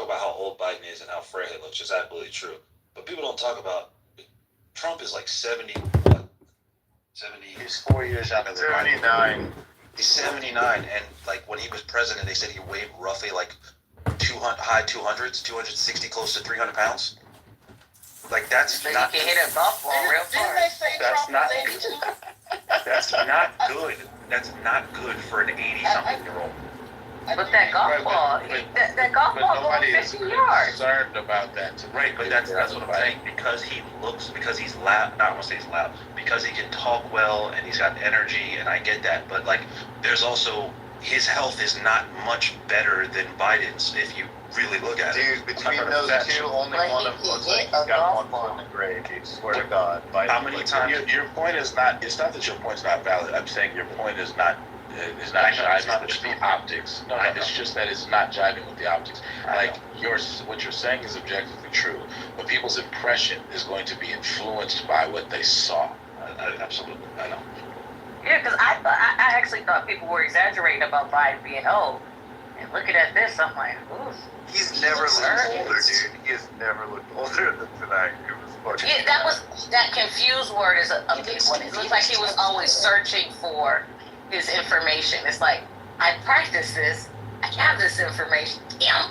about how old Biden is and how frail he looks, which is absolutely true. But people don't talk about Trump is like 70, what? 70. He's 4 years younger than Biden. 79. He's 79, and like when he was president, they said he weighed roughly like 200, high 200s, 260, close to 300 pounds. Like that's So not. you can hit a golf ball real far. That's not. That's not good. That's not good for an 80-something-year-old. But that golf ball, that golf ball nobody going is 50 yards. concerned about that. Right, but that's what I'm saying. Because he looks, because he's loud. Not want to say he's loud. Because he can talk well and he's got energy, and I get that. But like, there's also his health is not much better than Biden's if you really look at it. Dude, between those two, only one of them looks like he's got one foot in the grave, dude. Swear to God. How many times? Your point is not. It's not that your point's not valid. I'm saying your point is not. It's not jiving with the optics. No, it's just that it's not jiving with the optics. Like what you're saying is objectively true, but people's impression is going to be influenced by what they saw. Absolutely, I know. Yeah, because I actually thought people were exaggerating about Biden being old. And looking at this, I'm like, ooh. He's never looked older, dude. He has never looked older than tonight. It was fucking. Yeah, that confused word is a big one. It looks like he was always searching for his information. It's like, I practice this. I have this information. Damn.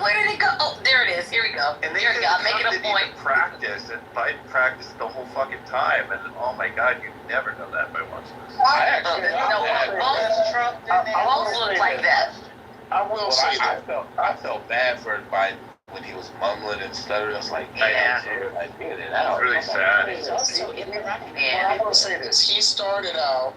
Where did it go? Oh, there it is. Here we go. And There we go. I'm making a point. Practice, and Biden practiced the whole fucking time, and oh my God, you never know that by watching this. I actually Both look like that. I will say that. I felt bad for Biden when he was mumbling and stuttering. I was like, man, like, get it out. It's really sad. Yeah. I will say this. He started out,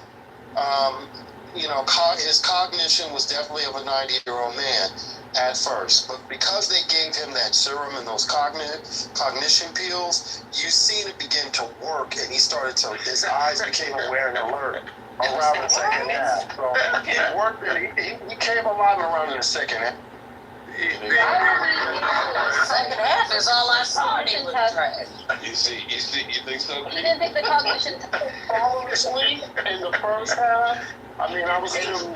his cognition was definitely of a 90-year-old man at first. But because they gave him that serum and those cognition pills, you seen it begin to work, and his eyes became aware and alert around the second half. So it worked. He came alive around in the second half. Second half is all I saw. He was trash. You think so? You didn't think the cognition Honestly, in the first half, I mean, I was literally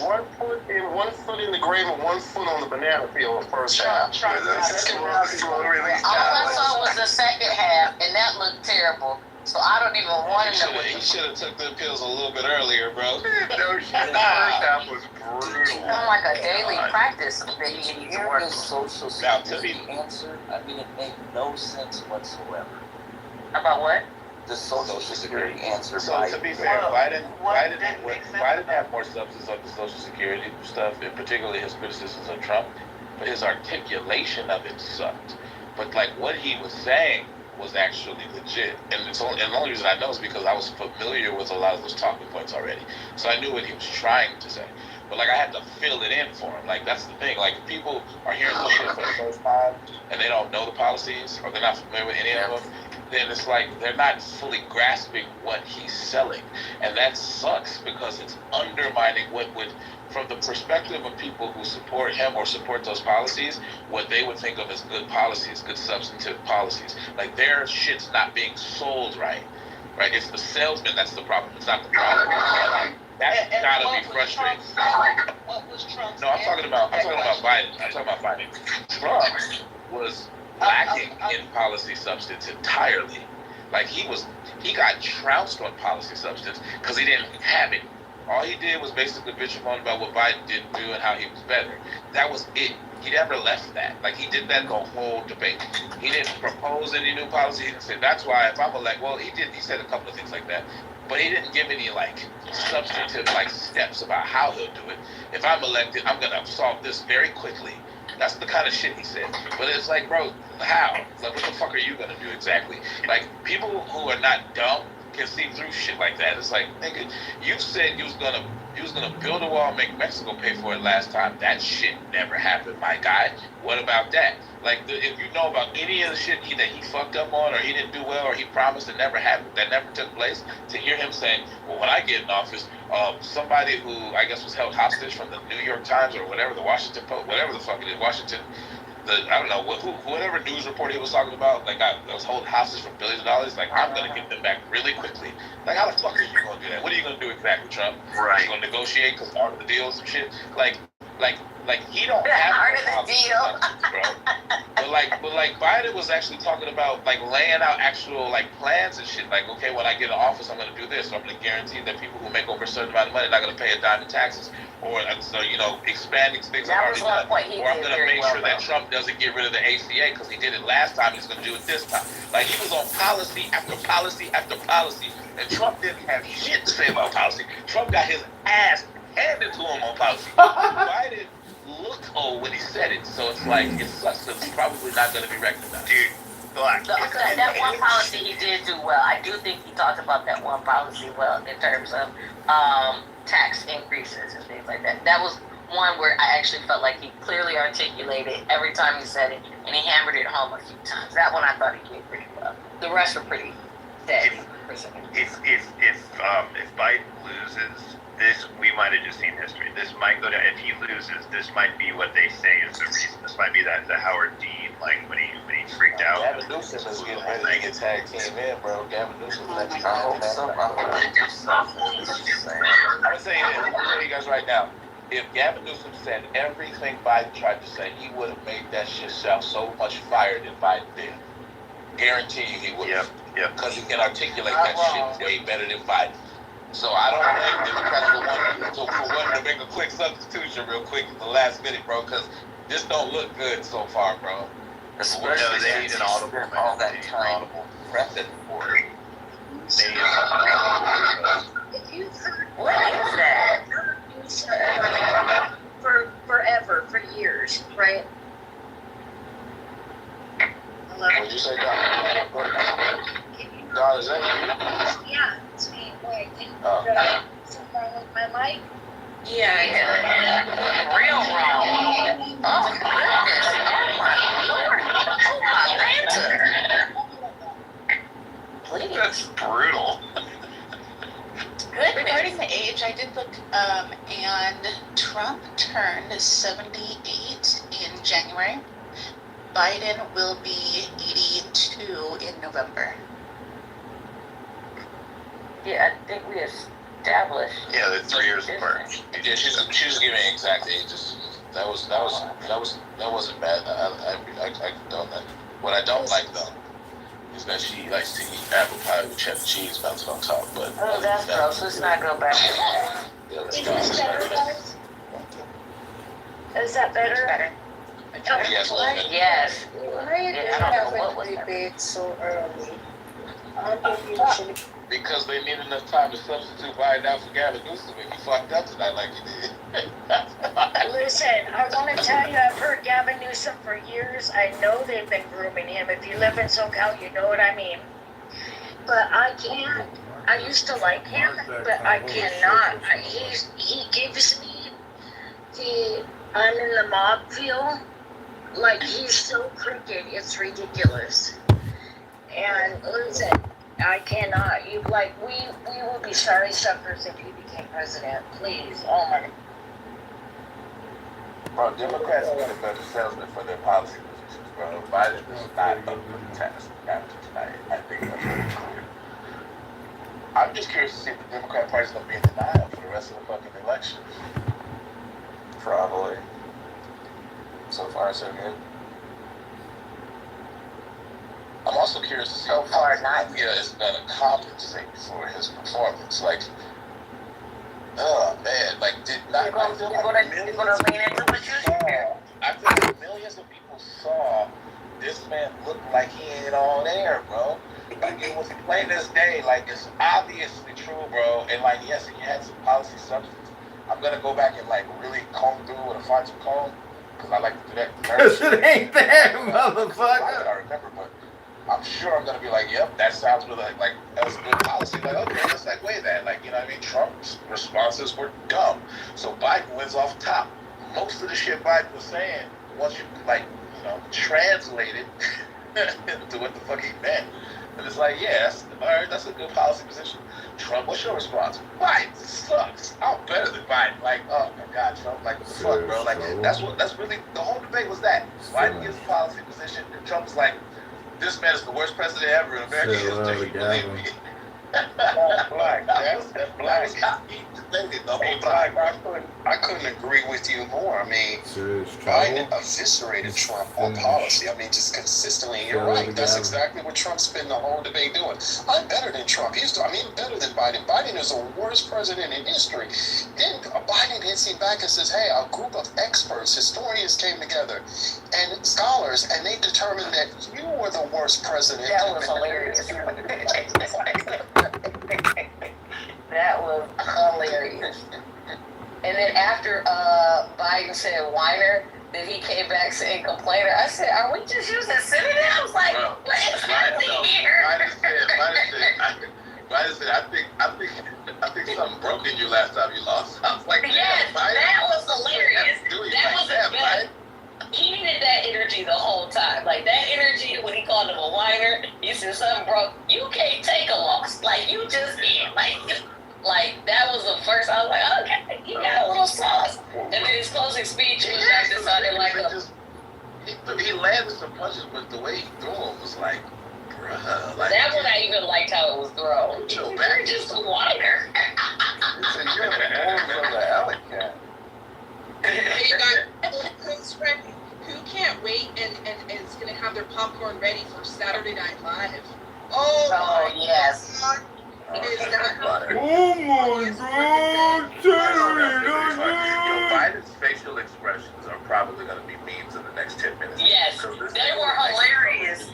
one foot in the grave and 1 foot on the banana peel the first half. Slow release. All I saw was the second half, and that looked terrible. So I don't even want to know what He should have took them pills a little bit earlier, bro. No shit. The first half was brutal. kind of like a daily practice that you need to work. The Social Now, to Security be- answer, I mean, it made no sense whatsoever. About what? The Social Security answer. So to be fair, Biden had more substance on the Social Security stuff, and particularly his criticisms of Trump, but his articulation of it sucked. But like what he was saying was actually legit, and the only reason I know is because I was familiar with a lot of those talking points already, so I knew what he was trying to say. But like I had to fill it in for him. Like that's the thing. Like if people are hearing this shit for the first time and they don't know the policies or they're not familiar with any of them, then it's like they're not fully grasping what he's selling, and that sucks because it's undermining what would, from the perspective of people who support him or support those policies, what they would think of as good policies, good substantive policies. Like their shit's not being sold right. It's the salesman that's the problem. It's not the problem. That's gotta be frustrating. What was Trump's No, I'm talking about Biden. Trump was lacking in policy substance entirely. Like he got trounced on policy substance because he didn't have it. All he did was basically bitch and moan about what Biden didn't do and how he was better. That was it. He never left that. Like he did that the whole debate. He didn't propose any new policies and said that's why if I'm elected. Well, he did. He said a couple of things like that, but he didn't give any like substantive like steps about how he'll do it. If I'm elected, I'm gonna solve this very quickly. That's the kind of shit he said. But it's like, bro, how? Like, what the fuck are you gonna do exactly? Like, people who are not dumb can see through shit like that. It's like, nigga, you said you was gonna build a wall and make Mexico pay for it last time. That shit never happened, my guy. What about that? Like, if you know about any of the shit that he fucked up on, or he didn't do well, or he promised that never happened, that never took place, to hear him saying, well, when I get in office, somebody who I guess was held hostage from the New York Times or whatever, the Washington Post, whatever the fuck it is, I don't know, whatever news report he was talking about, like I was holding hostage for billions of dollars, like I'm gonna get them back really quickly. Like how the fuck are you gonna do that? What are you gonna do exactly, Trump? Right. You gonna negotiate because part of the deal and some shit? Like he don't have deal. Bro. But like Biden was actually talking about like laying out actual like plans and shit. Like, okay, when I get in office, I'm gonna do this. So I'm gonna guarantee that people who make over a certain amount of money are not gonna pay a dime in taxes. Or so expanding things I've already done. Or I'm gonna make sure that Trump doesn't get rid of the ACA because he did it last time. He's gonna do it this time. Like he was on policy after policy after policy, and Trump didn't have shit to say about policy. Trump got his ass handed to him on policy. Biden looked old when he said it, so it's like it sucks because it's probably not going to be recognized. Dude, Black. That one policy he did do well. I do think he talked about that one policy well in terms of tax increases and things like that. That was one where I actually felt like he clearly articulated every time he said it, and he hammered it home a few times. That one I thought he did pretty well. The rest were pretty dead. If Biden loses this, we might have just seen history. This might go down. If he loses, this might be what they say is the reason. This might be that the Howard Dean, like when he freaked out. Gavin Newsom is getting ready to get tag team in, bro. Gavin Newsom. I hope so. I'm saying this. I'm telling you guys right now. If Gavin Newsom said everything Biden tried to say, he would have made that shit sound so much fire than Biden did. Guarantee you he would have. Yep. Because he can articulate that shit way better than Biden. So I don't think Democrats will want to make a quick substitution real quick at the last minute, bro, because this don't look good so far, bro. Especially they need an audible. all that time prepping for it. They need an audible. What is that? For forever, for years, right? Hello? What'd you say, Don? Don, is that you? Yeah, it's me. Wait, can you Oh. something wrong with my mic? Yeah. Real wrong. Oh, goodness. Oh, my Lord. Oh, my Lanta. Please. That's brutal. Regarding the age, I did look, and Trump turned 78 in January. Biden will be 82 in November. Yeah, I think we established. Yeah, they're 3 years apart. Yeah, she's giving exact ages. That wasn't bad. I condone that. What I don't like though is that she likes to eat apple pie with cheddar cheese melted on top. But Oh, that's gross. Let's not go back to that. Yeah, let's Is go. this better, guys? Is that better? Okay. Yes, a little bit. Yes. Why Yeah, I don't know what was that. debate so early? I think you should. Because they need enough time to substitute Biden out for Gavin Newsom if he fucked up tonight like he did. Listen, I want to tell you, I've heard Gavin Newsom for years. I know they've been grooming him. If you live in SoCal, you know what I mean. But I can't. I used to like him, but I cannot. He gives me the I'm in the mob feel. Like he's so crooked, it's ridiculous. And listen, I cannot. We will be sorry suckers if he became president. Please, oh my. Bro, Democrats need a better salesman for their policy positions, bro. Biden is not up to the task after tonight. I think that's pretty clear. I'm just curious to see if the Democrat Party's going to be in denial for the rest of the fucking elections. Probably. So far, so good. I'm also curious to see So far, not. media is going to compensate for his performance. Like, oh man, like did not. You're gonna lean into what you hear. I think millions of people saw this man look like he ain't all there, bro. Like it was plain as day. Like it's obviously true, bro. And like yes, he had some policy substance. I'm gonna go back and like really comb through with a fine tooth comb because I like to do that. Cause it ain't there, I motherfucker. remember, but I'm sure I'm gonna be like, yep, that sounds really like that was good policy. Like, okay, let's like weigh that. Like, you know what I mean? Trump's responses were dumb. So Biden wins off top. Most of the shit Biden was saying, once you like, you know, translate it to what the fuck he meant. And it's like, yeah, that's a good policy position. Trump, what's your response? Biden sucks. I'm better than Biden. Like, oh my God, Trump, like what the fuck, bro? Like that's really the whole debate was that. Biden gives a policy position and Trump's like, this man is the worst president ever in American history. Believe me. Black. That's black. The whole Hey, time. Black, I couldn't agree with you more. I mean, Serious Biden trouble. eviscerated Trump on policy. I mean, just consistently. And you're right. That's exactly what Trump's spent the whole debate doing. I'm better than Trump. Better than Biden. Biden is the worst president in history. Then Biden hits him back and says, hey, a group of experts, historians came together and scholars, and they determined that you were the worst president. That was hilarious. That was hilarious. And then after Biden said whiner, then he came back saying complainer. I said, are we just using synonyms? Like, Bro, what is happening here? Biden said, I think something broke in you last time you lost. I was like, Yes, that was hilarious. That was the best. Biden. He needed that energy the whole time. Like, that energy when he called him a whiner, he said something broke. You can't take a loss. Like, you just can't. Like, that was the first, I was like, okay, he got a little sauce. And then his closing speech was back to sounding like a... He landed some punches, but the way he threw them was like, bruh. Like, That one I even liked how it was thrown. Your back You're just a whiner. You're the alley cat. Hey, you got Congressman who can't wait and is going to have their popcorn ready for Saturday Night Live. Oh, Oh, my yes. God. Is that Oh my God! Biden's facial expressions are probably going to be memes in the next 10 minutes. Yes, So this they thing were is- hilarious.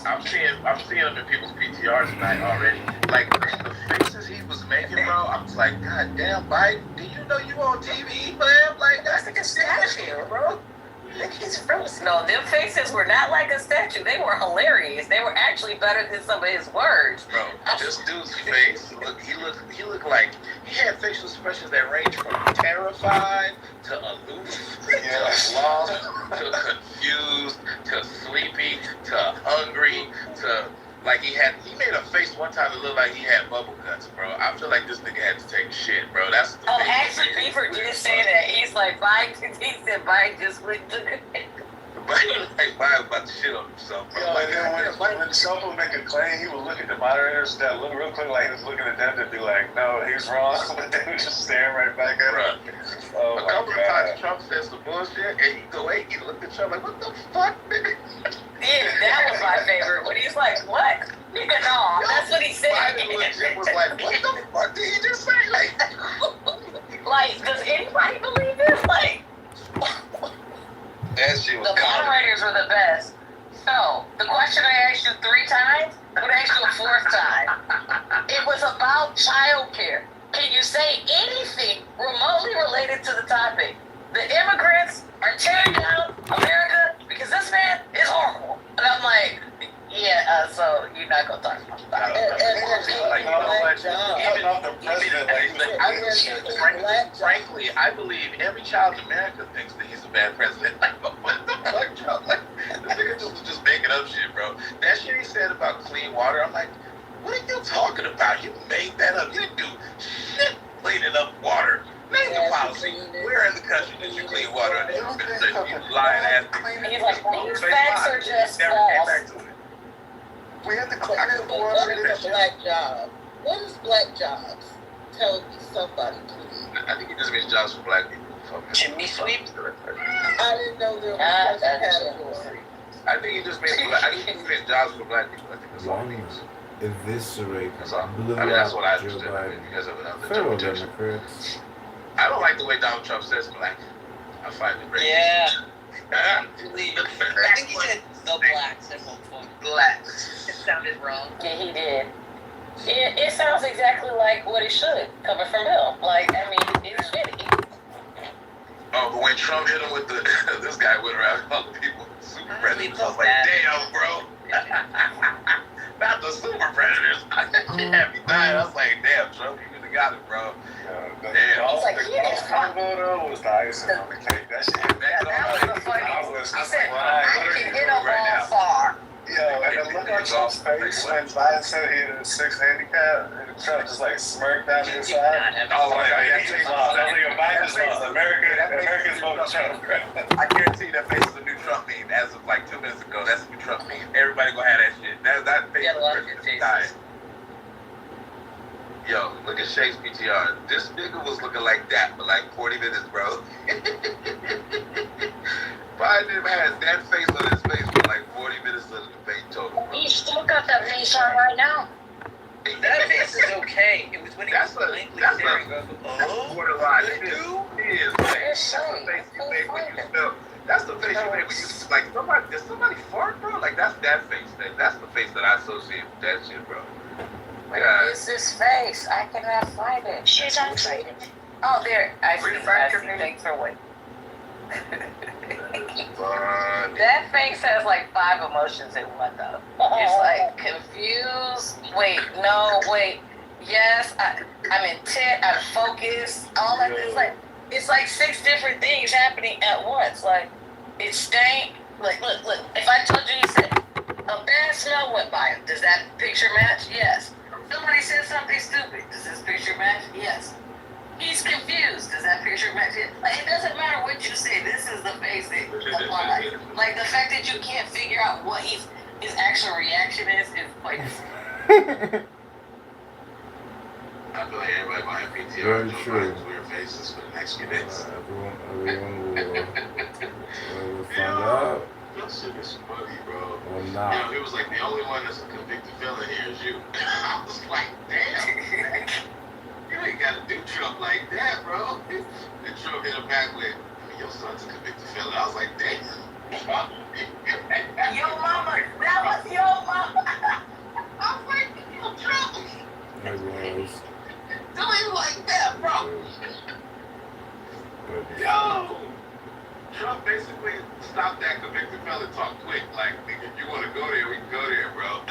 I'm seeing them in people's PTRs tonight already. Like the faces he was making, bro. I was like, God damn, Biden, do you know you on TV, man? Like that's like a statue, bro. He's frozen. No, them faces were not like a statue. They were hilarious. They were actually better than some of his words. Bro, this dude's face, he looked like he had facial expressions that range from terrified to aloof to lost to confused to sleepy to hungry to like he made a face one time that looked like he had bubble guts, bro. I feel like this nigga had to take shit, bro. That's the Oh, face. actually, Beaver did say that. He's like, Biden, he said Biden just went to Biden like Biden about to shit on himself, bro. Like, When Trump would make a claim, he would look at the moderators that look real quick like he was looking at them to be like, no, he's wrong, but they were just staring right back at him. Oh a my couple of God. times Trump said some bullshit, and he go, hey, he looked at Trump like, what the fuck, nigga? Yeah, that was my favorite. When he's like, what? Nigga, no, that's what he said. Biden legit was like, what the fuck did he just say? Like, does anybody believe this? Like, That shit was the moderators were the best. So, the question I asked you 3 times, I'm going to ask you a 4th time. It was about childcare. Can you say anything remotely related to the topic? The immigrants are tearing down America because this man is horrible. And I'm like, yeah, so you're not going to talk about that. Frankly, I believe every child in America thinks that he's a bad president. Like, what the fuck, Trump? Like, this nigga was just making up shit, bro. That shit he said about clean water, I'm like, what are you talking about? You made that up. You didn't do shit cleaning up water. Name the policy. Where in the country did you clean water? You lying ass. He's like, these facts are just Never came false. back to it. We had to clean I up could water. believe that shit. Black job. What is black jobs? Tell me somebody, please. I think it just means jobs for black people. Chimney sweep? I didn't know there was Ah, such a that's category. I think it just means I think it means jobs for black people. I think that's all it means. Eviscerate, That's all. blew I mean, that's up what I Joe understood. I mean, Biden. because of another Fellow interpretation. Democrats. I don't like the way Donald Trump says black. I find it racist. Yeah. Ah. I think he said the blacks at one point. Blacks. It sounded wrong. Yeah, he did. It sounds exactly like what it should, coming from him. Like, I mean, it's shitty. Oh, but when Trump hit him with the, this guy went around calling people super predators. I was like, bad. damn, bro. Not the super predators. It had me dying. I was like, damn, Trump, you really got it, bro. The He's like, yeah. combo though was the icing on the cake. That shit. That was the funniest. He said, I can hit a right ball far. Yo, and then look on Trump's face when Biden said he had a 6 handicap, and Trump just like smirked down to his side. Oh, like, that's his loss. That's like a Biden's loss. America's voting Trump. I guarantee you that face is a new Trump meme. As of like 2 minutes ago, that's a new Trump meme. Everybody gonna have that shit. That face Yeah, a lot of is good faces. dying. Shake's PTR. This nigga was looking like that for like 40 minutes, bro. Biden had that face on his face for like 40 minutes of the debate total. Bro. He's still got that face on right now. That face is okay. It was when he was blankly staring. Borderline. It is. That's the face you make when you smell. That's the face you make when you like somebody. Did somebody fart, bro? Like that's that face. That's the face that I associate with that shit, bro. Where is this face? I cannot find it. She's excited. Oh, there. I see. Thanks for waiting. That face has like 5 emotions in one though. It's like confused. Wait, no, wait. Yes, I'm intent. I'm focused. All that. It's like 6 different things happening at once. Like it stank. Like look. If I told you said a bad smell went by him, does that picture match? Yes. Somebody said something stupid. Does this picture match? Yes. He's confused. Does that picture match it? Like, it doesn't matter what you say. This is the face that applies. Like, the fact that you can't figure out what his actual reaction is quite insane. I feel like everybody might have PTR. Very true. Weird faces for the next few days. Everyone will find out. That shit is funny, bro. Or not. You know, it was like the only one that's a convicted felon here is you. I was like, damn. You ain't gotta do Trump like that, bro. And Trump hit him back with, your son's a convicted felon. I was like, damn. Yo, mama, that was your mama. I was like, yo, Trump. It was. Do it like that, bro. Yo. Trump basically stopped that convicted felon talk quick. Like, nigga, if you want to go there, we can go there, bro.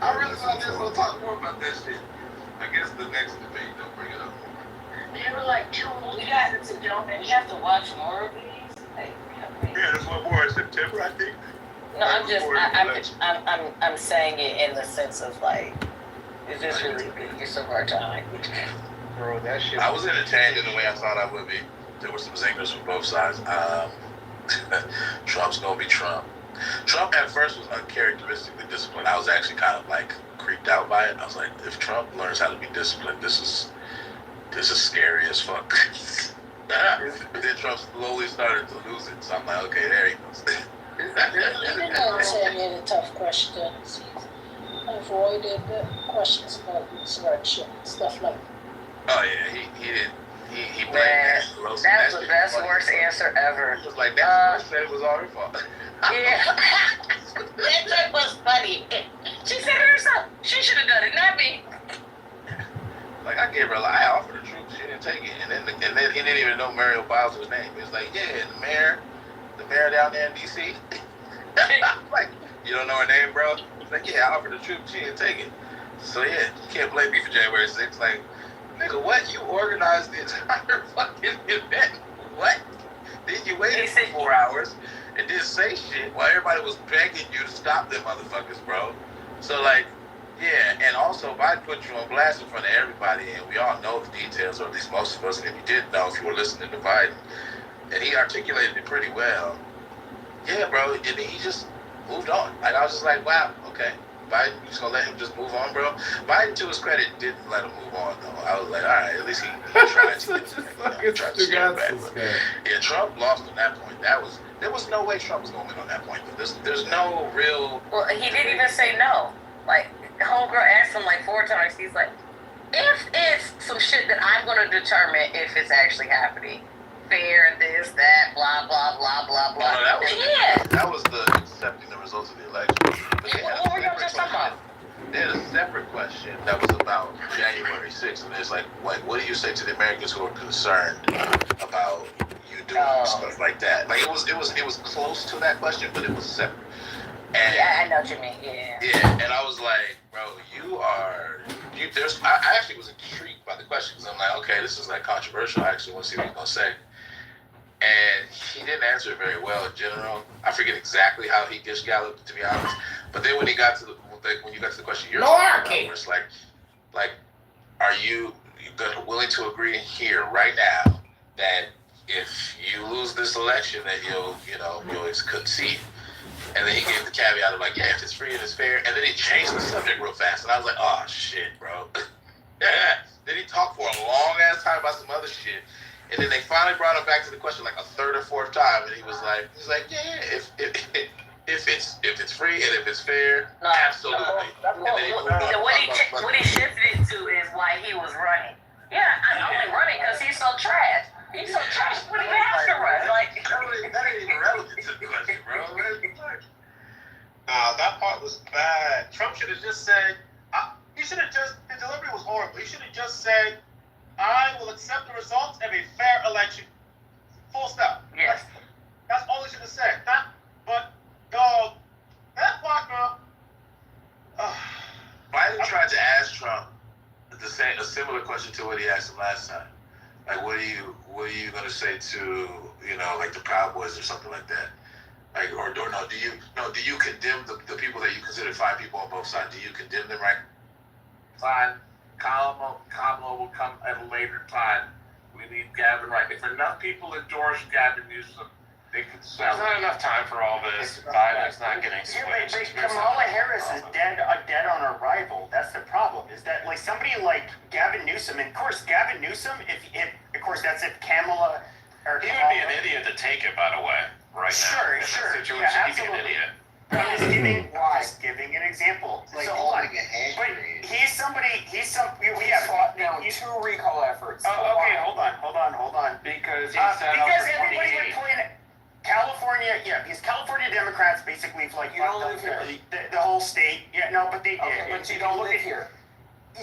I really thought they was going to talk more about that shit. I guess the next debate, they'll bring it up. They were like 2 We got to don't and you have to watch more of these. Yeah, there's one more in September, I think. No, I'm saying it in the sense of like, is this really good use of our time? Bro, that shit. I was entertained in the way I thought I would be. There were some zingers from both sides. Trump's gonna be Trump. Trump at first was uncharacteristically disciplined. I was actually kind of like creeped out by it. I was like, if Trump learns how to be disciplined, this is scary as fuck. But then Trump slowly started to lose it. So I'm like, okay, there he goes. Even though I'm saying any tough questions, avoided questions about insurrection, stuff like that. Oh yeah, he didn't. He blamed Man, Pelosi. that's the best, worst answer ever. It was like that. Said it was all her fault. Yeah, that joke was funny. She said it herself. She should have done it, not me. Like I gave her, I offered the troops, she didn't take it, and then he didn't even know Muriel Bowser's name. He was like, yeah, the mayor down there in D.C. Like, you don't know her name, bro? He's like, yeah, I offered the troops, she didn't take it. So yeah, you can't blame me for January 6th. Like, nigga, what? You organized the entire fucking event. What? Then you waited for 4 hours and didn't say shit while everybody was begging you to stop them motherfuckers, bro. So like, yeah, and also Biden put you on blast in front of everybody, and we all know the details, or at least most of us, and if you didn't know, if you were listening to Biden, and he articulated it pretty well. Yeah, bro, and then he just moved on. Like, I was just like, wow, okay. Biden, you just gonna let him just move on, bro? Biden, to his credit, didn't let him move on, though. I was like, all right, at least he tried to steer it back. Yeah, Trump lost on that point. There was no way Trump was gonna win on that point. There's no real. Well, he didn't even say no. Like, homegirl asked him like 4 times. He's like, if it's some shit that I'm gonna determine if it's actually happening, fair, this, that, blah, blah, blah, blah, blah. No, that was the accepting the results of the election. What were y'all just talking about? There's a separate question that was about January 6th, and it's like, what do you say to the Americans who are concerned about you doing stuff like that? Like, it was close to that question, but it was separate. And, yeah, I know what you mean. Yeah. Yeah, and I was like, bro, I actually was intrigued by the question, because I'm like, okay, this is like controversial. I actually want to see what he's gonna say. And he didn't answer it very well in general. I forget exactly how he dish galloped, to be honest. But then when you got to the question, you're talking about, it's like, are you willing to agree here right now that if you lose this election, that you'll concede? And then he gave the caveat of like, yeah, if it's free and it's fair. And then he changed the subject real fast. And I was like, oh, shit, bro. Yeah. Then he talked for a long ass time about some other shit. And then they finally brought him back to the question like a third or fourth time. And he was like, yeah, if it's free and if it's fair, absolutely. And then he moved on what he shifted to is why he was running. Yeah, I'm only running because he's so trash. He's so trash. What do you have to run? Like, that ain't even relevant to the question, bro. Nah, that part was bad. Trump should have just said, he should have just, the delivery was horrible. He should have just said, I will accept the results of a fair election. Full stop. yes. That's all he should have said. But, dog, that part, bro. Biden tried to ask Trump a similar question to what he asked him last time. Like, what are you gonna say to, like the Proud Boys or something like that? Like, or no, do you condemn the people that you consider fine people on both sides? Do you condemn them, right? Fine. Kamala will come at a later time. We need Gavin right. If enough people endorse Gavin Newsom, they can sell. There's not enough time for all this. Biden's not getting switched. Kamala Harris is dead on arrival. That's the problem. Is that like somebody like Gavin Newsom? And of course, Gavin Newsom. If of course that's if Kamala. He would be an idiot to take it, by the way. Right now. Sure. In that situation, Yeah, he'd be an idiot. I'm just giving an example. Like so hold on. holding a hand But grenade. we have fought down 2 recall efforts. okay, hold on. Because he Because set up for everybody 28. would point at California, because California Democrats basically like You don't live here. The whole state. Yeah, no, but they did. Okay, but you don't live here.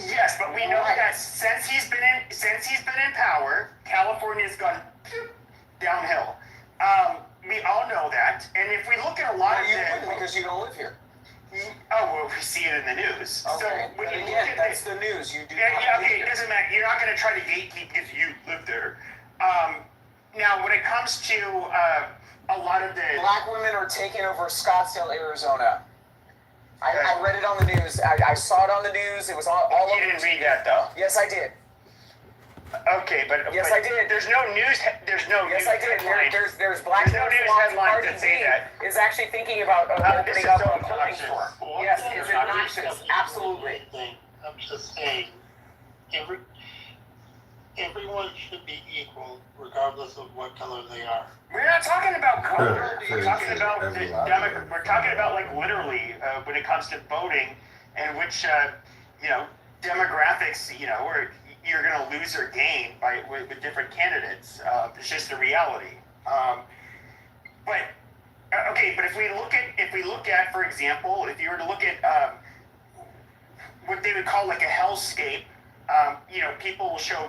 Yes, but we know that since he's been in power, California's gone downhill. We all know that, and if we look at a lot of you wouldn't because you don't live here. oh well, we see it in the news. Okay, So when but you again, look at that's the news. You do yeah, not yeah, live okay, here. it doesn't matter. You're not going to try to gatekeep because you live there. Now, when it comes to a lot of the Black women are taking over Scottsdale, Arizona. I read it on the news. I saw it on the news. It was all you over. didn't read that though. Yes, I did. Okay, but Yes, but I did. There's no news. There's no Yes, news I did. headline. There's black There's no news Cardi headlines B that say that. is actually thinking about This opening is up so a clothing obnoxious. store. Yes, it's obnoxious. Absolutely. I'm just saying, everyone should be equal, regardless of what color they are. We're not talking about color. Sure, We're talking sure, about everyone. we're talking about like literally when it comes to voting and which demographics where you're going to lose or gain with different candidates. It's just a reality. But if we look at for example, if you were to look at what they would call like a hellscape, people will show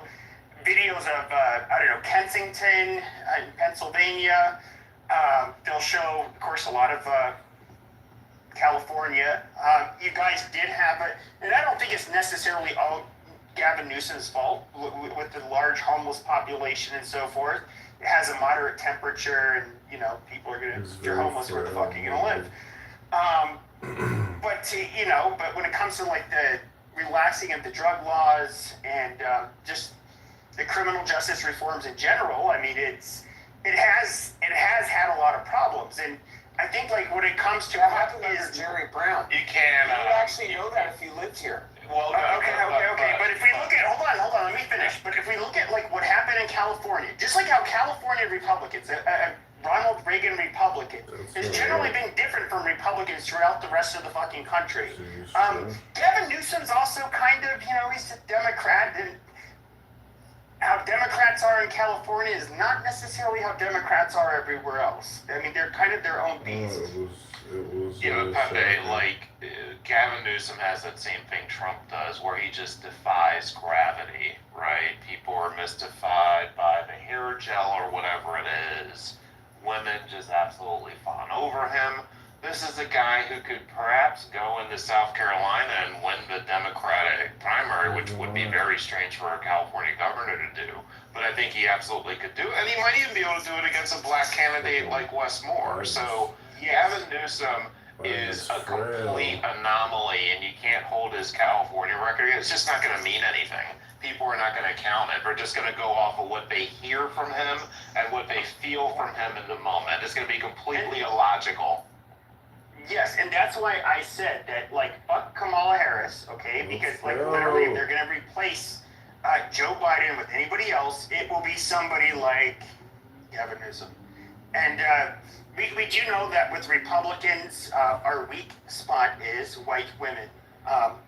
videos of Kensington in Pennsylvania. They'll show, of course, a lot of California. You guys did have it, and I don't think it's necessarily all Gavin Newsom's fault with the large homeless population and so forth. It has a moderate temperature, and people are if you're homeless, where the fuck are you gonna live? But when it comes to like the relaxing of the drug laws and just the criminal justice reforms in general, I mean, it has had a lot of problems, and I think like when it comes to What happened under Jerry Brown? You can. You would actually know that if you lived here. Well, okay. But if we look at, hold on, let me finish. But if we look at like what happened in California, just like how California Republicans, Ronald Reagan Republican, has generally been different from Republicans throughout the rest of the fucking country. Gavin Newsom's also kind of, he's a Democrat, and how Democrats are in California is not necessarily how Democrats are everywhere else. I mean, they're kind of their own beast. Pepe, Gavin Newsom has that same thing Trump does, where he just defies gravity, right? People are mystified by the hair gel or whatever it is. Women just absolutely fawn over him. This is a guy who could perhaps go into South Carolina and win the Democratic primary, which would be very strange for a California governor to do. But I think he absolutely could do it. And he might even be able to do it against a black candidate like Wes Moore. So Gavin Newsom is a complete anomaly, and you can't hold his California record. It's just not going to mean anything. People are not going to count it. They're just going to go off of what they hear from him and what they feel from him in the moment. It's going to be completely illogical. Yes, and that's why I said that, like, fuck Kamala Harris, okay? Because, like, literally, if they're going to replace Joe Biden with anybody else, it will be somebody like Gavin Newsom. And we do know that with Republicans, our weak spot is white women,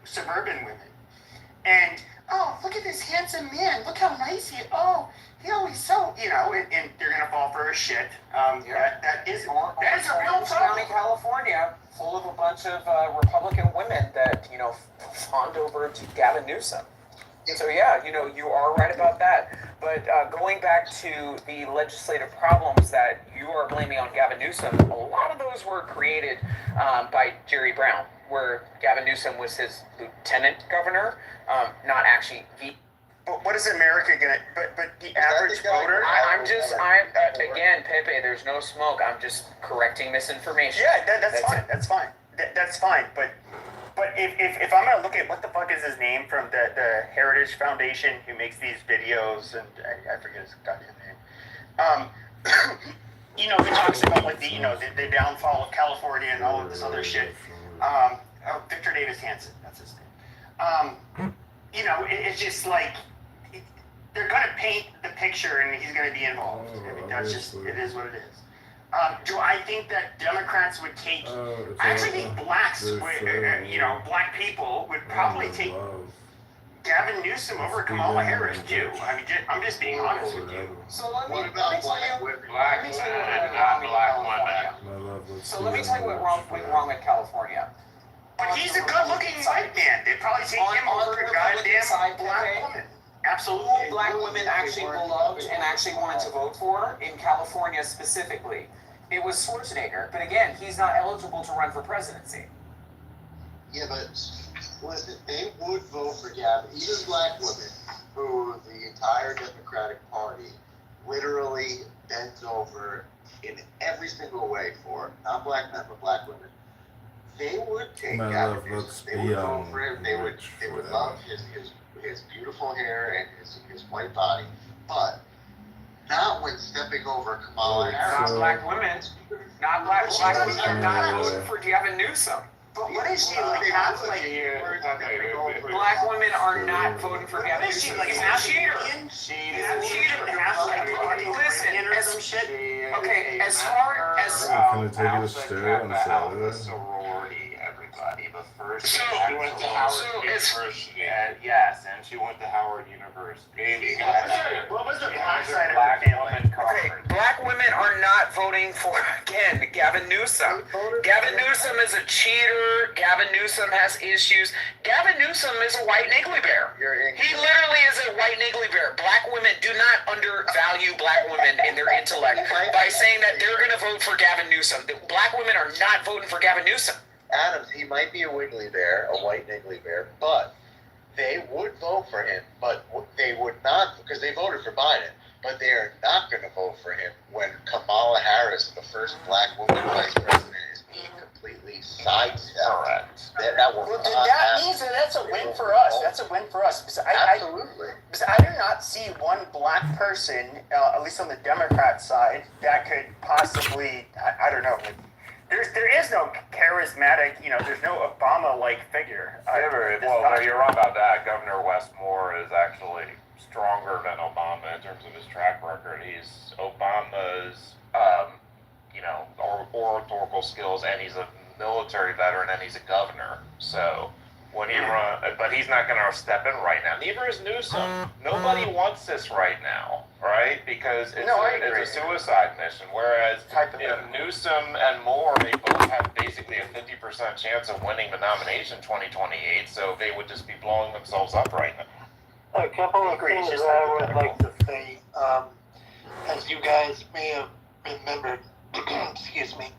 suburban women. And, oh, look at this handsome man. Look how nice he is. Oh, he's so, you know, and they're going to fall for a shit. That is a real problem. County, California, full of a bunch of Republican women that, you know, fawned over to Gavin Newsom. So yeah, you know, you are right about that. But going back to the legislative problems that you are blaming on Gavin Newsom, a lot of those were created by Jerry Brown, where Gavin Newsom was his lieutenant governor, not actually the. But what is America gonna? But the average voter. Again, Pepe. There's no smoke. I'm just correcting misinformation. Yeah, that's fine. That's fine. That's fine. But if I'm gonna look at what the fuck is his name from the Heritage Foundation who makes these videos, and I forget his goddamn name. You know, he talks about like the downfall of California and all of this other shit. Victor Davis Hanson, that's his name. You know, it's just like they're gonna paint the picture, and he's gonna be involved. I mean, that's just it is what it is. Do I think that Democrats would take? I actually think blacks would, black people would probably take Gavin Newsom over Kamala Harris too. I mean, I'm just being honest with you. So let me tell you. Black women, not black women. So let me tell you what went wrong in California. But he's a good-looking white man. They'd probably take him over a goddamn black woman. Absolutely. Who black women actually loved and actually wanted to vote for in California specifically. It was Schwarzenegger, but again, he's not eligible to run for presidency. Yeah, but listen, they would vote for Gavin. Even black women, who the entire Democratic Party literally bent over in every single way for, not black men, but black women. They would take Gavin Newsom. They would vote for him. They would love his beautiful hair and his white body, but not when stepping over Kamala Harris. Not black women. Not black women are not voting for Gavin Newsom. But what is she like? Half like black women are not voting for Gavin Newsom. She's like a cheater. She's a cheater. Listen, okay, as far as Can I take you to stare on Alpha Saturday? sorority, everybody. The first So, she went to Howard University. Yes, and she went to Howard University. What was the black side of Black the family? woman Okay, conference. black women are not voting for, again, Gavin Newsom. Gavin Newsom is a cheater. Gavin Newsom has issues. Gavin Newsom is a white niggly bear. He literally is a white niggly bear. Black women do not undervalue black women in their intellect by saying that they're going to vote for Gavin Newsom. Black women are not voting for Gavin Newsom. Adams, he might be a wiggly bear, a white niggly bear, but they would vote for him, but they would not, because they voted for Biden, but they are not going to vote for him when Kamala Harris, the first black woman vice president, is being completely sidestepped. Correct. That means that's a win for us. That's a win for us. Because Absolutely. Because I do not see one black person, at least on the Democrat side, that could possibly, I don't know, like, there is no charismatic, there's no Obama-like figure. You're wrong about that. Governor Westmore is actually stronger than Obama in terms of his track record. He's Obama's, oratorical skills, and he's a military veteran, and he's a governor. So when he but he's not going to step in right now. Neither is Newsom. Nobody wants this right now, right? Because it's a suicide mission. Whereas if Newsom and Moore, they both have basically a 50% chance of winning the nomination 2028, so they would just be blowing themselves up right now. A couple of things I would like to say. As you guys may have remembered, excuse me,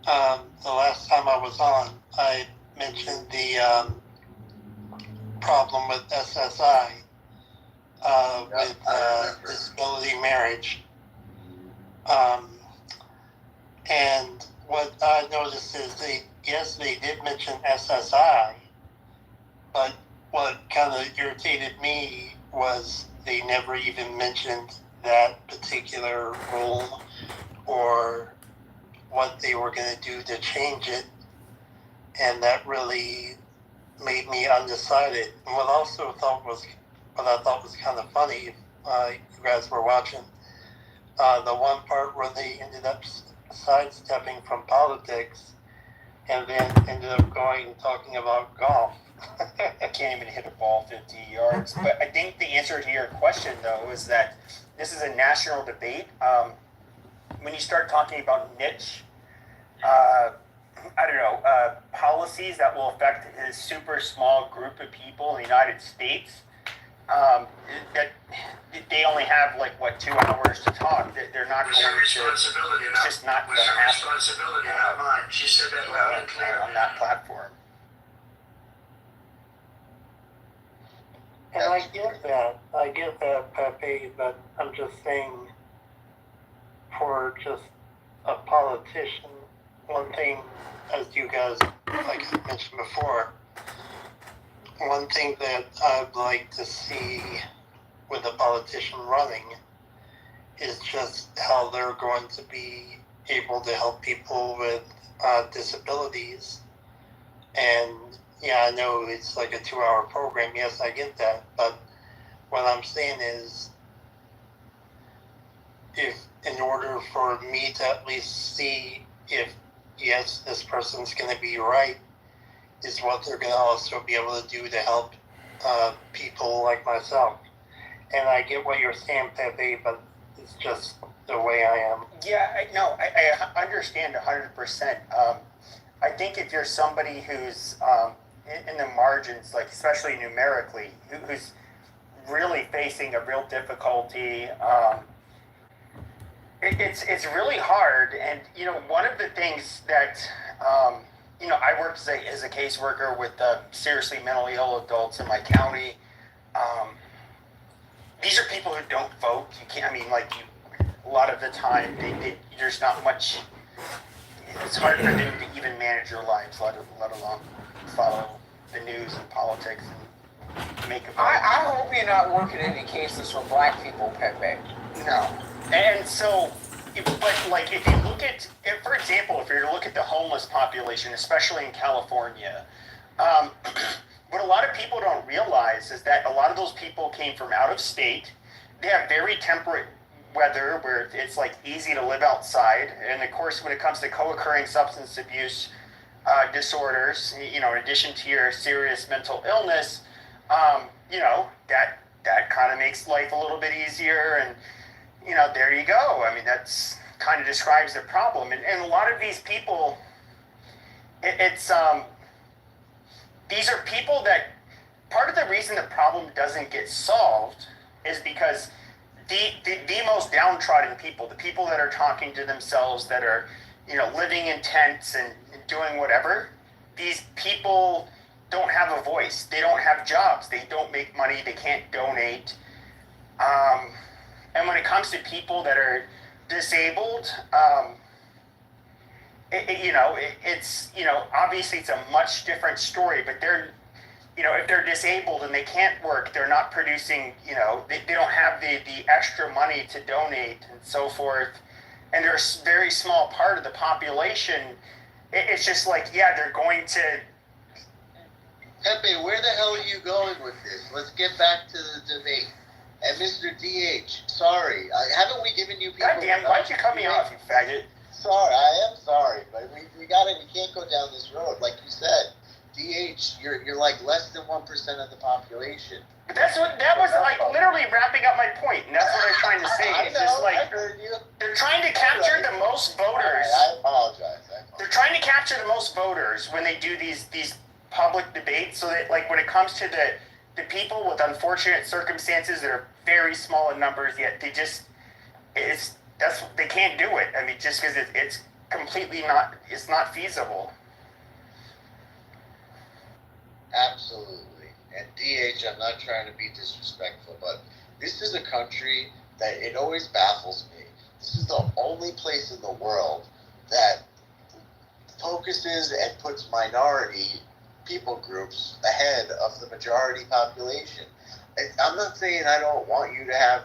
the last time I was on, I mentioned the problem with SSI, with disability marriage. And what I noticed is they did mention SSI, but what kind of irritated me was they never even mentioned that particular rule or what they were going to do to change it and that really made me undecided. And what I thought was kind of funny, you guys were watching, the one part where they ended up sidestepping from politics and then ended up going and talking about golf. I can't even hit a ball 50 yards. But I think the answer to your question, though, is that this is a national debate. When you start talking about niche, policies that will affect a super small group of people in the United States, that they only have 2 hours to talk. They're not going to. It's just not going to happen. Responsibility, not mine. She said that loud and clear on that platform. And I get that, Pepe, but I'm just saying, for just a politician, one thing, as you guys, like I mentioned before, one thing that I'd like to see with a politician running is just how they're going to be able to help people with disabilities. And yeah, I know it's like a 2-hour program. Yes, I get that. But what I'm saying is, if in order for me to at least see if, yes, this person's going to be right, is what they're going to also be able to do to help people like myself. And I get what you're saying, Pepe, but it's just the way I am. Yeah, I understand 100%. I think if you're somebody who's in the margins, like especially numerically, who's really facing a real difficulty, it's really hard. And one of the things that I work as a caseworker with seriously mentally ill adults in my county. These are people who don't vote. You can't. A lot of the time, there's not much. It's hard for them to even manage their lives, let alone follow the news and politics and make a vote. I hope you're not working any cases for black people, Pepe. No. And so, if you look at, for example, if you're to look at the homeless population, especially in California, what a lot of people don't realize is that a lot of those people came from out of state. They have very temperate weather where it's easy to live outside. And of course, when it comes to co-occurring substance abuse disorders, in addition to your serious mental illness, that kind of makes life a little bit easier. And, there you go. That's kind of describes the problem. And a lot of these people, these are people that, part of the reason the problem doesn't get solved is because the most downtrodden people, the people that are talking to themselves, that are, living in tents and doing whatever, these people don't have a voice. They don't have jobs. They don't make money. They can't donate. And when it comes to people that are disabled, obviously it's a much different story, but they're, if they're disabled and they can't work, they're not producing, they don't have the extra money to donate and so forth. And they're a very small part of the population. It's just they're going to. Pepe, where the hell are you going with this? Let's get back to the debate. And Mr. DH, sorry, haven't we given you people? Goddamn, why'd you cut me off, you faggot? Sorry, I am sorry, but we can't go down this road. Like you said, DH, you're less than 1% of the population. But that was literally wrapping up my point, and that's what I'm trying to say. It's just I heard you. They're trying to capture the most voters. I apologize. They're trying to capture the most voters when they do these public debates, so that when it comes to the people with unfortunate circumstances that are very small in numbers, yet they can't do it. Just because it's completely it's not feasible. Absolutely. And DH, I'm not trying to be disrespectful, but this is a country that it always baffles me. This is the only place in the world that focuses and puts minority people groups ahead of the majority population. I'm not saying I don't want you to have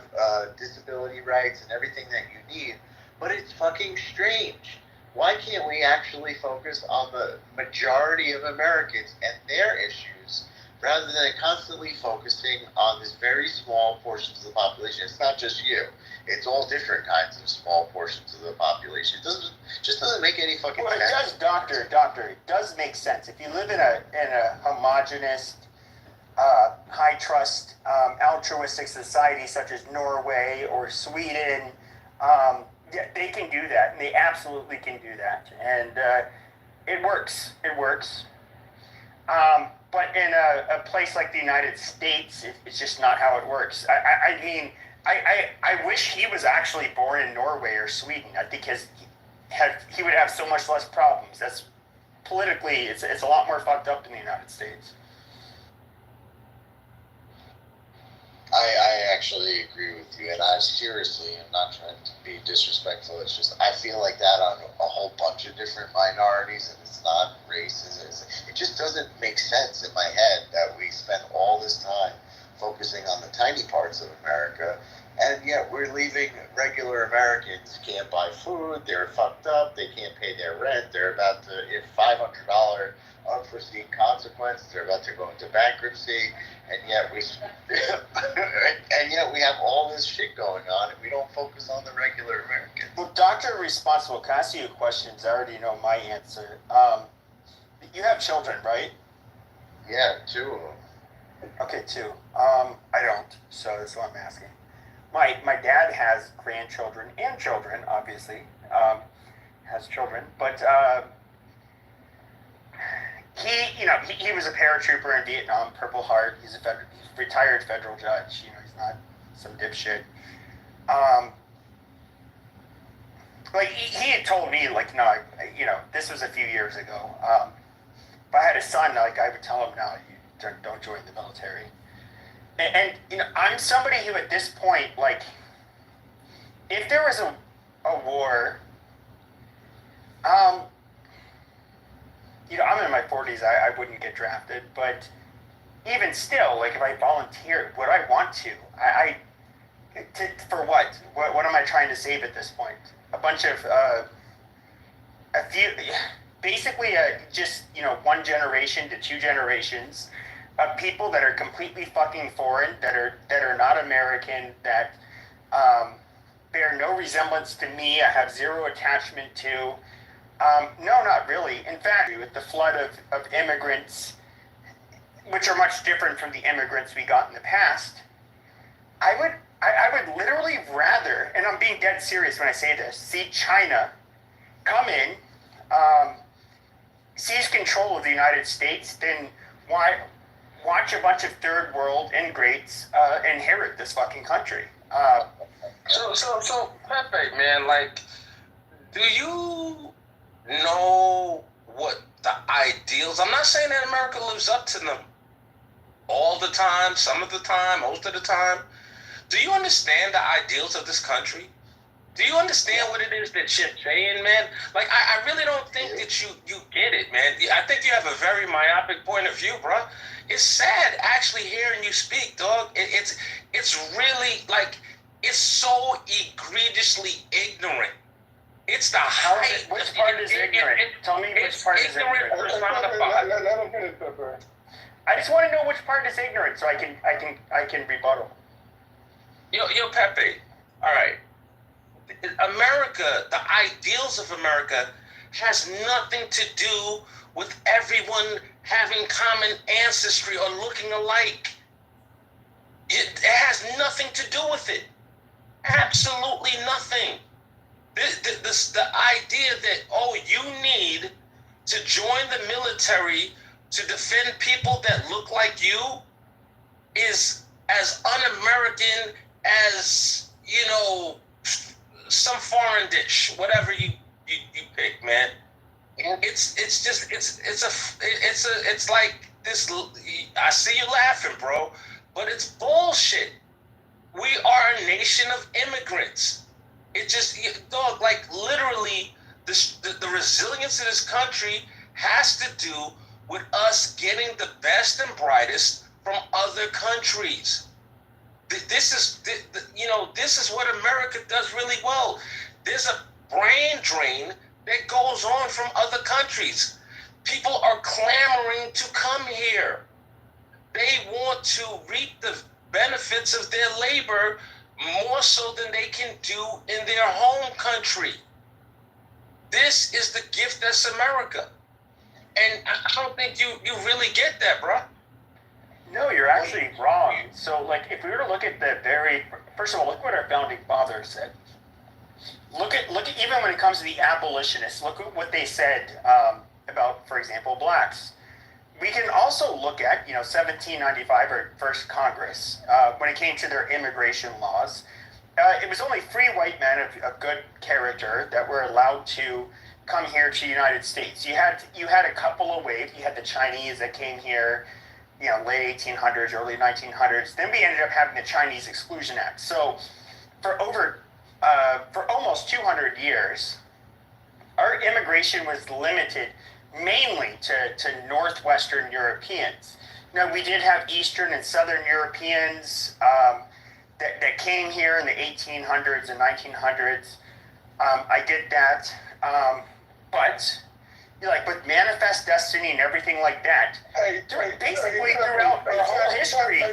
disability rights and everything that you need, but it's fucking strange. Why can't we actually focus on the majority of Americans and their issues rather than constantly focusing on this very small portions of the population? It's not just you. It's all different kinds of small portions of the population. It doesn't make any fucking Well, it sense. does, doctor. It does make sense. If you live in a homogenous, high trust, altruistic society such as Norway or Sweden, yeah, they can do that, and they absolutely can do that, and it works. It works. But in a place like the United States, it's just not how it works. I mean, I wish he was actually born in Norway or Sweden. I think he would have so much less problems. That's politically, it's a lot more fucked up in the United States. I actually agree with you, and I seriously am not trying to be disrespectful. It's just I feel like that on a whole bunch of different minorities, and it's not races. It just doesn't make sense in my head that we spend all this time focusing on the tiny parts of America, and yet we're leaving regular Americans can't buy food. They're fucked up. They can't pay their rent. They're about to, if $500 unforeseen consequence, they're about to go into bankruptcy, and yet we have all this shit going on, and we don't focus on the regular American. Well, Dr. Responsible, can I ask you questions? I already know my answer. You have children, right? Yeah, 2 of them. Okay, 2. I don't, so that's what I'm asking. My dad has grandchildren and children, obviously, has children, but he was a paratrooper in Vietnam, Purple Heart. He's a retired federal judge. He's not some dipshit. Like he had told me, like, no, this was a few years ago. If I had a son, like, I would tell him, no, you don't join the military. And I'm somebody who, at this point, like, if there was a war, I'm in my 40s. I wouldn't get drafted, but even still, like, if I volunteered, would I want to? For what? What am I trying to save at this point? A bunch of basically just 1 generation to 2 generations of people that are completely fucking foreign, that are not American, that bear no resemblance to me. I have zero attachment to. No, not really. In fact, with the flood of immigrants, which are much different from the immigrants we got in the past, I would literally rather, and I'm being dead serious when I say this, see China come in, seize control of the United States, than watch a bunch of third world ingrates inherit this fucking country. So Pepe, man, like, do you know what the ideals? I'm not saying that America lives up to them all the time, some of the time, most of the time. Do you understand the ideals of this country? Do you understand what it is that you're saying, man? Like, I really don't think that you get it, man. I think you have a very myopic point of view, bro. It's sad actually hearing you speak, dog. It's really, like, it's so egregiously ignorant. It's the height. Which part is ignorant? Tell me which part is ignorant. Let him finish, Pepper. I just want to know which part is ignorant so I can rebuttal. Yo, Pepe. All right. America, the ideals of America, has nothing to do with everyone having common ancestry or looking alike. It has nothing to do with it. Absolutely nothing. The idea that, you need to join the military to defend people that look like you is as un-American as, some foreign dish, whatever you pick, man. It's like this. I see you laughing, bro, but it's bullshit. We are a nation of immigrants. It just, dog, like, literally, the resilience of this country has to do with us getting the best and brightest from other countries. This is what America does really well. There's a brain drain that goes on from other countries. People are clamoring to come here. They want to reap the benefits of their labor more so than they can do in their home country. This is the gift that's America. And I don't think you really get that, bro. No, you're actually wrong. So, like, if we were to look at the first of all, look what our founding fathers said. Look at even when it comes to the abolitionists, look at what they said about, for example, blacks. We can also look at, 1795, or first Congress, when it came to their immigration laws. It was only 3 white men of good character that were allowed to come here to the United States. You had a couple of waves. You had the Chinese that came here, late 1800s, early 1900s. Then we ended up having the Chinese Exclusion Act. So for almost 200 years, our immigration was limited mainly to Northwestern Europeans. Now, we did have Eastern and Southern Europeans that came here in the 1800s and 1900s. I get that. But with Manifest Destiny and everything like that, basically throughout our whole history.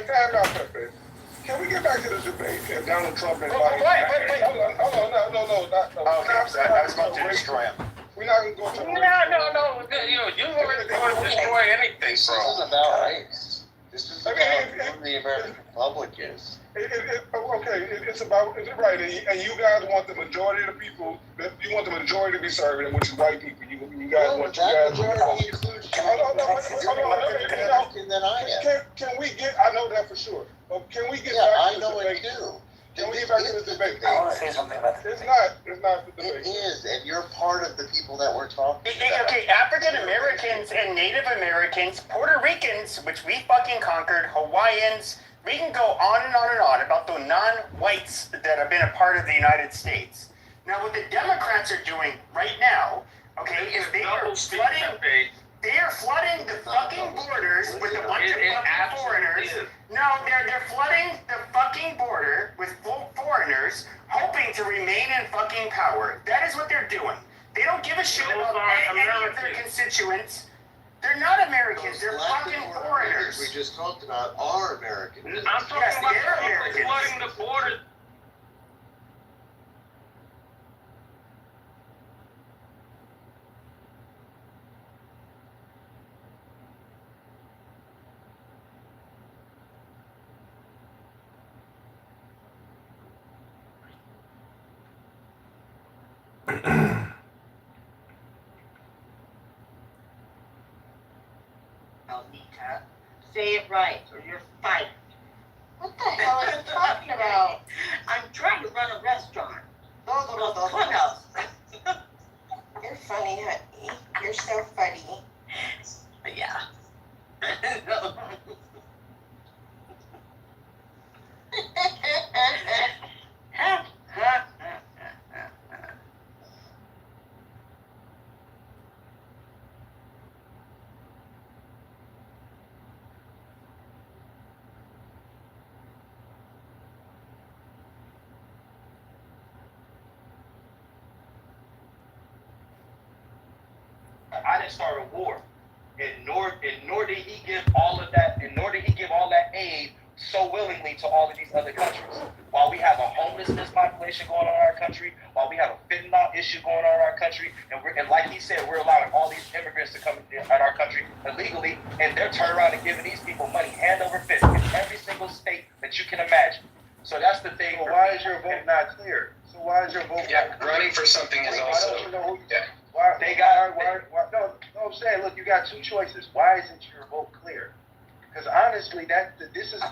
Can we get back to the debate? And Donald Trump and Wait. Hold on, no. Okay, I was about to destroy him. We're not going to go to the No. You already going to destroy anything, bro. This isn't about race. This is about who the American Republic is. It's about, right, and you guys want the majority of the people, you want the majority to be serving, which is white people. You guys want that majority includes Can we get, I know that for sure, but can we get back to the debate? Can we get back to the debate? I want to say something about It's not the debate. It is, and you're part of the people that we're talking about. Okay, African Americans and Native Americans, Puerto Ricans, which we fucking conquered, Hawaiians, we can go on and on and on about the non-whites that have been a part of the United States. Now, what the Democrats are doing right now, is they are flooding the fucking borders with a bunch of fucking foreigners. No, they're flooding the fucking border with full foreigners, hoping to remain in fucking power. That is what they're doing. They don't give a shit about any of their constituents. They're not Americans. They're fucking foreigners. We just talked about are Americans. I'm talking about flooding the border. Say it right, or you're fired. What the hell are you talking about? I'm trying to run a restaurant. Clubhouse. You're funny, honey. You're so funny. Yeah. I didn't start a war, and nor did he give all of that, and nor did he give all that aid so willingly to all of these other countries. While we have a homelessness population going on in our country, while we have a fentanyl issue going on in our country, and like he said, we're allowing all these immigrants to come in our country illegally, and they're turning around and giving these people money hand over fist in every single state that you can imagine. So that's the thing. Well, why is your vote not clear? So why is your vote? Yeah, running for something is also. I don't know who. Yeah. Why, no, I'm saying, look, you got 2 choices. Why isn't your vote clear? Because honestly, this is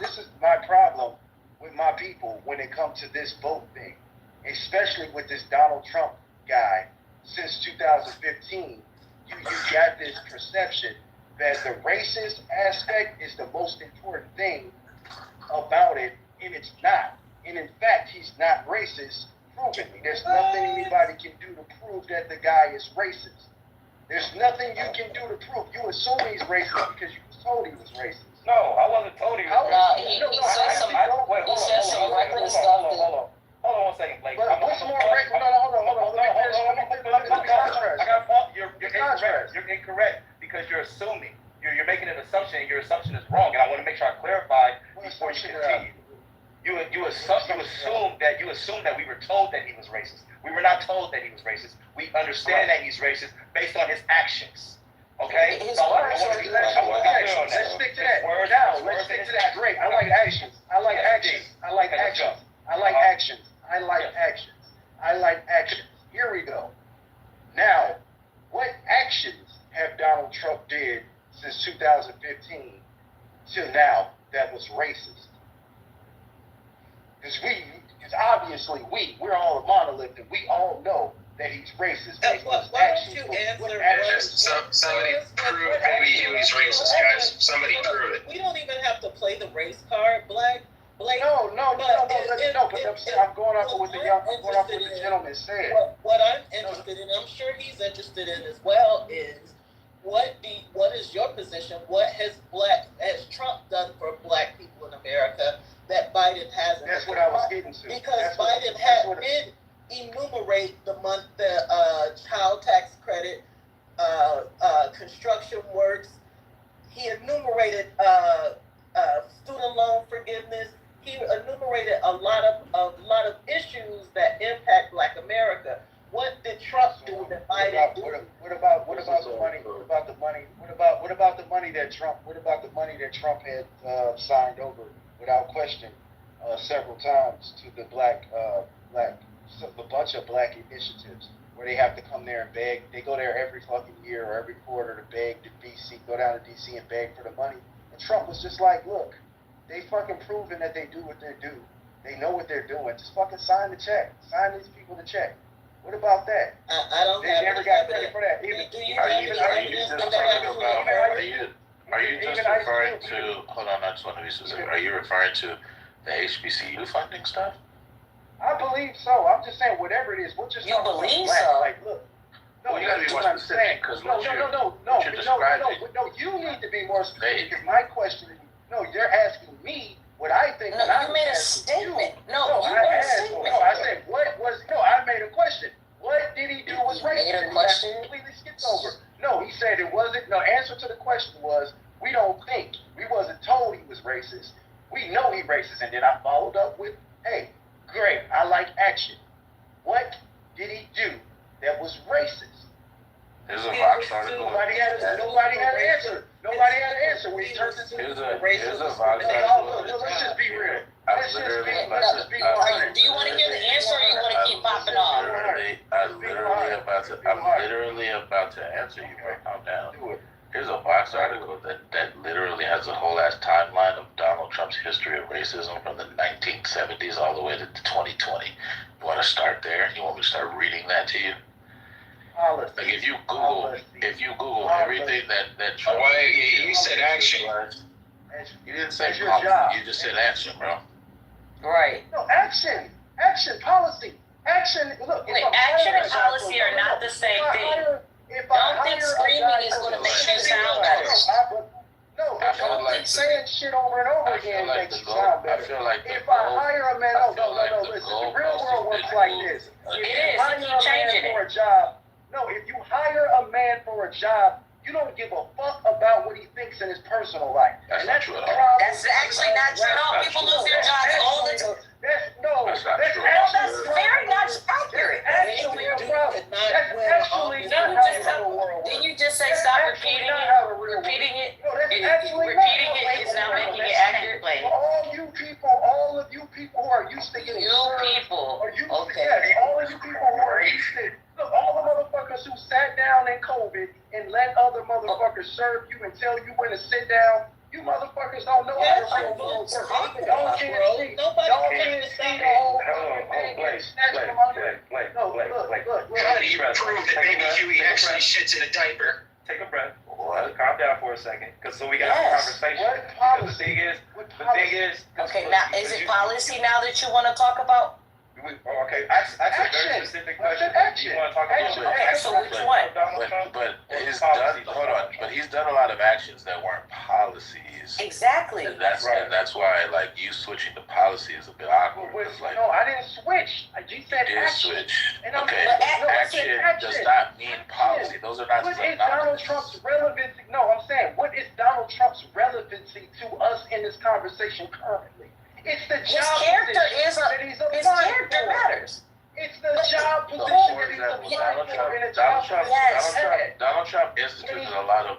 my problem with my people when it comes to this vote thing, especially with this Donald Trump guy. Since 2015, you got this perception that the racist aspect is the most important thing about it, and it's not. And in fact, he's not racist. Proven me. There's nothing anybody can do to prove that the guy is racist. There's nothing you can do to prove. You assume he's racist because you was told he was racist. No, I wasn't told he was racist. He said some reckless stuff. Hold on 1 second, Blake. What's more reckless? Hold on. Let me contrast. you're incorrect because you're assuming. You're making an assumption, and your assumption is wrong. And I want to make sure I clarify before you continue. You assume that we were told that he was racist. We were not told that he was racist. We understand that he's racist based on his actions. Okay? His So words let's stick to that. Now, let's stick to that. Great. I like actions. I like actions. I like actions. I like actions. I like actions. I like actions. Here we go. Now, what actions have Donald Trump did since 2015 till now that was racist? Because obviously we're all a monolith, and we all know that he's racist. Why don't you answer Somebody prove maybe he's racist, guys. Somebody prove it. We don't even have to play the race card, Blake. No. I'm going off of what the gentleman said. What I'm interested in, I'm sure he's interested in as well, is what is your position? What has Trump done for black people in America that Biden hasn't? That's what I was getting to. Because Biden did enumerate the child tax credit, construction works. He enumerated student loan forgiveness. He enumerated a lot of issues that impact Black America. What did Trump do that Biden did? What about the money? What about the money? What about the money that Trump had signed over without question several times to the a bunch of black initiatives where they have to come there and beg. They go there every fucking year or every quarter to beg to DC, go down to DC and beg for the money. And Trump was just like, look, they fucking proven that they do what they do. They know what they're doing. Just fucking sign the check. Sign these people the check. What about that? I don't they have never any got evidence. credit for that. Are you just referring to? Hold on, I just want to be specific. Are you referring to the HBCU funding stuff? I believe so. I'm just saying whatever it is. We'll just You believe so? Like, look. No, well, you gotta be more specific because no. You need to be more specific. Because my question is, no, you're asking me what I think. No, you made a statement. I said, what was? No, I made a question. What did he do was racist? Made a question. Completely skipped over. No, he said it wasn't. No, answer to the question was, we don't think. We wasn't told he was racist. We know he racist. And then I followed up with, hey, great, I like action. What did he do that was racist? There's a Vox article. Nobody had an answer. Nobody had an answer when he turned it to Here's a Vox article. Let's just be real. Do you want to hear the answer or you want to keep popping off? I'm literally about to answer you right now. Down. Here's a Vox article that literally has a whole ass timeline of Donald Trump's history of racism from the 1970s all the way to 2020. You want to start there? You want me to start reading that to you? Like if you Google everything that Trump you said action. You didn't say policy. You just said action, bro. Right. No, action, policy, action. Look, wait, action and policy are not the same thing. Don't think screaming is going to make you sound better. No, don't think saying shit over and over again makes you sound better. I feel like if I hire a man, no, listen, the real world works like this. It is. You keep changing it. If you hire a man for a job, you don't give a fuck about what he thinks in his personal life. That's not true at all. That's actually not true at all. People lose their jobs all the time. That's not true. That's very not accurate. Did you just say stop repeating it? Repeating it is now making it accurate. Like, all of you people who are used to getting okay. All of you people who are used to. Look, all the motherfuckers who sat down in COVID and let other motherfuckers serve you and tell you when to sit down, you motherfuckers don't know how to roll. Don't see the whole thing. You prove that Baby Huey actually shits in a diaper. Take a breath. What? Calm down for a second, because so we got a conversation. What policy? The thing is. Okay, now is it policy now that you want to talk about? Okay, ask a very specific question. Do you want to talk about Okay, so which one? But he's done. Hold on. But he's done a lot of actions that weren't policies. policies. Exactly. And that's why like you switching the policy is a bit awkward. Like, no, I didn't switch. You said you did action. switch. And Okay, action does not mean policy. Those are not What is Donald Trump's relevancy? No, I'm saying, what is Donald Trump's relevancy to us in this conversation currently? It's the job His character matters. It's the job position that he's applying for. Donald Trump instituted a lot of.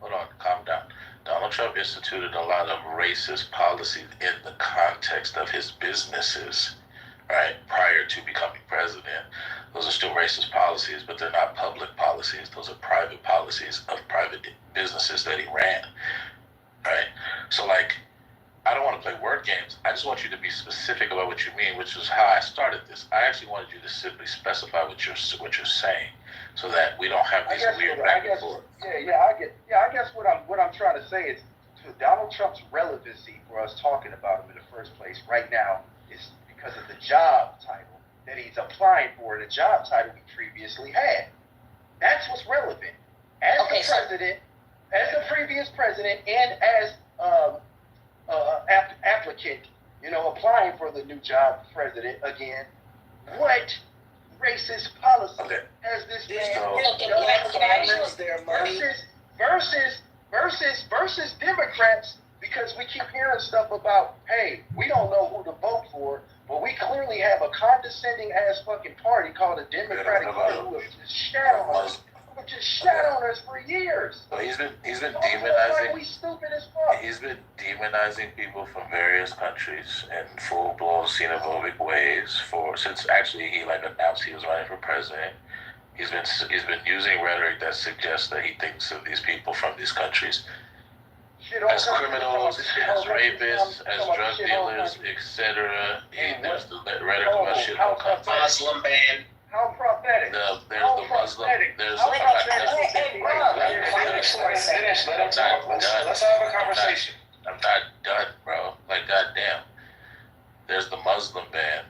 Hold on, calm down. Donald Trump instituted a lot of racist policies in the context of his businesses, right? Prior to becoming president, those are still racist policies, but they're not public policies. Those are private policies of private businesses that he ran, right? So, like, I don't want to play word games. I just want you to be specific about what you mean, which is how I started this. I actually wanted you to simply specify what you're saying, so that we don't have these weird back and forth. I guess what I'm trying to say is, to Donald Trump's relevancy for us talking about him in the first place right now is because of the job title that he's applying for, the job title he previously had. That's what's relevant. As the president, as the previous president, and as applicant, applying for the new job president again, what racist policy has this man versus Democrats, because we keep hearing stuff about, hey, we don't know who to vote for, but we clearly have a condescending ass fucking party called the Democratic Party who have just shat on us for years. So he's been demonizing. We stupid as fuck. He's been demonizing people from various countries in full-blown xenophobic ways since actually he announced he was running for president. He's been using rhetoric that suggests that he thinks of these people from these countries as criminals, as rapists, as drug dealers, etc. There's the rhetoric about shit don't come from Muslim ban. How prophetic. There's the Muslim. There's I'm Let's have a conversation. I'm not done, bro. Like, goddamn. There's the Muslim ban.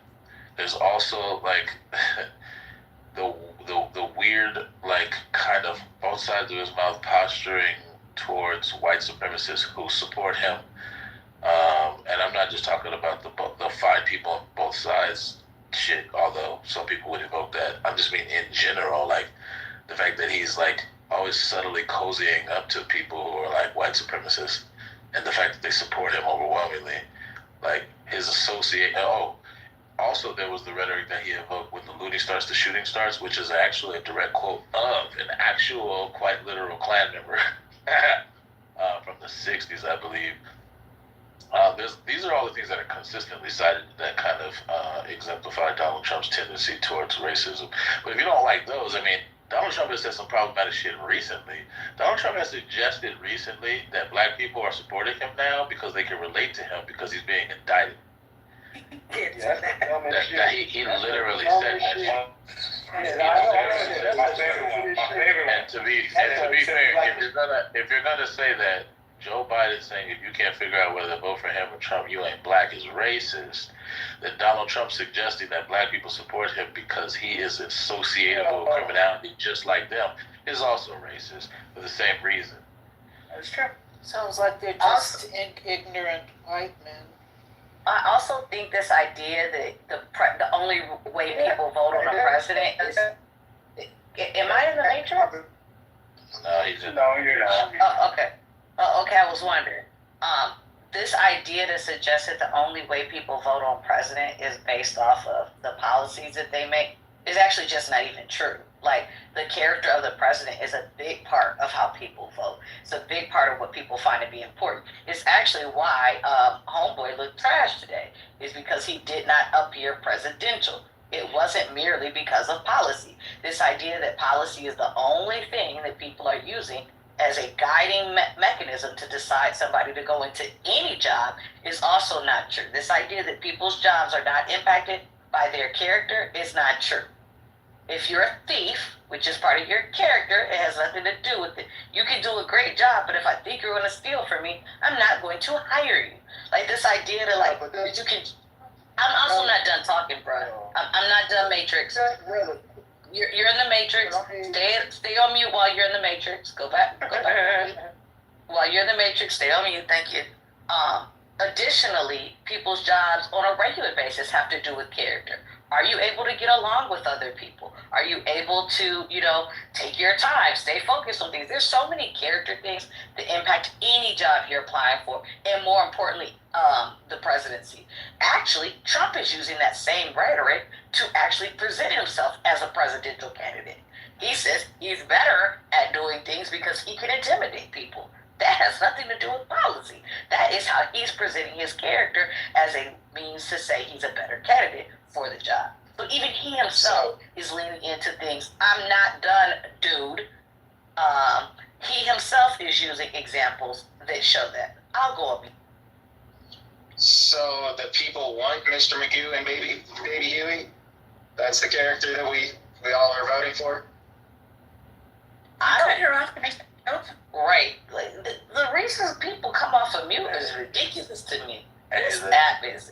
There's also the weird, kind of both sides of his mouth posturing towards white supremacists who support him. And I'm not just talking about the fine people on both sides shit, although some people would evoke that. I just mean in general, the fact that he's always subtly cozying up to people who are white supremacists, and the fact that they support him overwhelmingly, his associate. Also there was the rhetoric that he evoked when the looting starts, the shooting starts, which is actually a direct quote of an actual, quite literal Klan member from the 60s, I believe. These are all the things that are consistently cited that kind of exemplify Donald Trump's tendency towards racism. But if you don't like those, Donald Trump has said some problematic shit recently. Donald Trump has suggested recently that black people are supporting him now because they can relate to him because he's being indicted. He literally said that shit. And to be fair, if you're gonna say that Joe Biden saying if you can't figure out whether to vote for him or Trump, you ain't black is racist, then Donald Trump suggesting that black people support him because he is associated with criminality just like them is also racist for the same reason. That's true. Sounds like they're just ignorant white men. I also think this idea that the only way people vote on a president is. Am I in the matrix? No, you're not. Oh, okay. Okay, I was wondering. This idea to suggest that the only way people vote on president is based off of the policies that they make is actually just not even true. The character of the president is a big part of how people vote. It's a big part of what people find to be important. It's actually why Homeboy looked trash today, is because he did not appear presidential. It wasn't merely because of policy. This idea that policy is the only thing that people are using as a guiding mechanism to decide somebody to go into any job is also not true. This idea that people's jobs are not impacted by their character is not true. If you're a thief, which is part of your character, it has nothing to do with it. You can do a great job, but if I think you're going to steal from me, I'm not going to hire you. This idea that you can. I'm also not done talking, bro. I'm not done, Matrix. You're in the Matrix. Stay on mute while you're in the Matrix. Go back. While you're in the matrix, stay on mute. Thank you. Additionally, people's jobs on a regular basis have to do with character. Are you able to get along with other people? Are you able to, take your time, stay focused on things? There's so many character things that impact any job you're applying for, and more importantly, the presidency. Actually, Trump is using that same rhetoric to actually present himself as a presidential candidate. He says he's better at doing things because he can intimidate people. That has nothing to do with policy. That is how he's presenting his character as a means to say he's a better candidate for the job. So even he himself is leaning into things. I'm not done, dude. He himself is using examples that show that. I'll go up. So the people want Mr. Magoo and Baby Huey? That's the character that we all are voting for? I don't hear off. Right. Like, the reasons people come off of mute is ridiculous to me. This app is.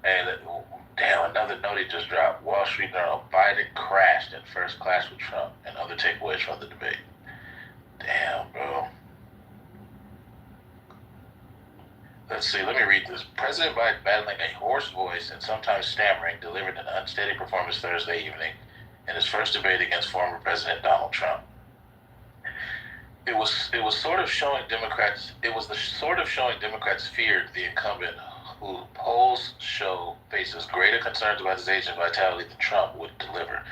Damn, another note he just dropped. Wall Street Journal: Biden crashed in first class with Trump, and other takeaways from the debate. Damn, bro. Let's see, let me read this. President Biden, battling a hoarse voice and sometimes stammering, delivered an unsteady performance Thursday evening in his first debate against former President Donald Trump. It was the sort of showing Democrats feared the incumbent, who polls show faces greater concerns about his age and vitality than Trump, would deliver.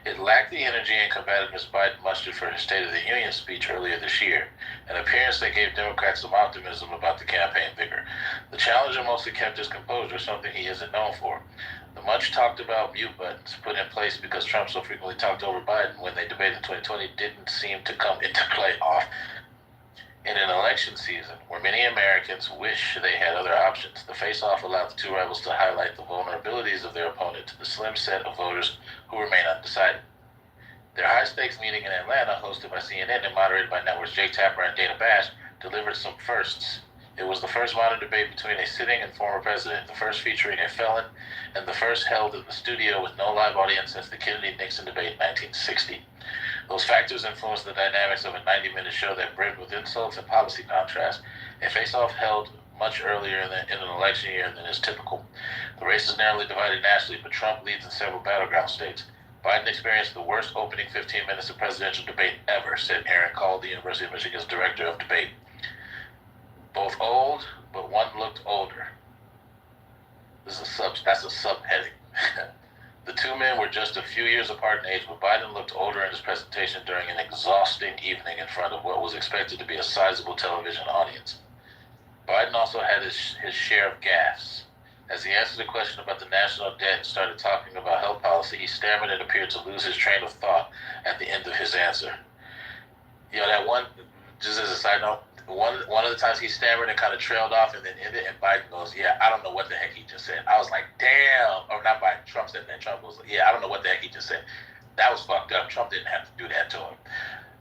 It lacked the energy and combativeness Biden mustered for his State of the Union speech earlier this year, an appearance that gave Democrats some optimism about the campaign vigor. The challenger mostly kept his composure, something he isn't known for. The much talked about mute buttons put in place because Trump so frequently talked over Biden when they debated in 2020 didn't seem to come into play in an election season where many Americans wish they had other options. The face-off allowed the two rivals to highlight the vulnerabilities of their opponent to the slim set of voters who remain undecided. Their high-stakes meeting in Atlanta, hosted by CNN and moderated by networks Jake Tapper and Dana Bash, delivered some firsts. It was the first modern debate between a sitting and former president, the first featuring a felon, and the first held in the studio with no live audience since the Kennedy-Nixon debate in 1960. Those factors influenced the dynamics of a 90-minute show that brimmed with insults and policy contrast. A face-off held much earlier in an election year than is typical. The race is narrowly divided nationally, but Trump leads in several battleground states. Biden experienced the worst opening 15 minutes of presidential debate ever, said Aaron Call, the University of Michigan's director of debate. Both old, but one looked older. That's a subheading. The two men were just a few years apart in age, but Biden looked older in his presentation during an exhausting evening in front of what was expected to be a sizable television audience. Biden also had his share of gaffes. As he answered a question about the national debt and started talking about health policy, he stammered and appeared to lose his train of thought at the end of his answer. That one, just as a side note, one of the times he stammered and kind of trailed off and then ended, and Biden goes, "Yeah, I don't know what the heck he just said." I was like, "Damn!" Or not Biden, Trump said that. Trump was like, "Yeah, I don't know what the heck he just said." That was fucked up. Trump didn't have to do that to him.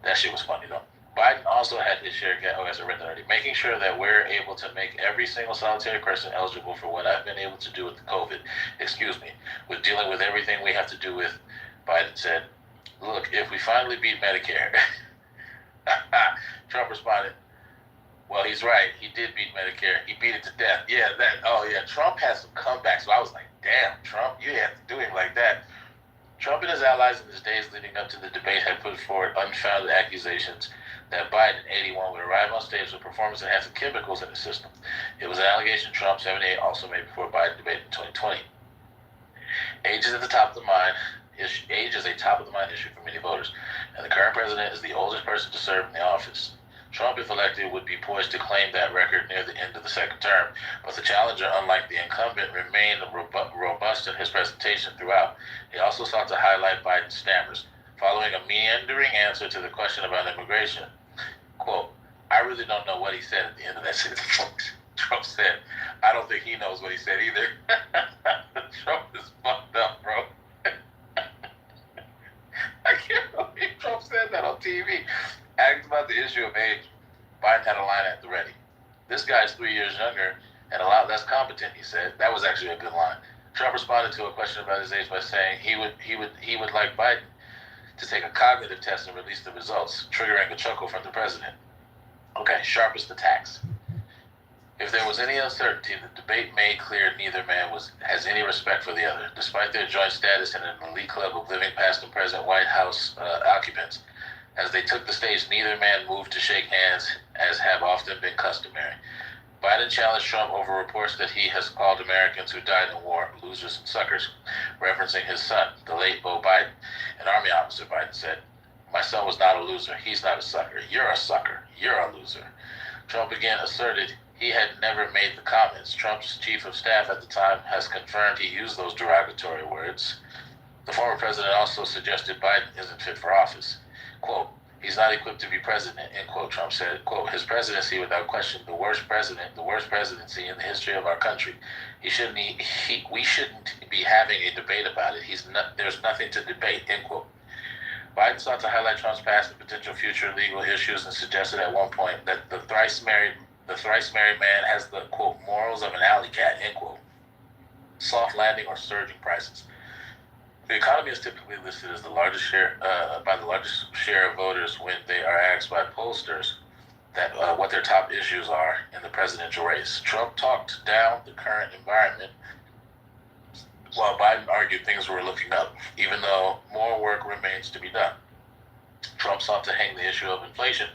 That shit was funny though. Biden also had his share. As I read that already, making sure that we're able to make every single solitary person eligible for what I've been able to do with the COVID. With dealing with everything we have to do with. Biden said, "Look, if we finally beat Medicare," Trump responded, "Well, he's right. He did beat Medicare. He beat it to death." Trump has some comebacks. So I was like, damn, Trump, you have to do him like that. Trump and his allies in his days leading up to the debate had put forward unfounded accusations that Biden, 81, would arrive on stage with performance-enhancing chemicals in his system. It was an allegation Trump, 78, also made before Biden debated in 2020. Age is a top of the mind issue for many voters, and the current president is the oldest person to serve in the office. Trump, if elected, would be poised to claim that record near the end of the second term, but the challenger, unlike the incumbent, remained robust in his presentation throughout. He also sought to highlight Biden's stammers, following a meandering answer to the question about immigration. Quote, "I really don't know what he said at the end of that sentence." Trump said, "I don't think he knows what he said either." Trump is fucked up, bro. I can't believe Trump said that on TV. Asked about the issue of age, Biden had a line at the ready. "This guy's 3 years younger and a lot less competent," he said. That was actually a good line. Trump responded to a question about his age by saying he would like Biden to take a cognitive test and release the results, triggering a chuckle from the president. Okay, sharpest attacks. If there was any uncertainty, the debate made clear neither man has any respect for the other. Despite their joint status in an elite club of living past and present White House occupants, as they took the stage, neither man moved to shake hands, as have often been customary. Biden challenged Trump over reports that he has called Americans who died in war losers and suckers, referencing his son, the late Beau Biden. An Army officer, Biden said, "My son was not a loser. He's not a sucker. You're a sucker. You're a loser." Trump again asserted he had never made the comments. Trump's chief of staff at the time has confirmed he used those derogatory words. The former president also suggested Biden isn't fit for office. Quote, "He's not equipped to be president," end quote, Trump said. Quote, "His presidency, without question, the worst presidency in the history of our country. We shouldn't be having a debate about it. There's nothing to debate," end quote. Biden sought to highlight Trump's past and potential future legal issues and suggested at one point that the thrice married man has the, quote, "morals of an alley cat," end quote. Soft landing or surging prices. The economy is typically listed as the largest share by the largest share of voters when they are asked by pollsters that what their top issues are in the presidential race. Trump talked down the current environment, while Biden argued things were looking up, even though more work remains to be done. Trump sought to hang the issue of inflation,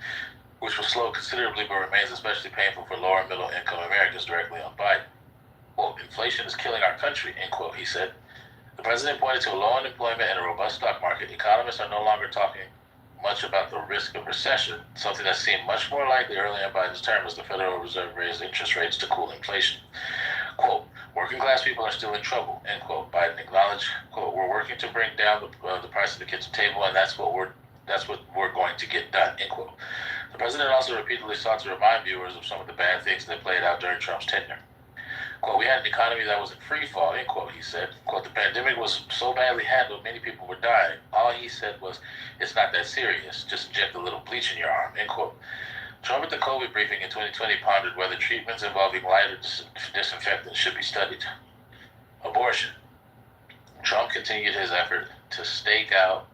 which will slow considerably but remains especially painful for lower and middle income Americans, directly on Biden. Quote, "Inflation is killing our country," end quote, he said. The president pointed to low unemployment and a robust stock market. Economists are no longer talking much about the risk of recession, something that seemed much more likely early in Biden's term as the Federal Reserve raised interest rates to cool inflation. Quote, "Working class people are still in trouble," end quote. Biden acknowledged, quote, "We're working to bring down the price of the kitchen table, and that's what we're going to get done," end quote. The president also repeatedly sought to remind viewers of some of the bad things that played out during Trump's tenure. Quote, "We had an economy that was in free fall," end quote, he said. Quote, "The pandemic was so badly handled, many people were dying. All he said was, it's not that serious. Just inject a little bleach in your arm," end quote. Trump at the COVID briefing in 2020 pondered whether treatments involving lighter disinfectants should be studied. Abortion. Trump continued his effort to stake out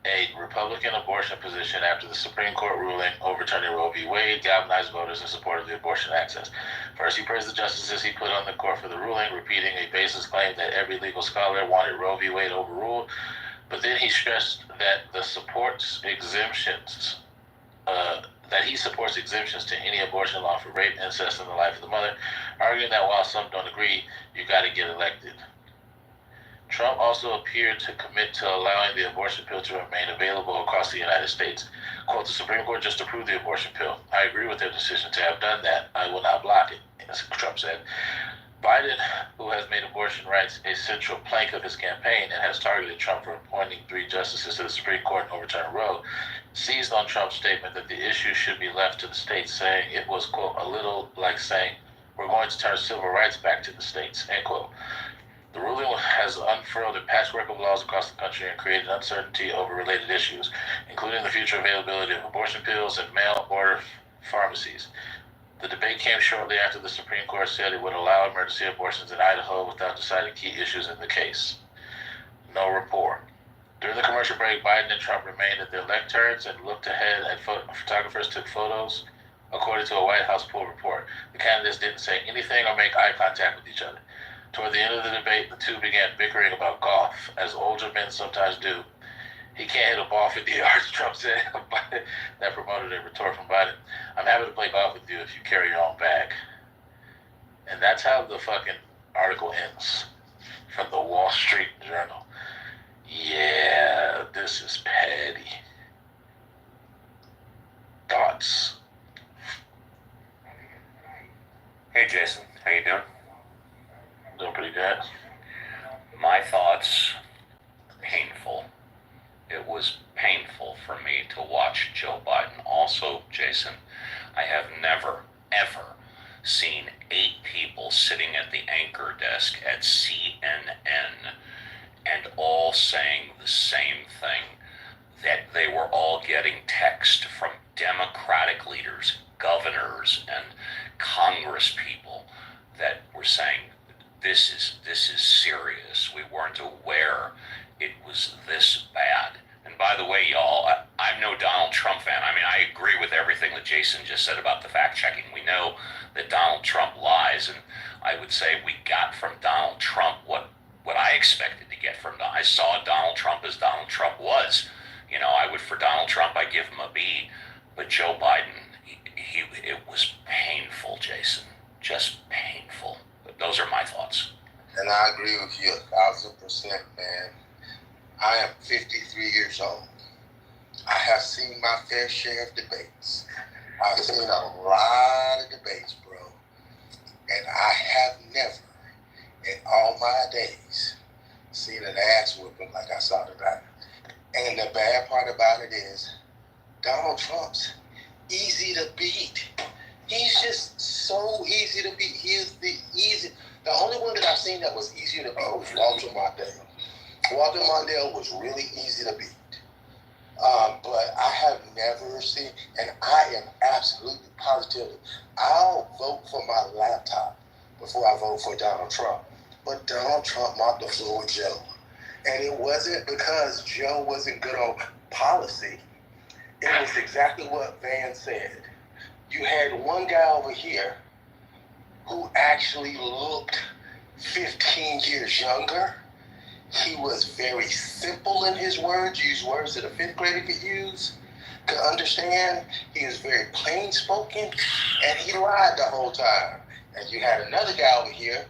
a Republican abortion position after the Supreme Court ruling overturning Roe v. Wade galvanized voters in support of the abortion access. First, he praised the justices he put on the court for the ruling, repeating a baseless claim that every legal scholar wanted Roe v. Wade overruled. But then he stressed that he supports exemptions to any abortion law for rape, incest, and the life of the mother, arguing that while some don't agree, you got to get elected. Trump also appeared to commit to allowing the abortion pill to remain available across the United States. Quote, "The Supreme Court just approved the abortion pill. I agree with their decision to have done that. I will not block it," as Trump said. Biden, who has made abortion rights a central plank of his campaign and has targeted Trump for appointing 3 justices to the Supreme Court and overturning Roe, seized on Trump's statement that the issue should be left to the states, saying it was, quote, "a little like saying, we're going to turn civil rights back to the states," end quote. The ruling has unfurled a patchwork of laws across the country and created uncertainty over related issues, including the future availability of abortion pills and mail-order pharmacies. The debate came shortly after the Supreme Court said it would allow emergency abortions in Idaho without deciding key issues in the case. No rapport. During the commercial break, Biden and Trump remained at their lecterns and looked ahead at photographers took photos. According to a White House poll report, the candidates didn't say anything or make eye contact with each other. Toward the end of the debate, the two began bickering about golf, as older men sometimes do. "He can't hit a ball 50 yards, Trump said. That promoted a retort from Biden. "I'm happy to play golf with you if you carry your own bag." And that's how the fucking article ends from the Wall Street Journal. Yeah, this is petty. Thoughts? Hey Jason, how you doing? Doing pretty good. My thoughts, painful. It was painful for me to watch Joe Biden. Also, Jason, I have never, ever seen 8 people sitting at the anchor desk at CNN and all saying the same thing, that they were all getting text from Democratic leaders, governors, and Congress people that were saying, this is serious. We weren't aware it was this bad. And by the way, y'all, I'm I'm no Donald Trump fan. I mean, I agree with everything that Jason just said about the fact checking. We know that Donald Trump lies, and I would say we got from Donald Trump what I expected to get from Donald. I saw Donald Trump as Donald Trump was. You know, for Donald Trump, I give him a B, but Joe Biden, it was painful, Jason, just painful. But those are my thoughts. And I agree with you 1,000%, man. I am 53 years old. I have seen my fair share of debates. I've seen a lot of debates, bro. And I have never, in all my days, seen an ass whooping like I saw tonight. And the bad part about it is, Donald Trump's easy to beat. He's just so easy to beat. He is the only one that I've seen that was easier to beat was Walter Mondale. Walter Mondale was really easy to beat. But I have never seen, and I am absolutely positive, I'll vote for my laptop before I vote for Donald Trump. But Donald Trump mopped the floor with Joe. And it wasn't because Joe wasn't good on policy. It was exactly what Van said. You had one guy over here who actually looked 15 years younger. He was very simple in his words, used words that a fifth grader could use, could understand. He was very plain spoken, and he lied the whole time. And you had another guy over here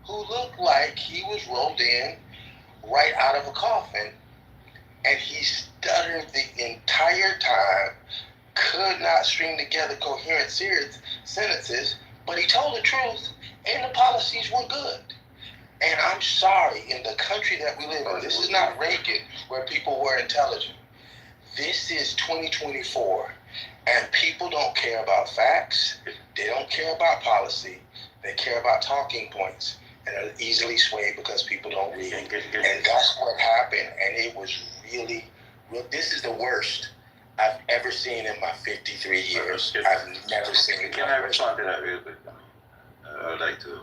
who looked like he was rolled in right out of a coffin, and he stuttered the entire time, could not string together coherent sentences, but he told the truth, and the policies were good. And I'm sorry, in the country that we live in, this is not Reagan, where people were intelligent. This is 2024, and people don't care about facts. They don't care about policy. They care about talking points, and are easily swayed because people don't read. And that's what happened, and it was really, this is the worst I've ever seen in my 53 years. I've never seen it. Can I respond to that real quick? I would like to.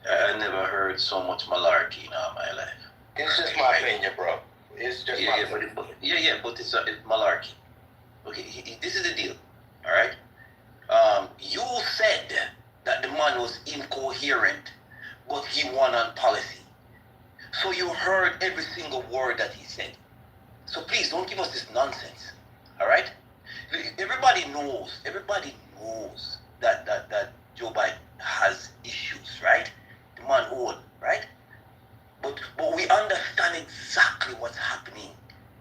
I never heard so much malarkey in all my life. It's just my opinion, bro. It's just my opinion. But it's malarkey. Okay, this is the deal. All right. You said that the man was incoherent, but he won on policy. So you heard every single word that he said. So please don't give us this nonsense. All right. Everybody knows that Joe Biden has issues, right? The man old, right? But we understand exactly what's happening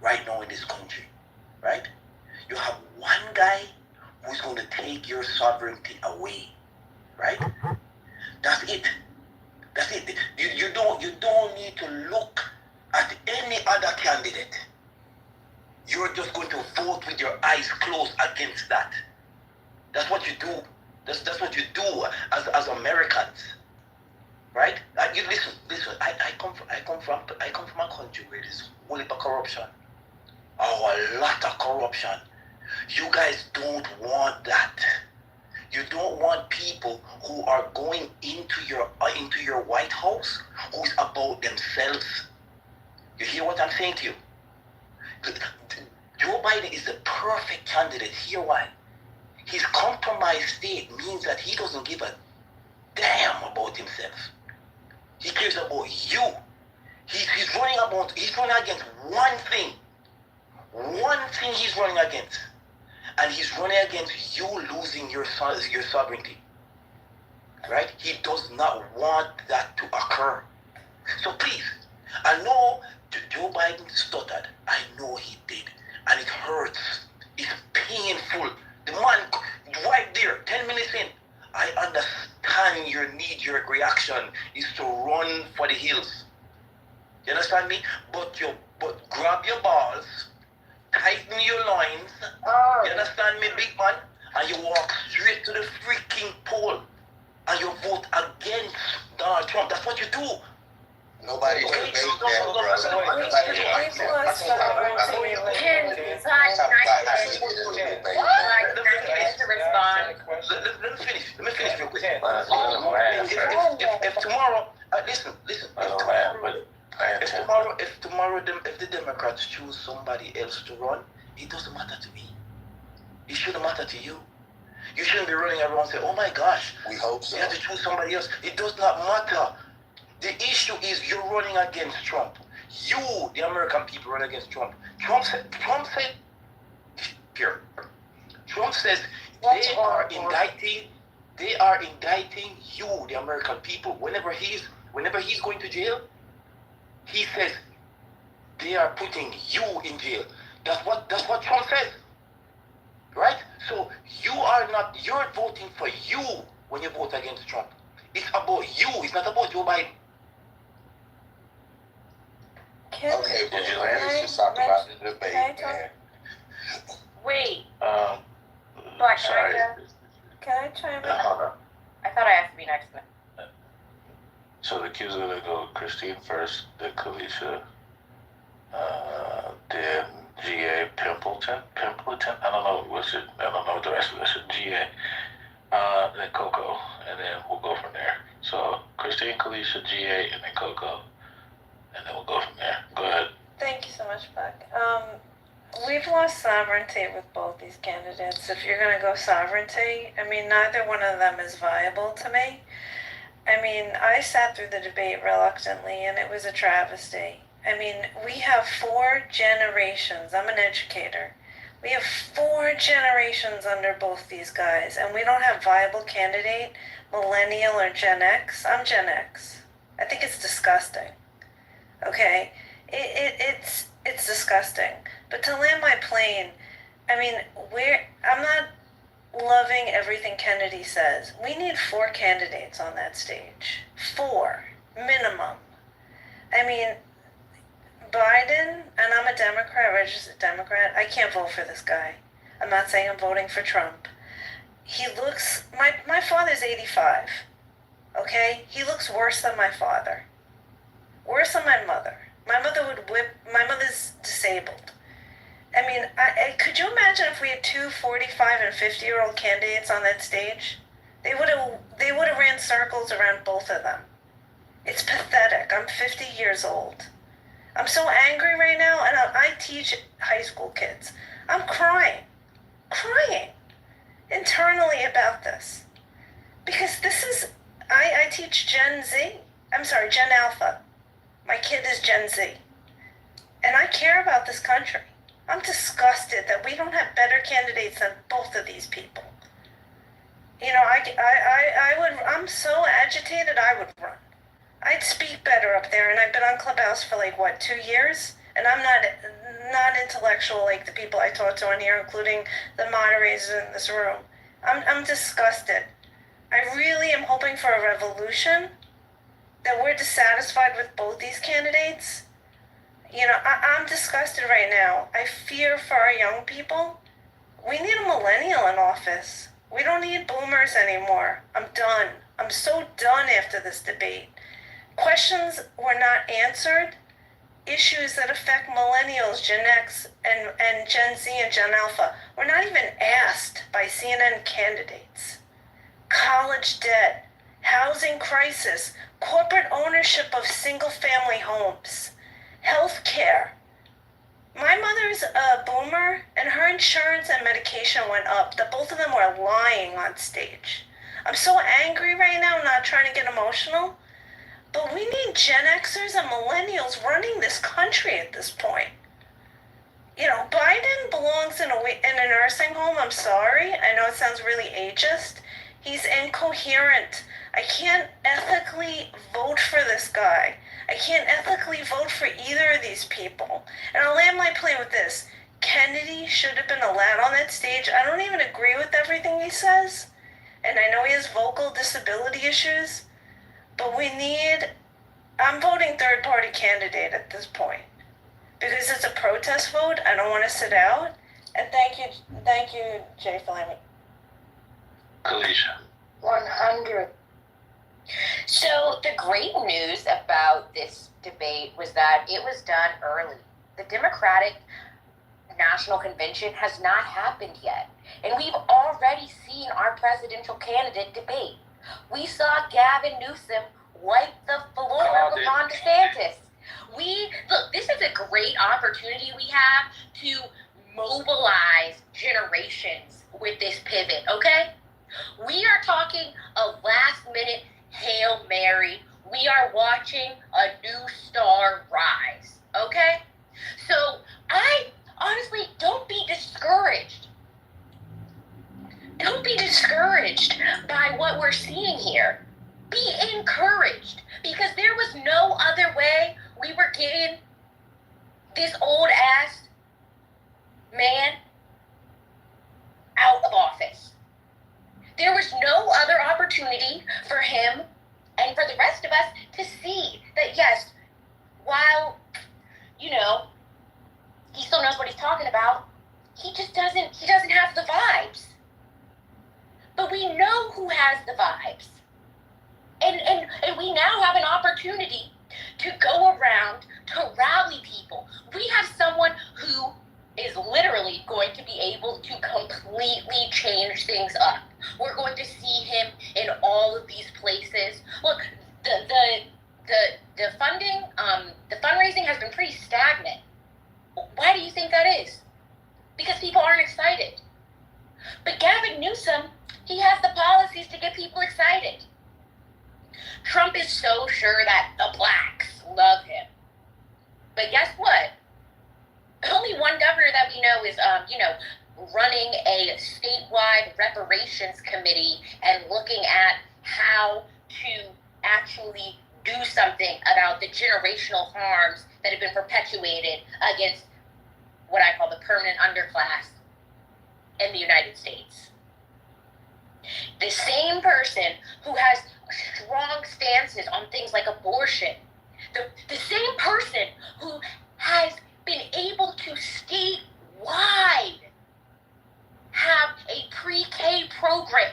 right now in this country, right? You have one guy who's going to take your sovereignty away, right? That's it. That's it. You don't need to look at any other candidate. You're just going to vote with your eyes closed against that. That's what you do. That's what you do as Americans, right? You listen. I come from a country where there's a whole heap of corruption. A lot of corruption. You guys don't want that. You don't want people who are going into your White House who's about themselves. You hear what I'm saying to you? Joe Biden is the perfect candidate. Hear why? His compromised state means that he doesn't give a damn about himself. He cares about you. He's running against one thing. One thing he's running against. And he's running against you losing your sovereignty. Right? He does not want that to occur. So please, I know Joe Biden stuttered. I know he did. And it hurts. It's painful. The man right there, 10 minutes in, I understand your knee-jerk reaction is to run for the hills. You understand me? But grab your balls, tighten your loins. You understand me, big man? And you walk straight to the freaking poll. And you vote against Donald Trump. That's what you do. Nobody debate that, brother. Let me finish real quick. If tomorrow, listen. If the Democrats choose somebody else to run, it doesn't matter to me. It shouldn't matter to you. You shouldn't be running around and say, oh my gosh, We hope so. you have to choose somebody else. It does not matter. The issue is you're running against Trump. You, the American people, run against Trump. Trump said, here. Trump says they are indicting you, the American people. Whenever he's going to jail, he says they are putting you in jail. That's what Trump says. Right? So you're voting for you when you vote against Trump. It's about you, it's not about Joe Biden. Okay, but let's just talk about the debate, man. Wait, Black, sorry. Can I chime in? Hold on. I thought I asked to be next. So the queue's gonna go Christine first, then Kalisha, then GA Pimpleton, I don't know what the rest of this is, GA, then Coco, and then we'll go from there. So Christine, Kalisha, GA, and then Coco, and then we'll go from there. Go ahead. Thank you so much, Buck. We've lost sovereignty with both these candidates. If you're going to go sovereignty, I mean, neither one of them is viable to me. I mean, I sat through the debate reluctantly, and it was a travesty. I mean, we have 4 generations. I'm an educator. We have 4 generations under both these guys, and we don't have viable candidate, millennial or Gen X. I'm Gen X. I think it's disgusting. Okay? It's disgusting. But to land my plane, I mean, I'm not loving everything Kennedy says. We need 4 candidates on that stage. 4, minimum. I mean, Biden, and I'm a Democrat, registered Democrat, I can't vote for this guy. I'm not saying I'm voting for Trump. He looks, my father's 85, okay? He looks worse than my father. Worse than my mother. My mother would whip, my mother's disabled. I mean, could you imagine if we had 2 45 and 50-year-old candidates on that stage? They would have ran circles around both of them. It's pathetic. I'm 50 years old. I'm so angry right now, and I teach high school kids. I'm crying internally about this. Because this is, I teach Gen Alpha. My kid is Gen Z. And I care about this country. I'm disgusted that we don't have better candidates than both of these people. You know, I'm so agitated, I would run. I'd speak better up there, and I've been on Clubhouse for 2 years, and I'm not intellectual like the people I talk to on here, including the moderators in this room. I'm disgusted. I really am hoping for a revolution, that we're dissatisfied with both these candidates. You know, I'm disgusted right now. I fear for our young people. We need a millennial in office. We don't need boomers anymore. I'm done. I'm so done after this debate. Questions were not answered. Issues that affect millennials, Gen X, and Gen Z and Gen Alpha were not even asked by CNN candidates. College debt, housing crisis, corporate ownership of single-family homes, health care. My mother's a boomer, and her insurance and medication went up. Both of them were lying on stage. I'm so angry right now, not trying to get emotional, but we need Gen Xers and millennials running this country at this point. You know, Biden belongs in a nursing home. I'm sorry. I know it sounds really ageist. He's incoherent. I can't ethically vote for this guy. I can't ethically vote for either of these people. And I'll land my plane with this. Kennedy should have been allowed on that stage. I don't even agree with everything he says. And I know he has vocal disability issues. But I'm voting third-party candidate at this point. Because it's a protest vote. I don't want to sit out. And thank you, Jay, for letting me. Kalisha. 100. So the great news about this debate was that it was done early. The Democratic National Convention has not happened yet. And we've already seen our presidential candidate debate. We saw Gavin Newsom wipe the floor with Ron DeSantis. Look, this is a great opportunity we have to mobilize generations with this pivot, okay? We are talking a last minute Hail Mary. We are watching a new star rise, okay? So I honestly, don't be discouraged. Don't be discouraged by what we're seeing here. Be encouraged, because there was no other way we were getting this old ass man out of office. There was no other opportunity for him and for the rest of us to see that, yes, while, you know, he still knows what he's talking about, he doesn't have the vibes. But we know who has the vibes. And we now have an opportunity to go around to rally people. We have someone who is literally going to be able to completely change things up. We're going to see him in all of these places. Look, the funding, the fundraising has been pretty stagnant. Why do you think that is? Because people aren't excited. But Gavin Newsom, he has the policies to get people excited. Trump is so sure that the blacks love him. But guess what? Only one governor that we know is, running a statewide reparations committee and looking at how to actually do something about the generational harms that have been perpetuated against what I call the permanent underclass in the United States. The same person who has strong stances on things like abortion, the same person who has been able to statewide have a pre-K program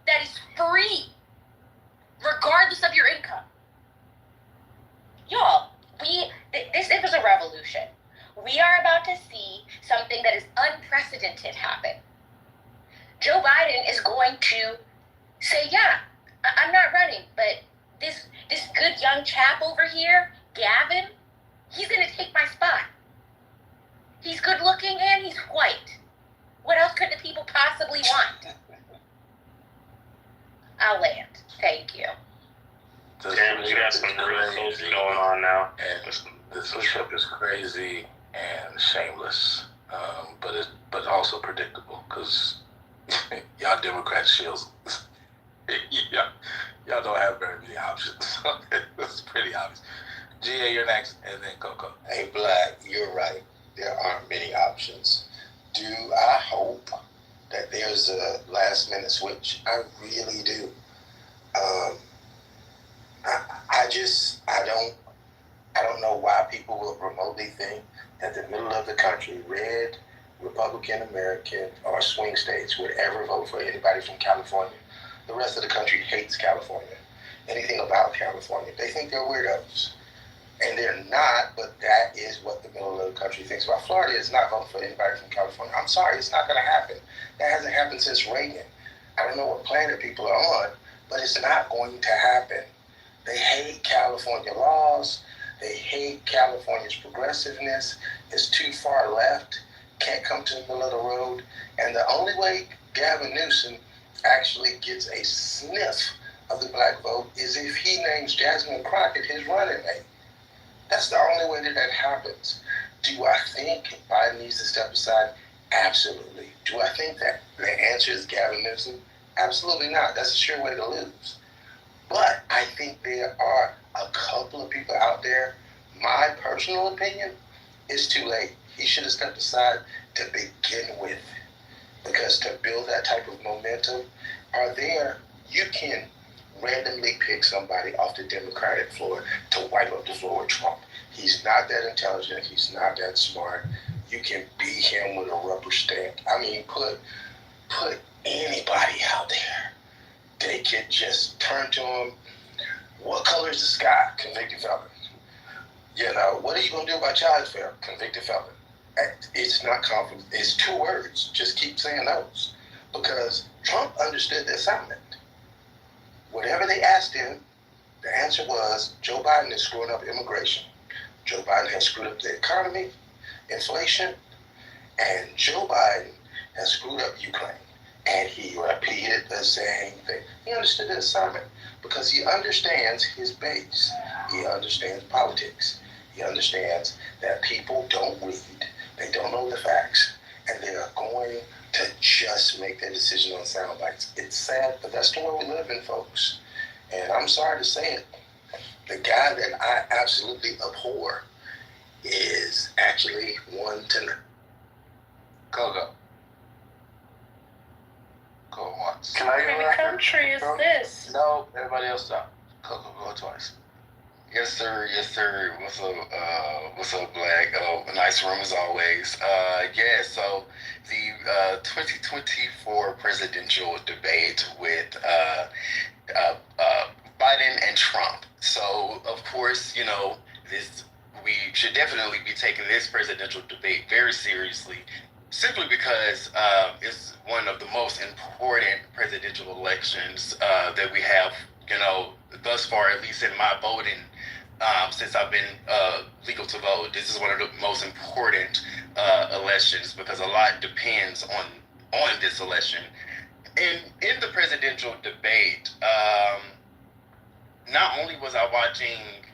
that is free, regardless of your income. Y'all, this was a revolution. We are about to see something that is unprecedented happen. Joe Biden is going to say, yeah, I'm not running, but this good young chap over here, Gavin, he's going to take my spot. He's good looking and he's white. What else could the people possibly want? I'll land. Thank you. Damn, we got some real folks going on now. And this push-up is crazy and shameless, but also predictable, because y'all Democrats shields. Y'all don't have very many options. It's pretty obvious. GA, you're next, and then Coco. Hey, Black, you're right. There aren't many options. Do I hope that there's a last-minute switch? I really do. I don't know why people will remotely think that the middle of the country, red, Republican American, or swing states would ever vote for anybody from California. The rest of the country hates California. Anything about California. They think they're weirdos. And they're not, but that is what the middle of the country thinks about. Florida is not voting for anybody from California. I'm sorry, it's not going to happen. That hasn't happened since Reagan. I don't know what planet people are on, but it's not going to happen. They hate California laws. They hate California's progressiveness. It's too far left. Can't come to the middle of the road. And the only way Gavin Newsom actually gets a sniff of the black vote is if he names Jasmine Crockett his running mate. That's the only way that happens. Do I think Biden needs to step aside? Absolutely. Do I think that the answer is Gavin Newsom? Absolutely not. That's a sure way to lose. But I think there are a couple of people out there. My personal opinion is too late. He should have stepped aside to begin with. Because to build that type of momentum, you can randomly pick somebody off the Democratic floor to wipe up the floor with Trump. He's not that intelligent. He's not that smart. You can beat him with a rubber stamp. I mean, put anybody out there. They could just turn to him. What color is the sky? Convicted felon. What are you going to do about child welfare? Convicted felon. It's not confident. It's 2 words. Just keep saying those. Because Trump understood the assignment. Whatever they asked him, the answer was Joe Biden is screwing up immigration. Joe Biden has screwed up the economy, inflation, And Joe Biden has screwed up Ukraine. And he repeated the same thing. He understood the assignment because he understands his base. He understands politics. He understands that people don't read. They don't know the facts. And they are going to just make their decision on sound bites. It's sad, but that's the way we live in, folks. And I'm sorry to say it. The guy that I absolutely abhor is actually one to go. Go once. Can I go after? Country is this? No, everybody else stop. Go twice. Yes, sir. Yes, sir. What's up, Black? Nice room as always. Yeah. So the 2024 presidential debate with Biden and Trump. So of course, we should definitely be taking this presidential debate very seriously. Simply because it's one of the most important presidential elections that we have, thus far, at least in my voting, since I've been legal to vote. This is one of the most important elections because a lot depends on this election. And in the presidential debate, not only was I watching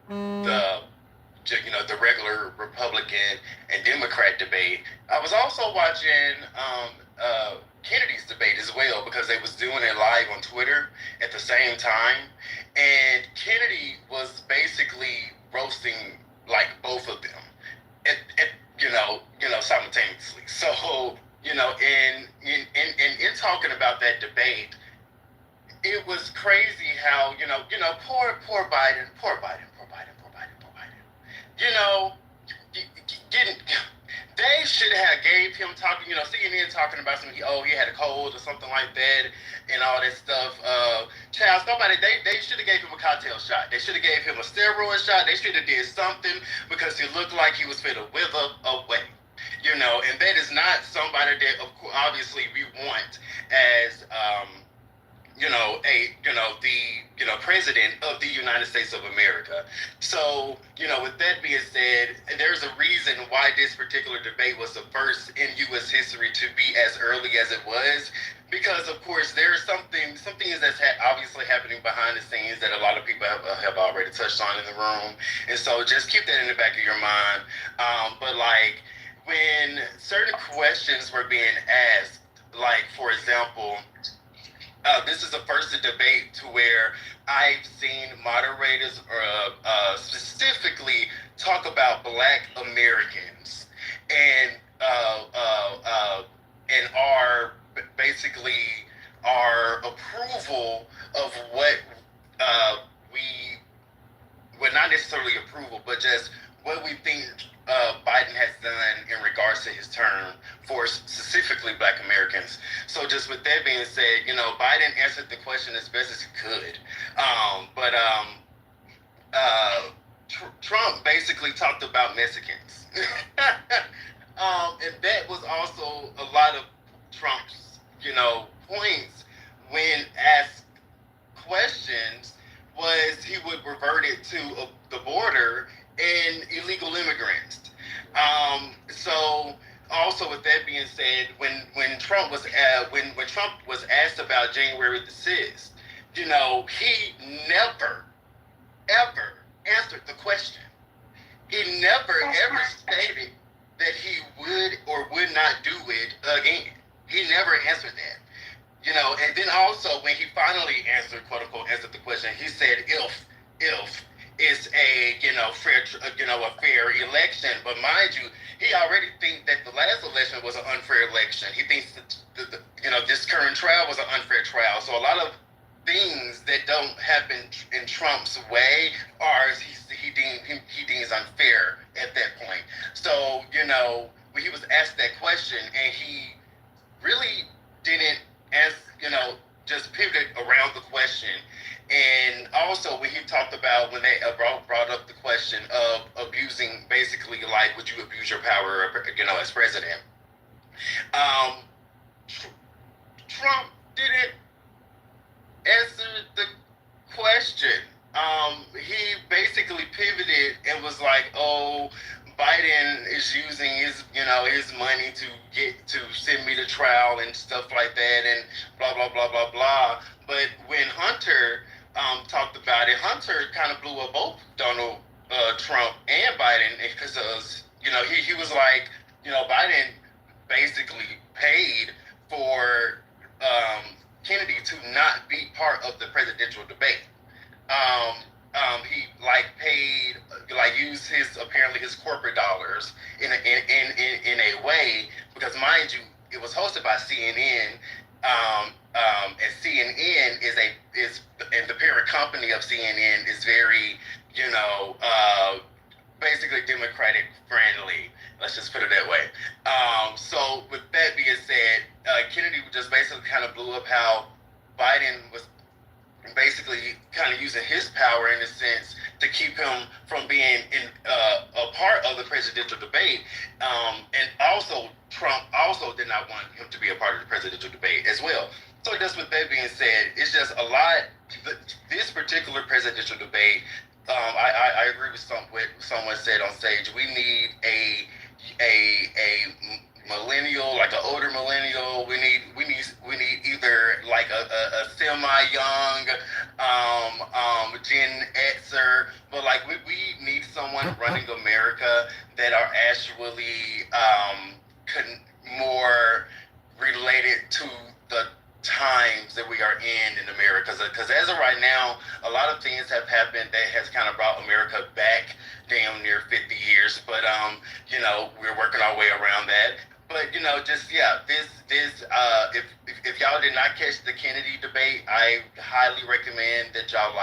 the regular Republican and Democrat debate, I was also watching Kennedy's debate as well because they was doing it live on Twitter at the same time, and Kennedy was basically roasting like both of them, simultaneously. So in talking about that debate, it was crazy how poor Biden. They should have gave him talking, CNN talking about he had a cold or something like that and all that stuff. Charles, they should have gave him a cocktail shot. They should have gave him a steroid shot. They should have did something because he looked like he was fit to wither away. And that is not somebody that, of course, obviously we want as, the president of the United States of America. So, with that being said, there's a reason why this particular debate was the first in U.S. history to be as early as it was, because of course there's something that's obviously happening behind the scenes that a lot of people have already touched on in the room, and so just keep that in the back of your mind. But like when certain questions were being asked, like for example. This is the first debate to where I've seen moderators specifically talk about Black Americans and our basically our approval of what well, not necessarily approval, but just what we think Biden has done in regards to his term for specifically Black Americans. So just with that being said, Biden answered the question as best as he could. But Trump basically talked about Mexicans. And that was also a lot of Trump's, points when asked questions was he would revert it to the border and illegal immigrants. So also with that being said, when Trump was asked about January the 6th, he never ever answered the question. He never ever stated that he would or would not do it again. He never answered that. And then also when he finally answered, quote unquote, answered the question, he said if it's a fair election. But mind you, he already thinks that the last election was an unfair election. He thinks that this current trial was an unfair trial. So a lot of things that don't happen in Trump's way are he deems unfair at that point. So when he was asked that question and he really didn't just pivoted around the question. And also when he talked about when they brought up the question of abusing, basically like, would you abuse your power, as president? Trump didn't answer the question. He basically pivoted and was like, oh, Biden is using his, his money to send me to trial and stuff like that, and blah blah blah blah blah. But when Hunter talked about it, Hunter kind of blew up both Donald Trump and Biden because he was like, Biden basically paid for Kennedy to not be part of the presidential debate. He paid, used his corporate dollars in a way, because mind you, it was hosted by CNN, and CNN and the parent company of CNN is very, basically Democratic friendly. Let's just put it that way. So with that being said, Kennedy just basically kind of blew up how Biden was basically kind of using his power in a sense to keep him from being a part of the presidential debate. And also Trump also did not want him to be a part of the presidential debate as well. So just with that being said, it's just a lot. This particular presidential debate, I agree with what someone said on stage. We need a millennial, like an older millennial. We need either like a semi-young Gen Xer, but we need someone running America that are actually more related to the times that we are in America, because as of right now, a lot of things have happened that has kind of brought America back damn near 50 years, but we're working our way around that. But if y'all did not catch the Kennedy debate, I highly recommend that y'all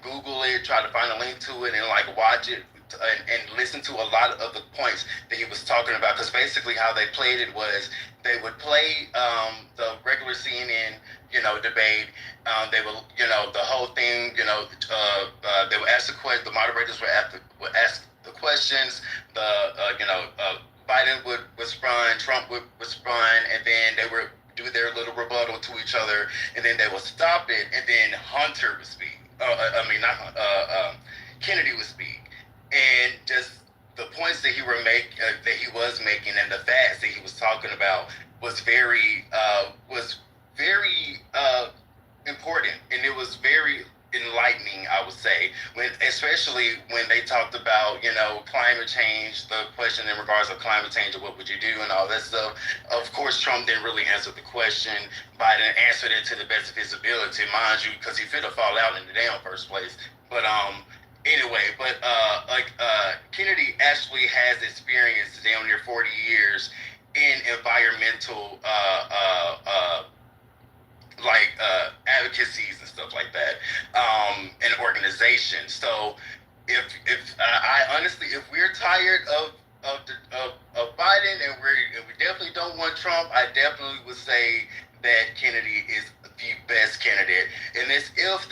Google it, try to find a link to it, and watch it and listen to a lot of the points that he was talking about. Because basically how they played it was they would play the regular CNN debate. They will the whole thing. They would ask the question. The moderators would ask the questions. Biden would respond, Trump would respond, and then they would do their little rebuttal to each other, and then they would stop it, and then Hunter would speak. Kennedy would speak, and just the points that he was making, and the facts that he was talking about was very important, and it was very enlightening, I would say, especially when they talked about climate change, the question in regards of climate change and what would you do and all that stuff. Of course, Trump didn't really answer the question. Biden answered it to the best of his ability, mind you, because he fit to fall out in the damn first place. But anyway, Kennedy actually has experience damn near 40 years in environmental advocacies and stuff like that, and organizations. So if we're tired of Biden and we definitely don't want Trump, I definitely would say that Kennedy is the best candidate. And it's if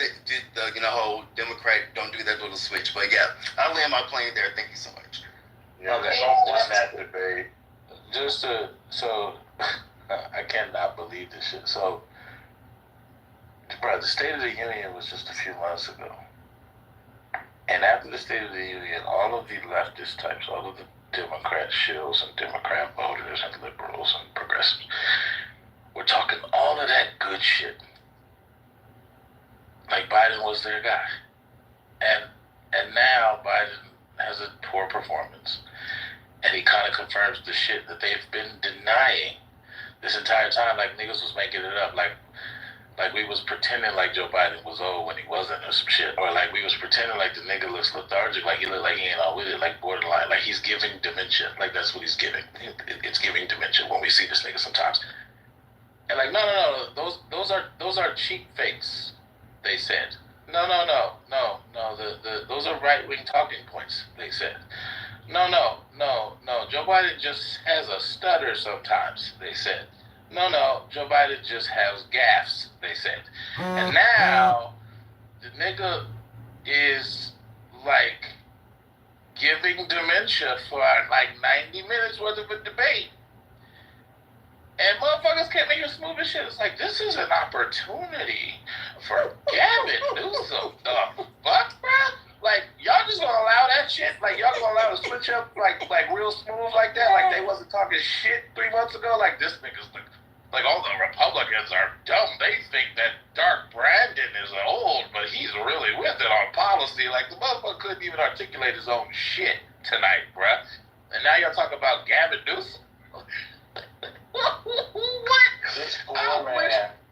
the whole Democrat don't do that little switch. But yeah, I'll land my plane there. Thank you so much. Yeah, okay. On that debate, so I cannot believe this shit. So, bro, the State of the Union was just a few months ago. And after the State of the Union, all of the leftist types, all of the Democrat shills and Democrat voters and liberals and progressives were talking all of that good shit. Like Biden was their guy. And now Biden has a poor performance. And he kind of confirms the shit that they've been denying this entire time. Like niggas was making it up. Like we was pretending like Joe Biden was old when he wasn't or some shit. Or like we was pretending like the nigga looks lethargic, like he looked like he ain't all with it, like borderline, like he's giving dementia. Like that's what he's giving. It's giving dementia when we see this nigga sometimes. And like, no, those are cheap fakes, they said. No, those are right-wing talking points, they said. No, Joe Biden just has a stutter sometimes, they said. No, Joe Biden just has gaffes, they said. And now, the nigga is, like, giving dementia for, like, 90 minutes worth of a debate. And motherfuckers can't make it smooth as shit. It's like, this is an opportunity for Gavin Newsom. The fuck, bro? Like, y'all just gonna allow that shit? Like, y'all gonna allow to switch up like real smooth like that? Like they wasn't talking shit 3 months ago? Like, this nigga's like all the Republicans are dumb. They think that Dark Brandon is old, but he's really with it on policy. Like, the motherfucker couldn't even articulate his own shit tonight, bruh. And now y'all talk about Gavin Newsom? What?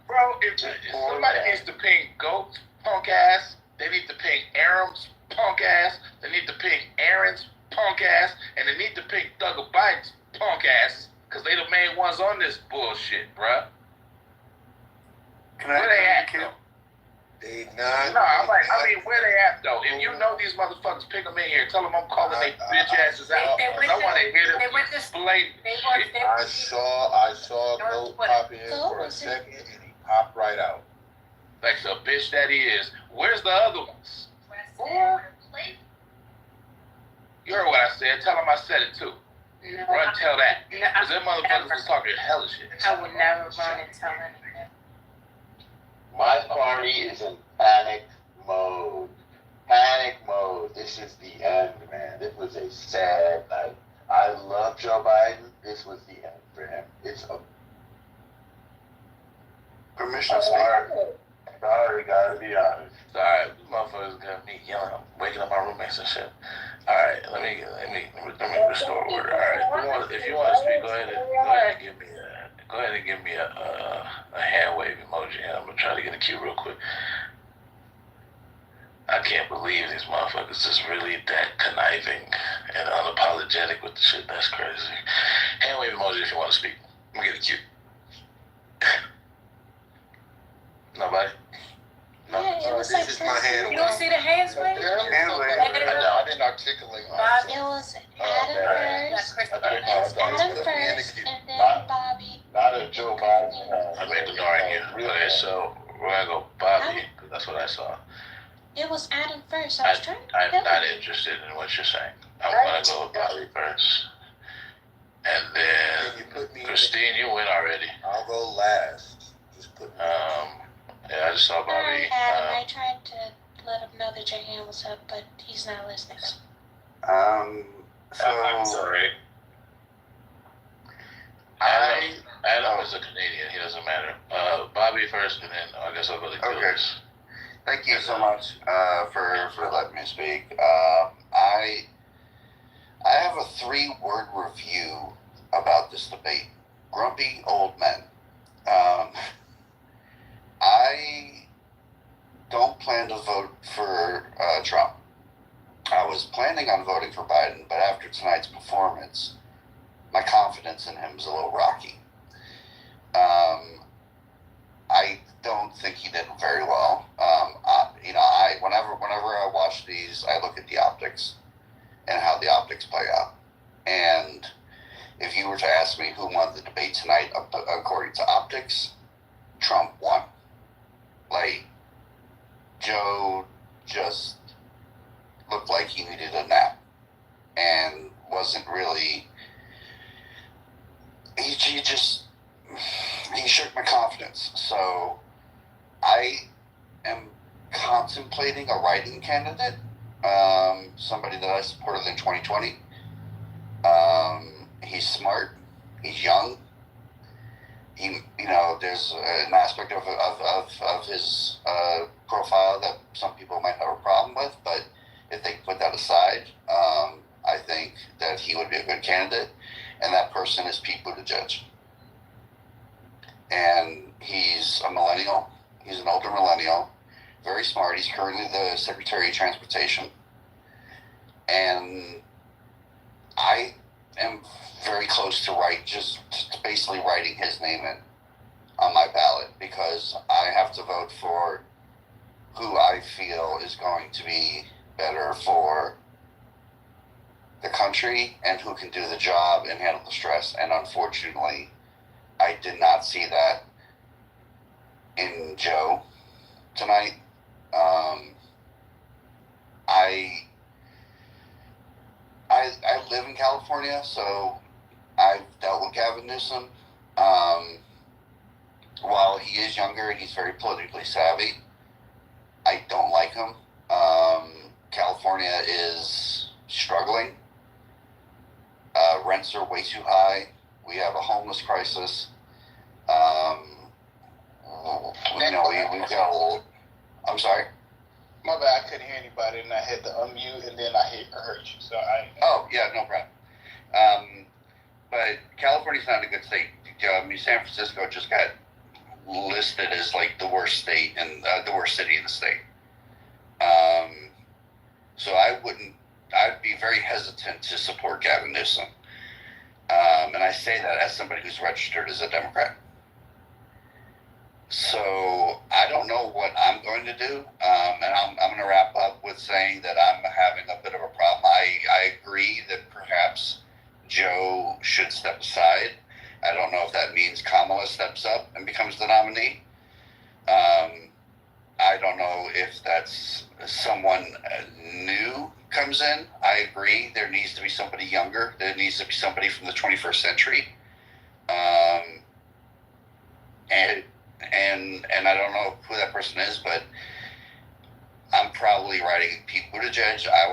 Bro, if somebody needs to ping Goat's punk ass, they need to ping Aram's punk ass, they need to ping Aaron's punk ass, and they need to ping Thugger Biden's punk ass, because they the main ones on this bullshit, bruh. Where they at, though? They not. No, I mean, where they at, though? If you know these motherfuckers, pick them in here. Tell them I'm calling they bitch asses out. I want to hear them explain shit. I saw Goat pop in for a second, and he popped right out. Like the bitch that he is. Where's the other ones? You heard what I said. Tell them I said it, too. Run, tell that. Because them motherfuckers was talking hella shit. I would never run and tell anything. My party is in panic mode. Panic mode. This is the end, man. This was a sad night. I love Joe Biden. This was the end for him. It's a permission slip. Sorry, gotta be honest. Sorry, these motherfuckers got me yelling, waking up my roommates and shit. All right, let me restore order. All right, if you want to speak, go ahead and give me a hand wave emoji. I'm gonna try to get a cue real quick. I can't believe these motherfuckers is really that conniving and unapologetic with the shit. That's crazy. Hand wave emoji if you want to speak. Let me get a cue. Nobody? No. Yeah, it was This is my hand You don't see the hands wave? I didn't articulate myself. It was Adam first. Adam first, and then Bobby. Not a Joe Biden. I'm ignoring you. Okay, so we're gonna go Bobby, because that's what I saw. It was Adam first. I was trying to I'm tell not you. interested in what you're saying. I'm gonna go with Bobby first. And then Christine, you win already. I'll go last. Just put me yeah, I just saw Bobby. Sorry, Adam. I tried to let him know that your hand was up, but he's not listening. I'm sorry. Adam is a Canadian. He doesn't matter. Bobby first, and then I guess I'll go to Gillis. Thank you so much for letting me speak. I have a 3-word review about this debate. Grumpy old men. I don't plan to vote for Trump. I was planning on voting for Biden, but after tonight's performance, my confidence in him is a little rocky. I don't think he did very well. Whenever I watch these, I look at the optics and how the optics play out. And if you were to ask me who won the debate tonight, according to optics, Trump won. Like, Joe just looked like he needed a nap and wasn't really. He shook my confidence. So I am contemplating a writing candidate, somebody that I supported in 2020. He's smart. He's young. There's an aspect of his profile that some people might have a problem with, but if they put that aside, I think that he would be a good candidate, and that person is Pete Buttigieg. And he's a millennial. He's an older millennial, very smart. He's currently the Secretary of Transportation. And I am very close to basically writing his name in on my ballot, because I have to vote for who I feel is going to be better for the country and who can do the job and handle the stress. And unfortunately, I did not see that in Joe tonight. I live in California, so I've dealt with Gavin Newsom. While he is younger and he's very politically savvy, I don't like him. California is struggling. Rents are way too high. We have a homeless crisis. We've got. I'm sorry. My bad, I couldn't hear anybody, and I had to unmute, and then I heard you. So Oh yeah, no problem. But California's not a good state. San Francisco just got listed as like the worst state and the worst city in the state. So I'd be very hesitant to support Gavin Newsom. And I say that as somebody who's registered as a Democrat. So I don't know what I'm going to do. And I'm going to wrap up with saying that I'm having a bit of a problem. I agree that perhaps Joe should step aside. I don't know if that means Kamala steps up and becomes the nominee. I don't know if that's someone new comes in. I agree. There needs to be somebody younger. There needs to be somebody from the 21st century. And I don't know who that person is, but I'm probably writing Pete Buttigieg. I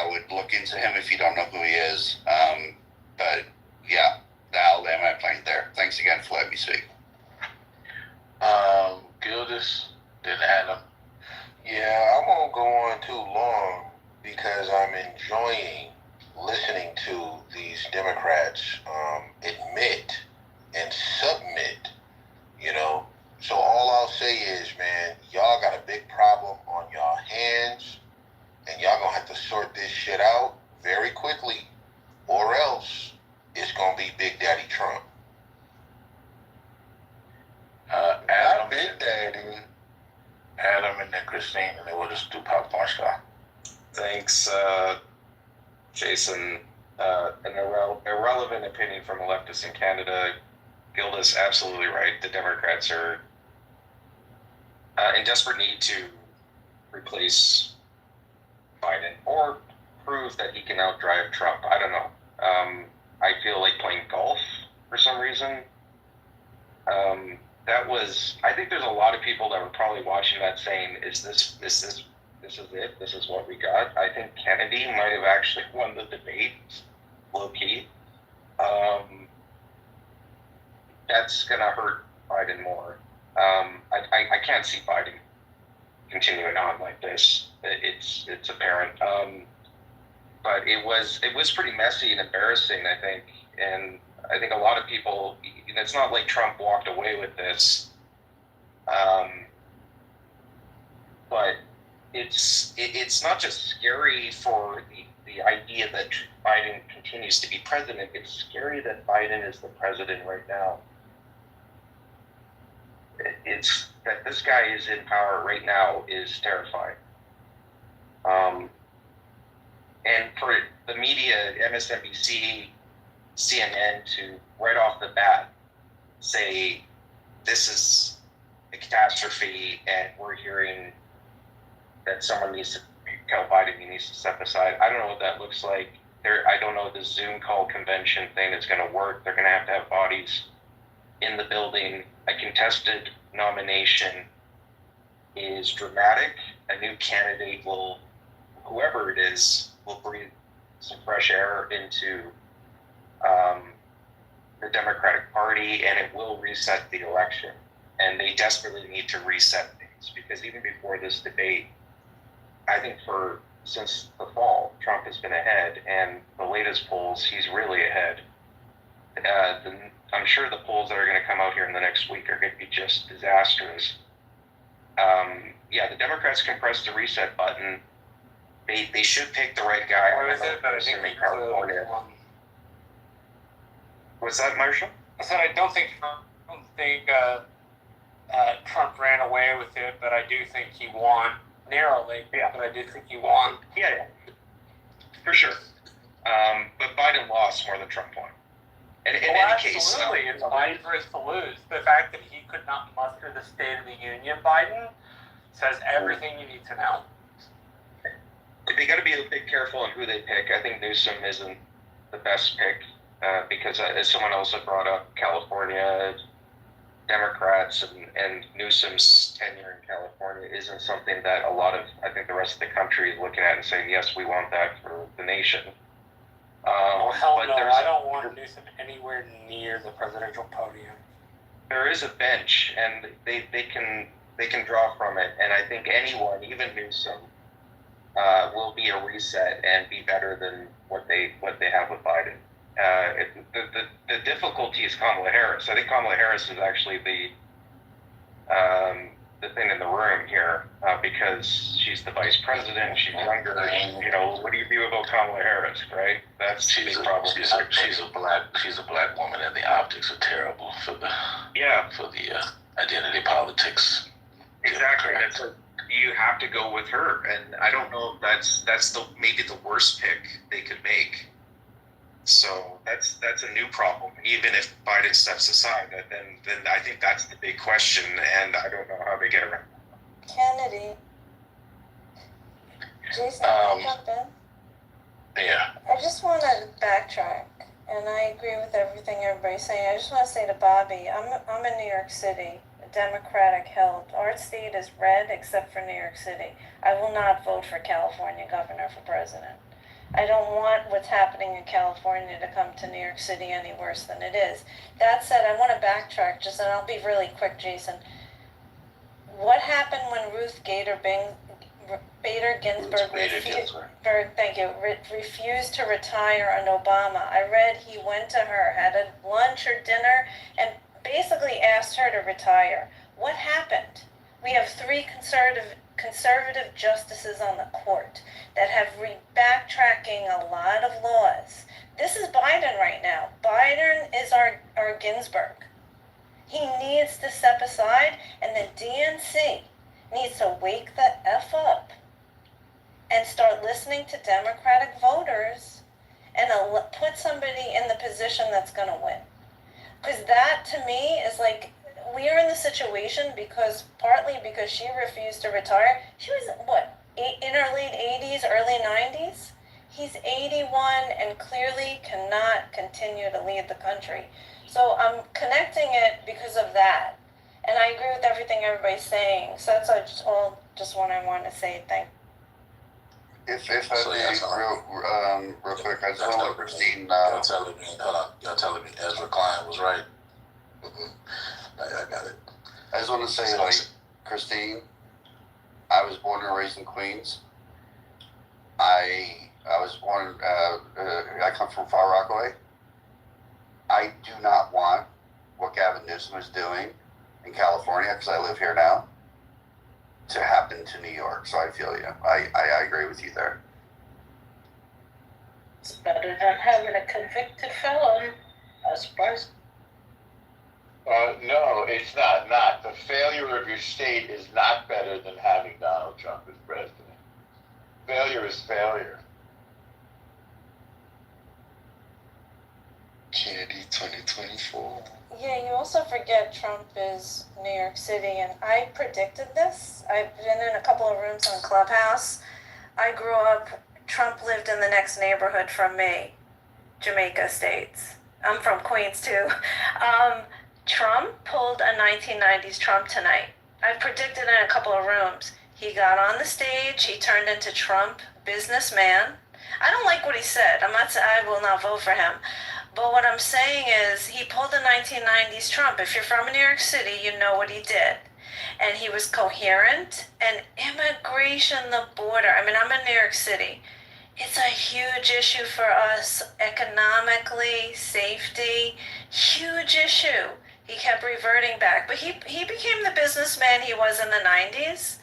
would look into him if you don't know who he is. But yeah, I'll land my plane there. Thanks again for letting me speak. Gildas, then Adam. Yeah, I won't go on too long because I'm enjoying listening to these Democrats admit and submit, you know. So all I'll say is, man, y'all got a big problem on y'all hands, and y'all gonna have to sort this shit out very quickly, or else it's gonna be Big Daddy Trump. Adam, Big Daddy. Adam, and then Christine, and then we'll just do popcorn style. Thanks, Jason. An irrelevant opinion from a leftist in Canada. Gilda's absolutely right. The Democrats are in desperate need to replace Biden or prove that he can outdrive Trump. I don't know. I feel like playing golf for some reason. I think there's a lot of people that were probably watching that saying, is this it? This is what we got. I think Kennedy might have actually won the debate, low key. That's gonna hurt Biden more. I can't see Biden continuing on like this. It's apparent. But it was pretty messy and embarrassing, I think. And I think a lot of people, it's not like Trump walked away with this. But it's not just scary for the idea that Biden continues to be president. It's scary that Biden is the president right now. It's that this guy is in power right now is terrifying. And for the media, MSNBC, CNN, to right off the bat say this is a catastrophe and we're hearing that someone needs to tell Biden he needs to step aside. I don't know what that looks like. I don't know if the Zoom call convention thing is going to work. They're going to have bodies in the building. A contested nomination is dramatic. A new candidate will, whoever it is, will breathe some fresh air into the Democratic Party, and it will reset the election. And they desperately need to reset things, because even before this debate, I think since the fall, Trump has been ahead, and the latest polls, he's really ahead. I'm sure the polls that are going to come out here in the next week are going to be just disastrous. The Democrats can press the reset button. They should pick the right guy. What is it? But I think California. What's that, Marshall? I said I don't think Trump ran away with it, but I do think he won narrowly. Yeah. But I do think he won. Yeah. For sure. But Biden lost more than Trump won. And in any case, absolutely, it's Biden's to lose. The fact that he could not muster the State of the Union, Biden, says everything you need to know. They got to be a bit careful on who they pick. I think Newsom isn't the best pick because, as someone else had brought up, California, Democrats and Newsom's tenure in California isn't something that a lot of, I think, the rest of the country is looking at and saying, yes, we want that for the nation. Well, hell but no, there's- I don't want Newsom anywhere near the presidential podium. There is a bench, and they can draw from it, and I think anyone, even Newsom, will be a reset and be better than what they have with Biden. The difficulty is Kamala Harris. I think Kamala Harris is actually the thing in the room here, because she's the vice president, she's younger. What do you do about Kamala Harris, right? That's the big problem. She's a black woman, and the optics are terrible for the identity politics. Exactly. That's you have to go with her, and I don't know if that's maybe the worst pick they could make. So that's a new problem. Even if Biden steps aside, then I think that's the big question, and I don't know how they get around. Kennedy. Jason, can I jump in? Yeah. I just want to backtrack, and I agree with everything everybody's saying. I just want to say to Bobby, I'm in New York City, Democratic held. Our state is red except for New York City. I will not vote for California governor for president. I don't want what's happening in California to come to New York City any worse than it is. That said, I want to backtrack and I'll be really quick, Jason. What happened when Ruth Bader Ginsburg refused to retire on Obama? I read he went to her, had a lunch or dinner, and basically asked her to retire. What happened? We have 3 conservative justices on the court that have backtracking a lot of laws. This is Biden right now. Biden is our Ginsburg. He needs to step aside, and the DNC needs to wake the F up and start listening to Democratic voters and put somebody in the position that's going to win. Because that, to me, is like, we are in the situation partly because she refused to retire. She was, in her late 80s, early 90s? He's 81 and clearly cannot continue to lead the country. So I'm connecting it because of that. And I agree with everything everybody's saying. So that's just what I wanted to say. Thank you. If I may, real quick, I just want to let Christine Y'all telling me Ezra Klein was right. I got it. I just want to say, Christine, I was born and raised in Queens. I was born, I come from Far Rockaway. I do not want what Gavin Newsom is doing in California, because I live here now, to happen to New York. So I feel you. I agree with you there. It's better than having a convicted felon, I suppose. No, it's not. The failure of your state is not better than having Donald Trump as president. Failure is failure. Kennedy 2024. Yeah, you also forget Trump is New York City, and I predicted this. I've been in a couple of rooms on Clubhouse. I grew up, Trump lived in the next neighborhood from me, Jamaica Estates. I'm from Queens too. Trump pulled a 1990s Trump tonight. I predicted in a couple of rooms. He got on the stage, he turned into Trump businessman. I don't like what he said. I will not vote for him. But what I'm saying is he pulled a 1990s Trump. If you're from New York City, you know what he did. And he was coherent. And immigration, the border. I mean, I'm in New York City. It's a huge issue for us economically, safety, huge issue. He kept reverting back. But he became the businessman he was in the 90s.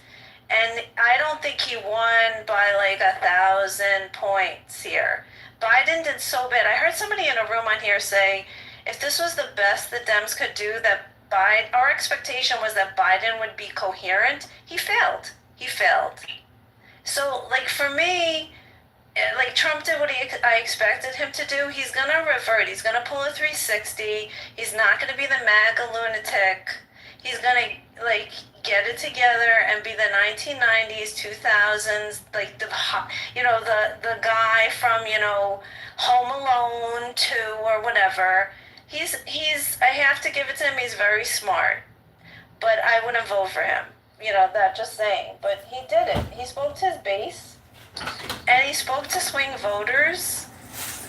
And I don't think he won by like 1,000 points here. Biden did so bad. I heard somebody in a room on here say, if this was the best the Dems could do, that our expectation was that Biden would be coherent. He failed. So, like, for me, like, Trump did what I expected him to do. He's going to revert. He's going to pull a 360. He's not going to be the MAGA lunatic. He's going to, like, get it together and be the 1990s, 2000s, like, the guy from, Home Alone 2 or whatever. He's I have to give it to him. He's very smart, but I wouldn't vote for him. You know, that just saying. But he did it. He spoke to his base, and he spoke to swing voters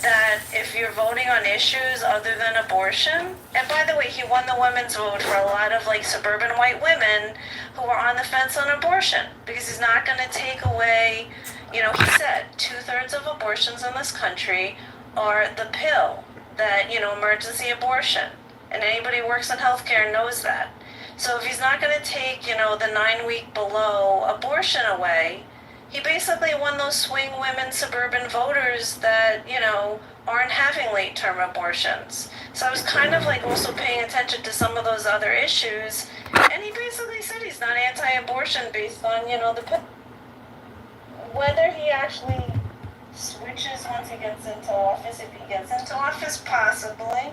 that if you're voting on issues other than abortion, and by the way, he won the women's vote for a lot of like suburban white women who are on the fence on abortion, because he's not going to take away, you know, he said 2/3 of abortions in this country are the pill, that, you know, emergency abortion, and anybody who works in healthcare knows that. So if he's not going to take, you know, the 9-week below abortion away, he basically won those swing women suburban voters that, you know, aren't having late-term abortions. So I was kind of like also paying attention to some of those other issues, and he basically said he's not anti-abortion based on, you know, the whether he actually switches once he gets into office, if he gets into office, possibly.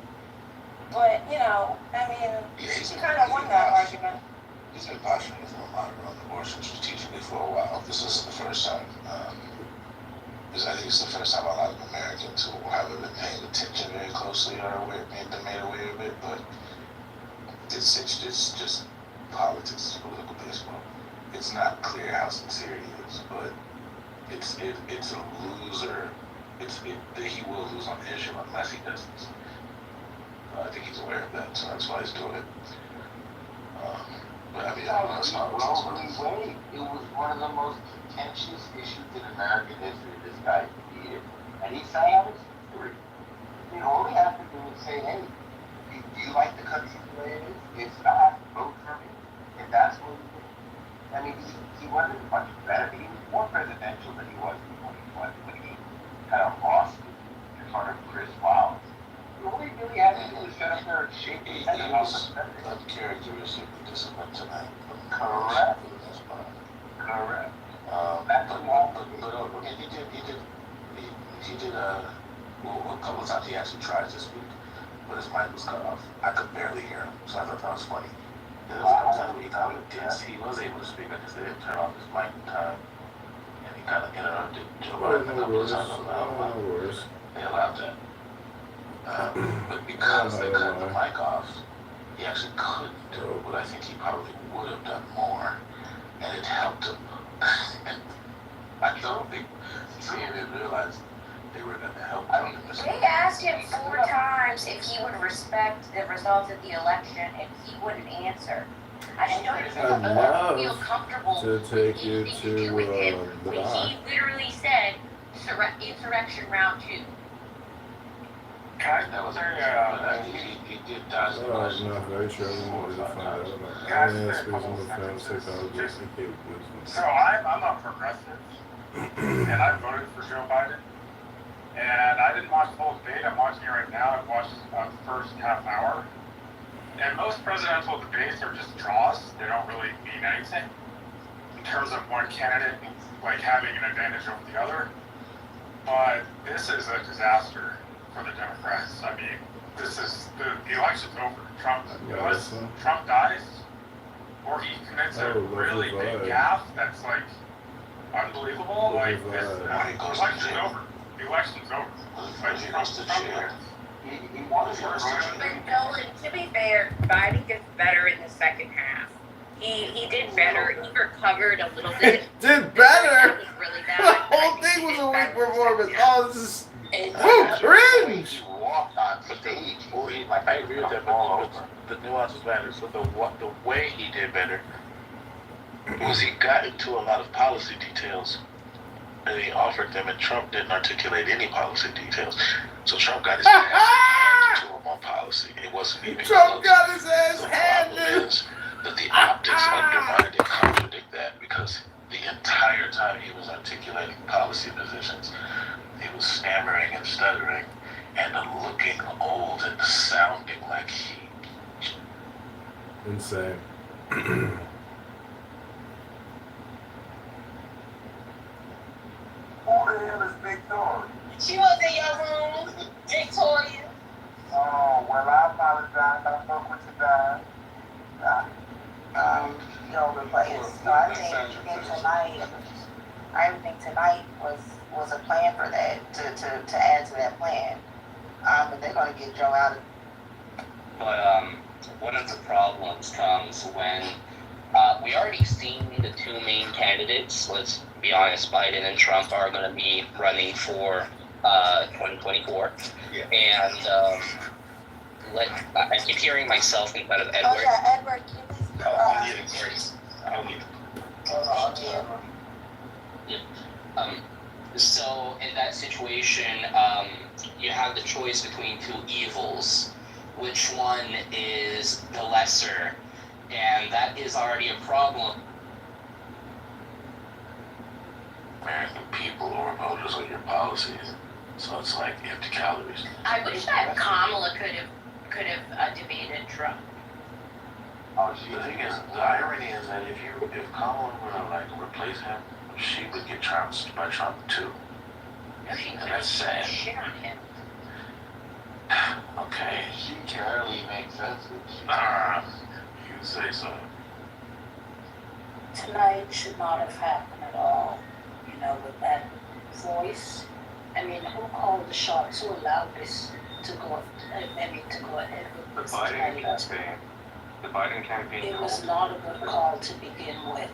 But, you know, I mean, he kind of won that argument. He's been posturing for a lot around abortion strategically for a while. This isn't the first time. I think it's the first time a lot of Americans who haven't been paying attention very closely are made aware of it. But it's just politics, it's political baseball. It's not clear how sincere he is, but it's a loser. He will lose on the issue unless he doesn't. I think he's aware of that, so that's why he's doing it. But I mean, I don't know, it's not it was one of the most contentious issues in American history this guy defeated. And he sat out his history. You know, all he has to do is say, hey, do you like the country the way it is? If not, vote for me. And that's what he did. I mean, he wasn't much better. He was more presidential than he was when he kind of lost in front of Chris Wallace. All he really had to do was shut up there and shake his head about the uncharacteristically disciplined tonight. Correct. Correct. But he did well, a couple of times he actually tried to speak, but his mic was cut off. I could barely hear him, so I thought that was funny. There was a couple times where he was able to speak, I just didn't turn off his mic in time, and he kind of interrupted Joe Biden a couple of times. They allowed that. But because they cut the mic off, he actually couldn't do it, but I think he probably would have done more, and it helped him. I don't think CNN realized they were going to help him. They asked him 4 times if he would respect the results of the election, and he wouldn't answer. I just don't feel comfortable to take you to do with him the when he literally said insurrection round 2. That was he did dodge the question. Not very sure. We wanted to find out about aspects of the film technology. So I'm a progressive, and I voted for Joe Biden. And I didn't watch the whole debate. I'm watching it right now. I've watched the first half hour. And most presidential debates are just draws. They don't really mean anything in terms of one candidate like having an advantage over the other. But this is a disaster for the Democrats. I mean, this is the election's over. Unless Trump dies or he commits a really big gaffe that's like unbelievable, like this, the election's over. The election's over. He won But Nolan, to be fair, Biden gets better in the second half. He did better. He recovered a little bit. Did better? Was really bad. The whole thing was a weak performance. Oh, this is cringe. He walked on stage. I agree with that, but the nuances matter. So the way he did better was he got into a lot of policy details, and he offered them, and Trump didn't articulate any policy details. So Trump got his ass handed to him on policy. It wasn't even Trump close. got his ass The handed. problem is that the optics undermine and contradict that, because the entire time he was articulating policy positions, he was stammering and stuttering and looking old and sounding like he. Insane. Who the hell is Victoria? She was in your room, Victoria. Oh, well, I apologize. I fuck with you, guys. Everything tonight was a plan for that, to add to that plan. But they're going to get Joe out of. But one of the problems comes when we already seen the two main candidates. Let's be honest, Biden and Trump are going to be running for 2024. Yeah. And I keep hearing myself instead of Edward. Oh yeah, Edward, can you please? I'm getting grace. I'll get. Thank you. So in that situation, you have the choice between two evils. Which one is the lesser? And that is already a problem. American people or voters on your policies. So it's like empty calories. I wish that Kamala could have debated Trump. Oh, the thing is, the irony is that if Kamala were to like replace him, she would get trounced by Trump too. No, she And that's sad. shit on him. Okay. She can hardly make sense of You say so. Tonight should not have happened at all, you know, with that voice. I mean, who called the shots? Who allowed this to go, to go ahead The with this Biden agenda? campaign. The Biden campaign. It was not a good call to begin with.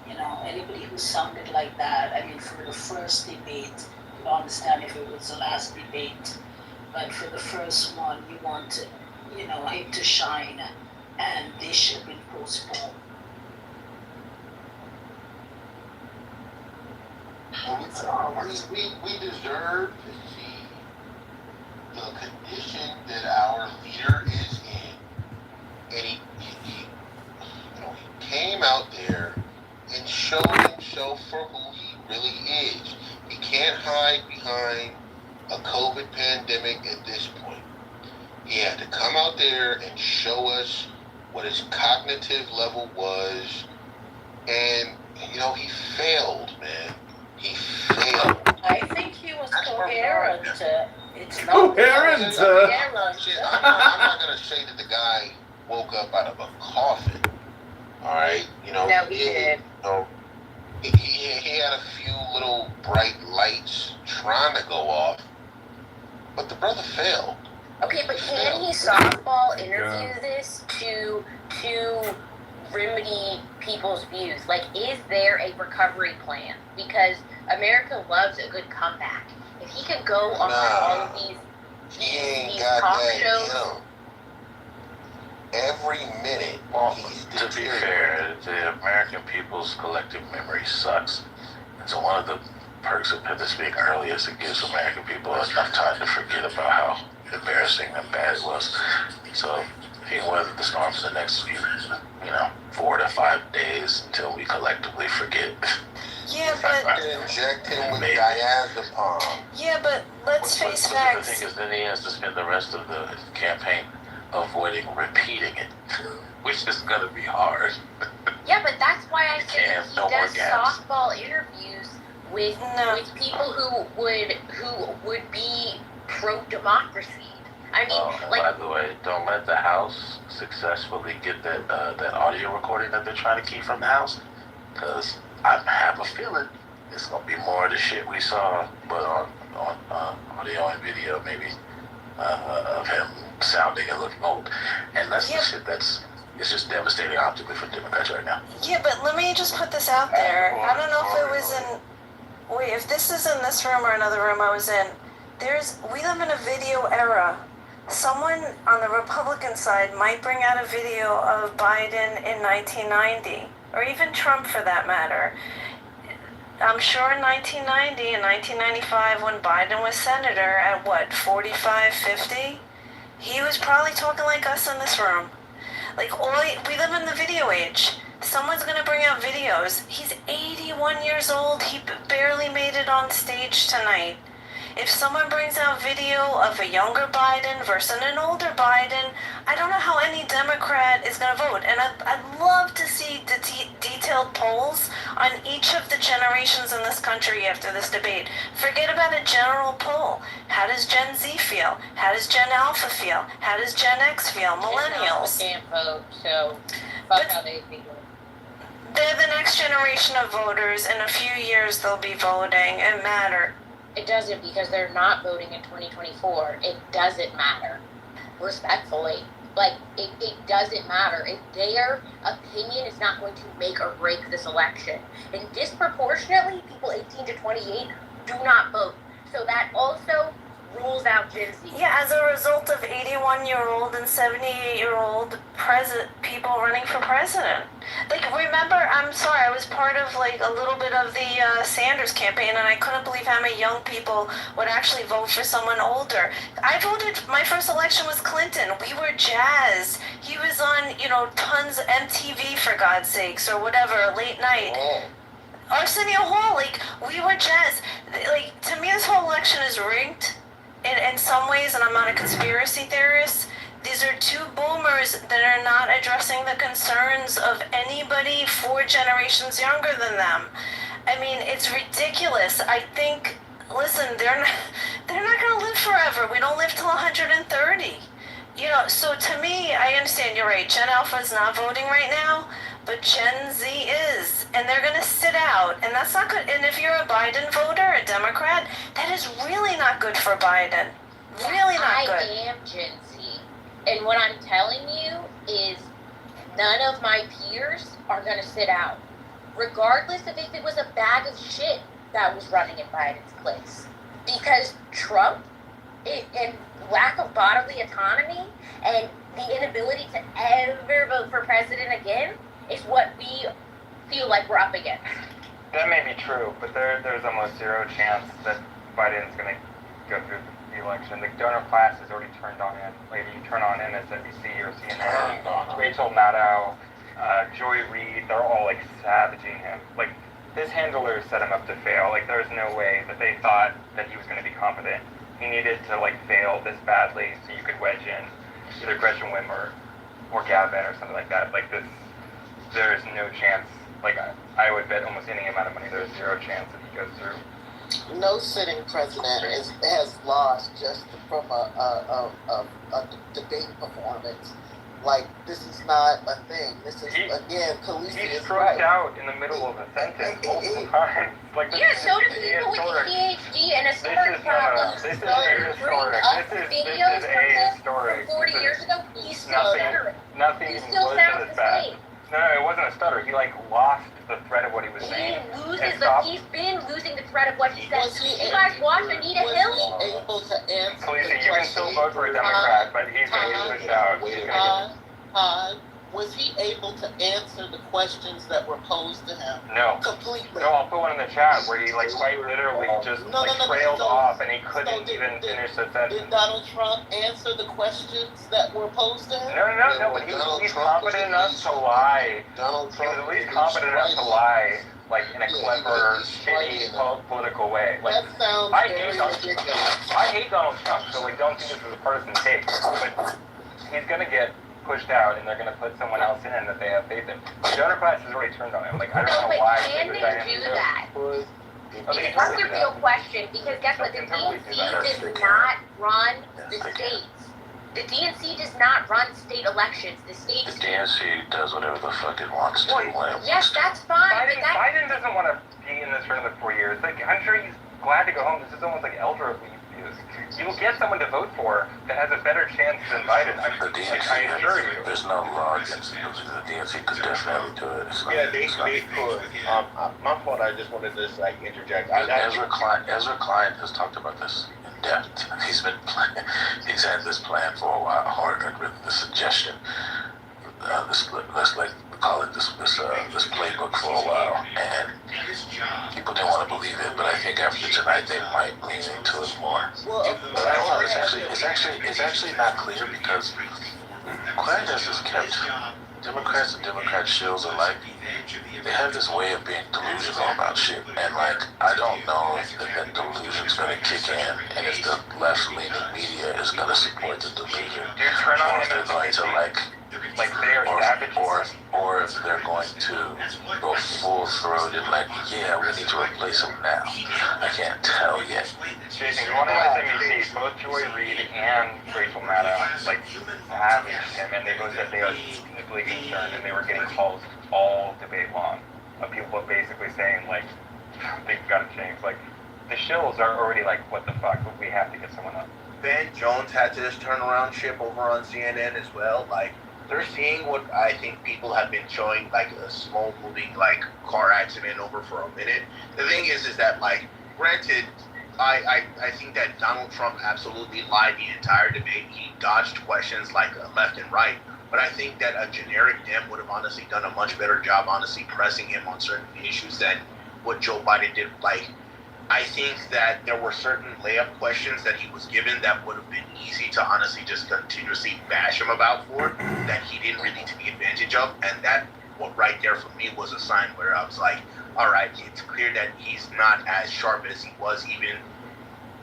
You know, anybody who sounded like that, I mean, for the first debate, you don't understand if it was the last debate, but for the first one, you want to, you know, him to shine, and this should have been postponed. We deserve to see the condition that our leader is in. And he came out there and showed himself for who he really is. He can't hide behind a COVID pandemic at this point. He had to come out there and show us what his cognitive level was. And, you know, he failed, man. He failed. I think he was coherent. It's not Coherent? I'm not going to say that the guy woke up out of a coffin. All right? You know, No, he did. You know, he had a few little bright lights trying to go off, but the brother failed. Okay, but can he softball interview this to remedy people's views? Like, is there a recovery plan? Because America loves a good comeback. If he could go on all of these talk shows. Every minute. To be fair, the American people's collective memory sucks. And so one of the perks of Penta speaking earlier is it gives American people enough time to forget about how embarrassing and bad it was. So he can weather the storm for the next few, 4 to 5 days until we collectively forget. Yeah, but inject him with diazepam. Yeah, but let's face facts. The thing is, then he has to spend the rest of the campaign avoiding repeating it, which is gonna be hard. Yeah, but that's why I say Can't, he no more does gaps. softball interviews with people who would be pro-democracy. I mean, By the way, don't let the House successfully get that audio recording that they're trying to keep from the House, because I have a feeling it's gonna be more of the shit we saw, but on audio and video, maybe of him sounding and looking old, and that's the shit it's just devastating optically for Democrats right now. Yeah, but let me just put this out there. I don't know if it was in, if this is in this room or another room I was in, we live in a video era. Someone on the Republican side might bring out a video of Biden in 1990, or even Trump for that matter. I'm sure in 1990 and 1995 when Biden was senator at 45, 50, he was probably talking like us in this room. Like, we live in the video age. Someone's gonna bring out videos. He's 81 years old. He barely made it on stage tonight. If someone brings out video of a younger Biden versus an older Biden, I don't know how any Democrat is going to vote. And I'd love to see detailed polls on each of the generations in this country after this debate. Forget about a general poll. How does Gen Z feel? How does Gen Alpha feel? How does Gen X feel? Millennials. Can't vote, so fuck how they feel. They're the next generation of voters. In a few years, they'll be voting. It matters. It doesn't, because they're not voting in 2024. It doesn't matter. Respectfully. Like, it doesn't matter. If their opinion is not going to make or break this election. And disproportionately, people 18 to 28 do not vote. So that also rules out Gen Z. Yeah, as a result of 81-year-old and 78-year-old people running for president. Like, remember, I'm sorry, I was part of, like, a little bit of the Sanders campaign, and I couldn't believe how many young people would actually vote for someone older. I voted, my first election was Clinton. We were jazzed. He was on, you know, tons of MTV, for God's sakes, or whatever, late night. Arsenio Hall, like, we were jazzed. Like, to me, this whole election is rigged. In some ways, and I'm not a conspiracy theorist, these are two boomers that are not addressing the concerns of anybody 4 generations younger than them. I mean, it's ridiculous. I think, listen, they're not going to live forever. We don't live till 130. You know, so to me, I understand you're right. Gen Alpha is not voting right now, but Gen Z is, and they're going to sit out, and that's not good. And if you're a Biden voter, a Democrat, that is really not good for Biden. Really not good. I am Gen Z, and what I'm telling you is none of my peers are going to sit out, regardless of if it was a bag of shit that was running in Biden's place. Because Trump and lack of bodily autonomy and the inability to ever vote for president again is what we feel like we're up against. That may be true, but there's almost zero chance that Biden's going to go through the election. The donor class is already turned on in. Like, you turn on MSNBC or CNN, Rachel Maddow, Joy Reid, they're all, like, savaging him. Like, his handlers set him up to fail. Like, there's no way that they thought that he was going to be competent. He needed to, like, fail this badly so you could wedge in either Gretchen Whitmer or Gavin or something like that. Like, this, there's no chance. Like, I would bet almost any amount of money there's zero chance that he goes through. No sitting president has lost just from a debate performance. Like, this is not a thing. This is, again, Khaleesi He is stroked right. out in the middle of a sentence multiple times. Like, this Yeah, is so do people with ADHD and a storage problem. This is ahistoric. This is ahistoric. 40 years ago, he's still stuttering. Nothing He still was sounds as the bad. same. No, it wasn't a stutter. He, like, lost the thread of what he was saying. He's been losing the thread of what he said. You guys watch Anita Hill? Was he able to answer Khaleesi, you can still vote for a Democrat, but he's going to get pushed out. Was he able to answer the questions that were posed to him? No. Completely. No, I'll put one in the chat where he, like, quite literally just trailed off and he couldn't even finish the sentence. Did Donald Trump answer the questions that were posed to him? No, but he was at least competent enough to lie. He was at least competent enough to lie, like, in a clever, shitty, political way. Like, that sounds I hate Donald Trump, so, like, don't think this is a partisan take, but he's gonna get pushed out, and they're going to put someone else in that they have faith in. The donor class has already turned on him. Like, I don't know why. Can they do that? That's the real question, because guess what? The DNC does not run the states. The DNC does not run state elections. The states. The DNC does whatever the fuck it wants to. Yes, that's fine. Biden doesn't want to be in this for another 4 years. Like, I'm sure he's glad to go home. This is almost like elderly abuse. You'll get someone to vote for that has a better chance than Biden. I assure you. There's no law against it. The DNC could definitely do it. Yeah, they could. My fault. I just wanted to like interject. Ezra Klein has talked about this in depth. He's been planning. He's had this plan for a while. Hard written the suggestion. Let's like call it this playbook for a while, and people didn't want to believe it, but I think after tonight they might lean into it more. But I don't know. It's actually not clear because Klein has just kept Democrats and Democrat shills alike. They have this way of being delusional about shit, and like I don't know if that delusion's gonna kick in, and if the left-leaning media is gonna support the delusion, or if they're going to or if they're going to go full-throated, like, yeah, we need to replace him now. I can't tell yet. Jason, you want to MSNBC, both Joy Reid and Rachel Maddow, like, savaged him, and they both said they are deeply concerned, and they were getting calls all debate long of people basically saying, like, things got to change. Like, the shills are already like, what the fuck, we have to get someone up. Ben Jones had to just turn around ship over on CNN as well. Like, they're seeing what I think people have been showing, like a slow moving like car accident over for a minute. The thing is that, like, granted, I think that Donald Trump absolutely lied the entire debate. He dodged questions like left and right. But I think that a generic Dem would have honestly done a much better job, honestly, pressing him on certain issues than what Joe Biden did. Like, I think that there were certain layup questions that he was given that would have been easy to honestly just continuously bash him about for, that he didn't really take advantage of. And that, what right there for me was a sign where I was like, all right, it's clear that he's not as sharp as he was even.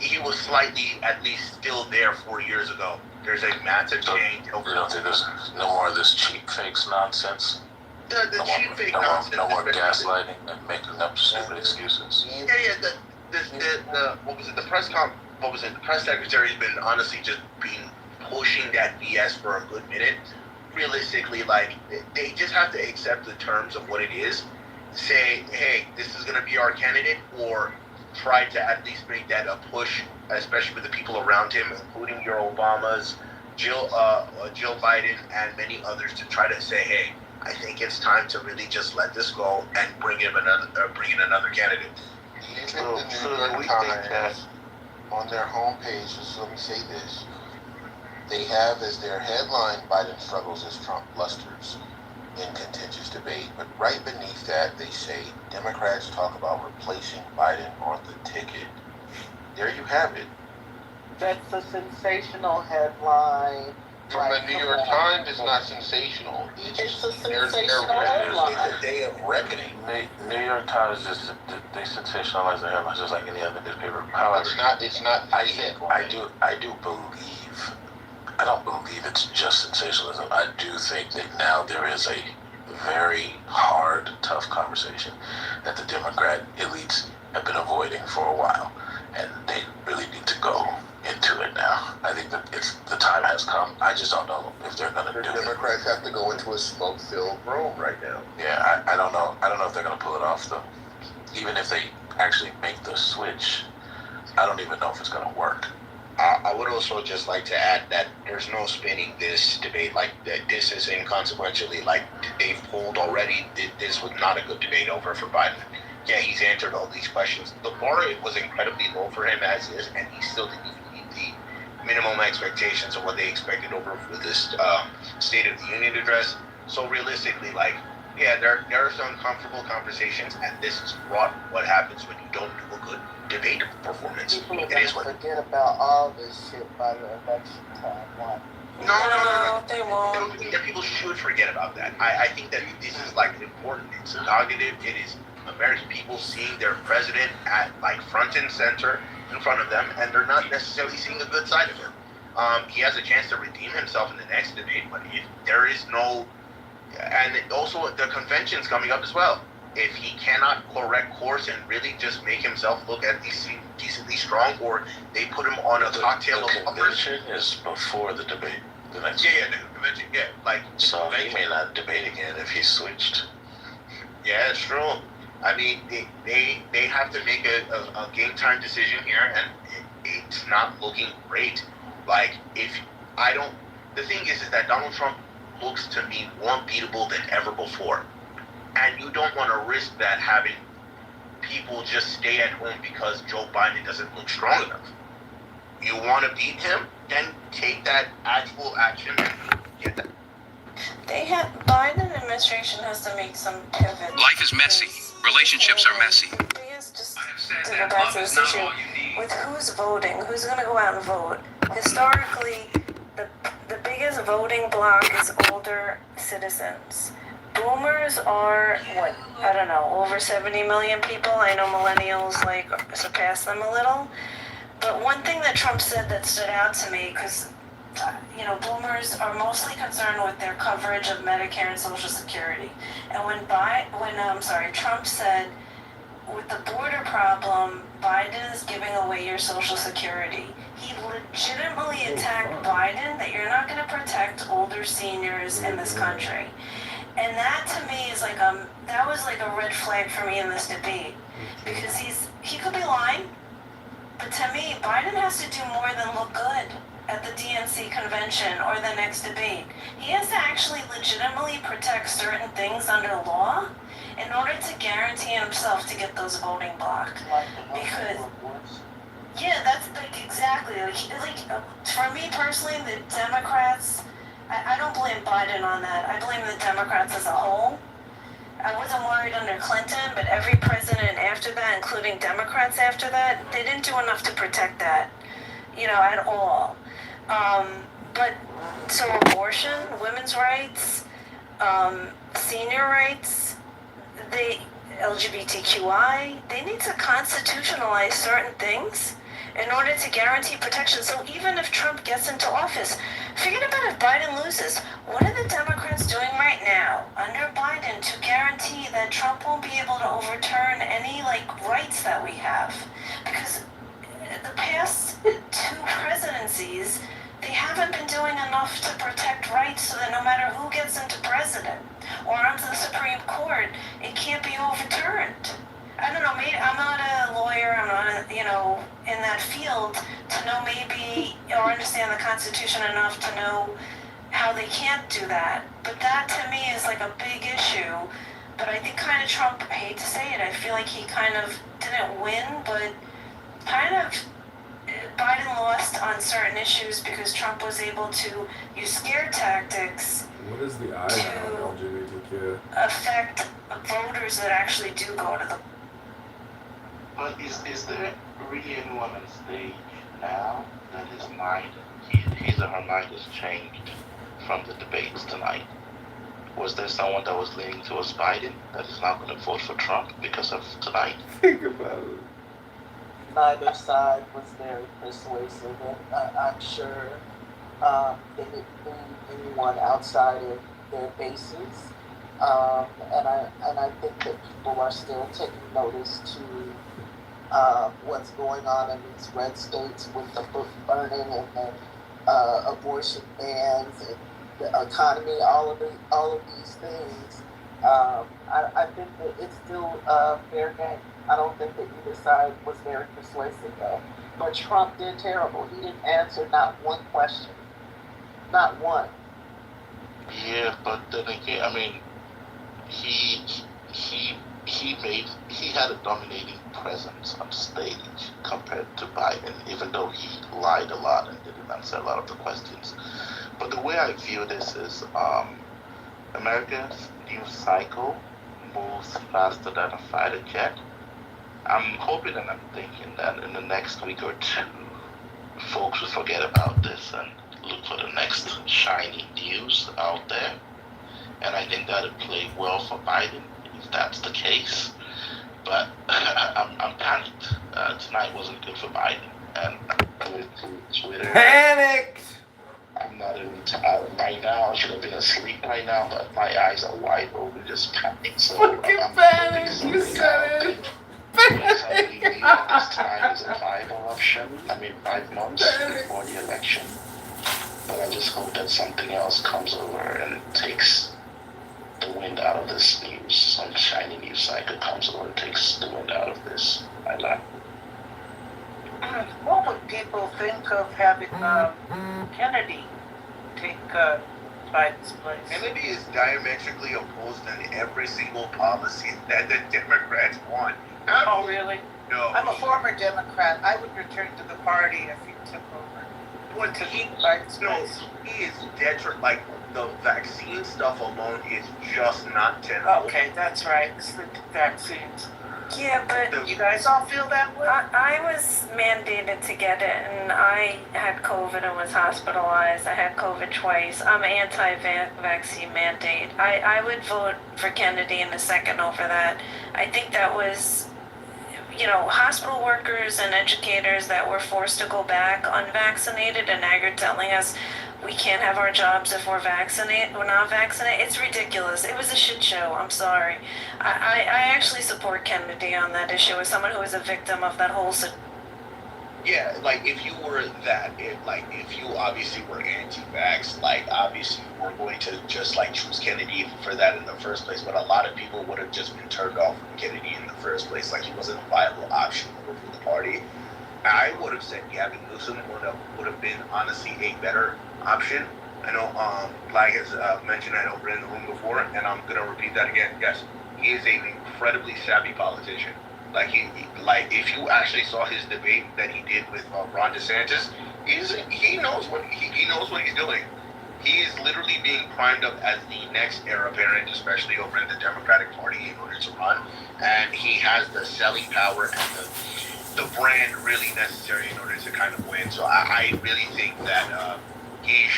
He was slightly, at least, still there 4 years ago. There's a massive change. You don't think there's no more of this cheap fakes nonsense? The cheap fake nonsense. No more gaslighting and making up stupid excuses. Yeah. The what was it? The press secretary's been honestly just pushing that BS for a good minute. Realistically, like, they just have to accept the terms of what it is. Say, hey, this is gonna be our candidate, or try to at least make that a push, especially with the people around him, including your Obamas, Jill Biden, and many others, to try to say, hey, I think it's time to really just let this go and bring in another candidate. Even the New York Times, on their homepage, just let me say this, they have as their headline, Biden struggles as Trump blusters in contentious debate, but right beneath that they say Democrats talk about replacing Biden on the ticket. There you have it. That's a sensational headline. From the New York Times, it's not sensational. It's a sensational headline. It's a day of reckoning. New York Times they sensationalize their headlines just like any other newspaper. However, it's not. I do believe. I don't believe it's just sensationalism. I do think that now there is a very hard, tough conversation that the Democrat elites have been avoiding for a while, and they really need to go into it now. I think that the time has come. I just don't know if they're going to do it. The Democrats have to go into a smoke-filled room right now. Yeah, I don't know. I don't know if they're going to pull it off, though. Even if they actually make the switch, I don't even know if it's going to work. I would also just like to add that there's no spinning this debate like that. This is inconsequentially, like they've polled already. This was not a good debate over for Biden. Yeah, he's answered all these questions. The bar was incredibly low for him as is, and he still didn't even meet the minimum expectations of what they expected over for this State of the Union address. So realistically, like, yeah, there are some uncomfortable conversations, and this is what happens when you don't do a good debate performance. People are going to forget about all this shit by the election time. What? No, they won't. People should forget about that. I think that this is like important. It's cognitive. It is American people seeing their president at like front and center in front of them, and they're not necessarily seeing a good side of him. He has a chance to redeem himself in the next debate, but if there is no, and also the convention's coming up as well. If he cannot correct course and really just make himself look at least decently strong, or they put him on a cocktail of offers. The convention is before the debate. The next the convention, like. So he may not debate again if he switched. Yeah, it's true. I mean, they have to make a game time decision here, and it's not looking great. Like, the thing is that Donald Trump looks to me more beatable than ever before. And you don't want to risk that, having people just stay at home because Joe Biden doesn't look strong enough. You want to beat him, then take that actual action and get that. Biden administration has to make some pivot. Life is messy. Relationships are messy. Just to go back to this issue with who's voting, who's going to go out and vote. Historically, the biggest voting bloc is older citizens. Boomers are, I don't know, over 70 million people. I know millennials, surpass them a little. But one thing that Trump said that stood out to me, because, boomers are mostly concerned with their coverage of Medicare and Social Security. And when Trump said, with the border problem, Biden is giving away your Social Security. He legitimately attacked Biden that you're not going to protect older seniors in this country. And that to me is that was like a red flag for me in this debate, because he could be lying, But to me, Biden has to do more than look good at the DNC convention or the next debate. He has to actually legitimately protect certain things under law in order to guarantee himself to get those voting blocked. Because, yeah, that's like exactly. For me personally, the Democrats, I don't blame Biden on that. I blame the Democrats as a whole. I wasn't worried under Clinton, but every president after that, including Democrats after that, they didn't do enough to protect that, at all. But so abortion, women's rights, senior rights, LGBTQI, they need to constitutionalize certain things in order to guarantee protection. So even if Trump gets into office, forget about if Biden loses. What are the Democrats doing right now under Biden to guarantee that Trump won't be able to overturn any rights that we have? Because the past two presidencies, they haven't been doing enough to protect rights so that no matter who gets into president or onto the Supreme Court, it can't be overturned. I don't know, maybe I'm not a lawyer, I'm not, in that field to know maybe or understand the Constitution enough to know how they can't do that. But that to me is like a big issue. But I think kind of Trump, I hate to say it, I feel like he kind of didn't win, but kind of Biden lost on certain issues because Trump was able to use scare tactics What is the I now, LGBTQ? affect voters that actually do go to the. But is there really anyone on stage now that his mind, his or her mind has changed from the debates tonight? Was there someone that was leaning towards Biden that is now going to vote for Trump because of tonight? Think about it. Neither side was very persuasive, and I'm sure they didn't leave anyone outside of their bases. And I think that people are still taking notice to what's going on in these red states with the book burning and the abortion bans and the economy, all of these things. I think that it's still fair game. I don't think that either side was very persuasive though. But Trump did terrible. He didn't answer not one question. Not one. Yeah, but then again, I mean, he had a dominating presence on stage compared to Biden, even though he lied a lot and didn't answer a lot of the questions. But the way I view this is America's news cycle moves faster than a fighter jet. I'm hoping and I'm thinking that in the next week or two, folks will forget about this and look for the next shiny news out there. And I think that would play well for Biden if that's the case. But I'm panicked. Tonight wasn't good for Biden. And with Twitter. Panicked! I'm not even tired right now. I should have been asleep right now, but my eyes are wide open, just panicked. So Fucking panicked! You said it! This time is a viable option. 5 months before the election. But I just hope that something else comes over and takes the wind out of this news. Some shiny news cycle comes over and takes the wind out of this. I like. What would people think of having Kennedy take Biden's place? Kennedy is diametrically opposed on every single policy that the Democrats want. Oh, really? No. I'm a former Democrat. I would return to the party if he took over. What to he? He is detriment. Like the vaccine stuff alone is just not tenable. Okay, that's right. It's the vaccines. Yeah, but You guys all feel that way? I was mandated to get it, and I had COVID and was hospitalized. I had COVID twice. I'm anti-vaccine mandate. I would vote for Kennedy in a second over that. I think that was, hospital workers and educators that were forced to go back unvaccinated, and now you're telling us we can't have our jobs if we're not vaccinated. It's ridiculous. It was a shit show. I'm sorry. I actually support Kennedy on that issue as someone who was a victim of that whole situation. Yeah, if you were that, if you obviously were anti-vax, obviously you were going to just choose Kennedy for that in the first place. But a lot of people would have just been turned off from Kennedy in the first place. He wasn't a viable option for the party. I would have said Gavin Newsom would have been honestly a better option. I know, like as mentioned, I know we're in the room before, and I'm gonna repeat that again. Yes, he is an incredibly savvy politician. Like like if you actually saw his debate that he did with Ron DeSantis, he knows what he knows what he's doing. He is literally being primed up as the next heir apparent, especially over in the Democratic Party, in order to run, and he has the selling power and the brand really necessary in order to kind of win. So I really think that he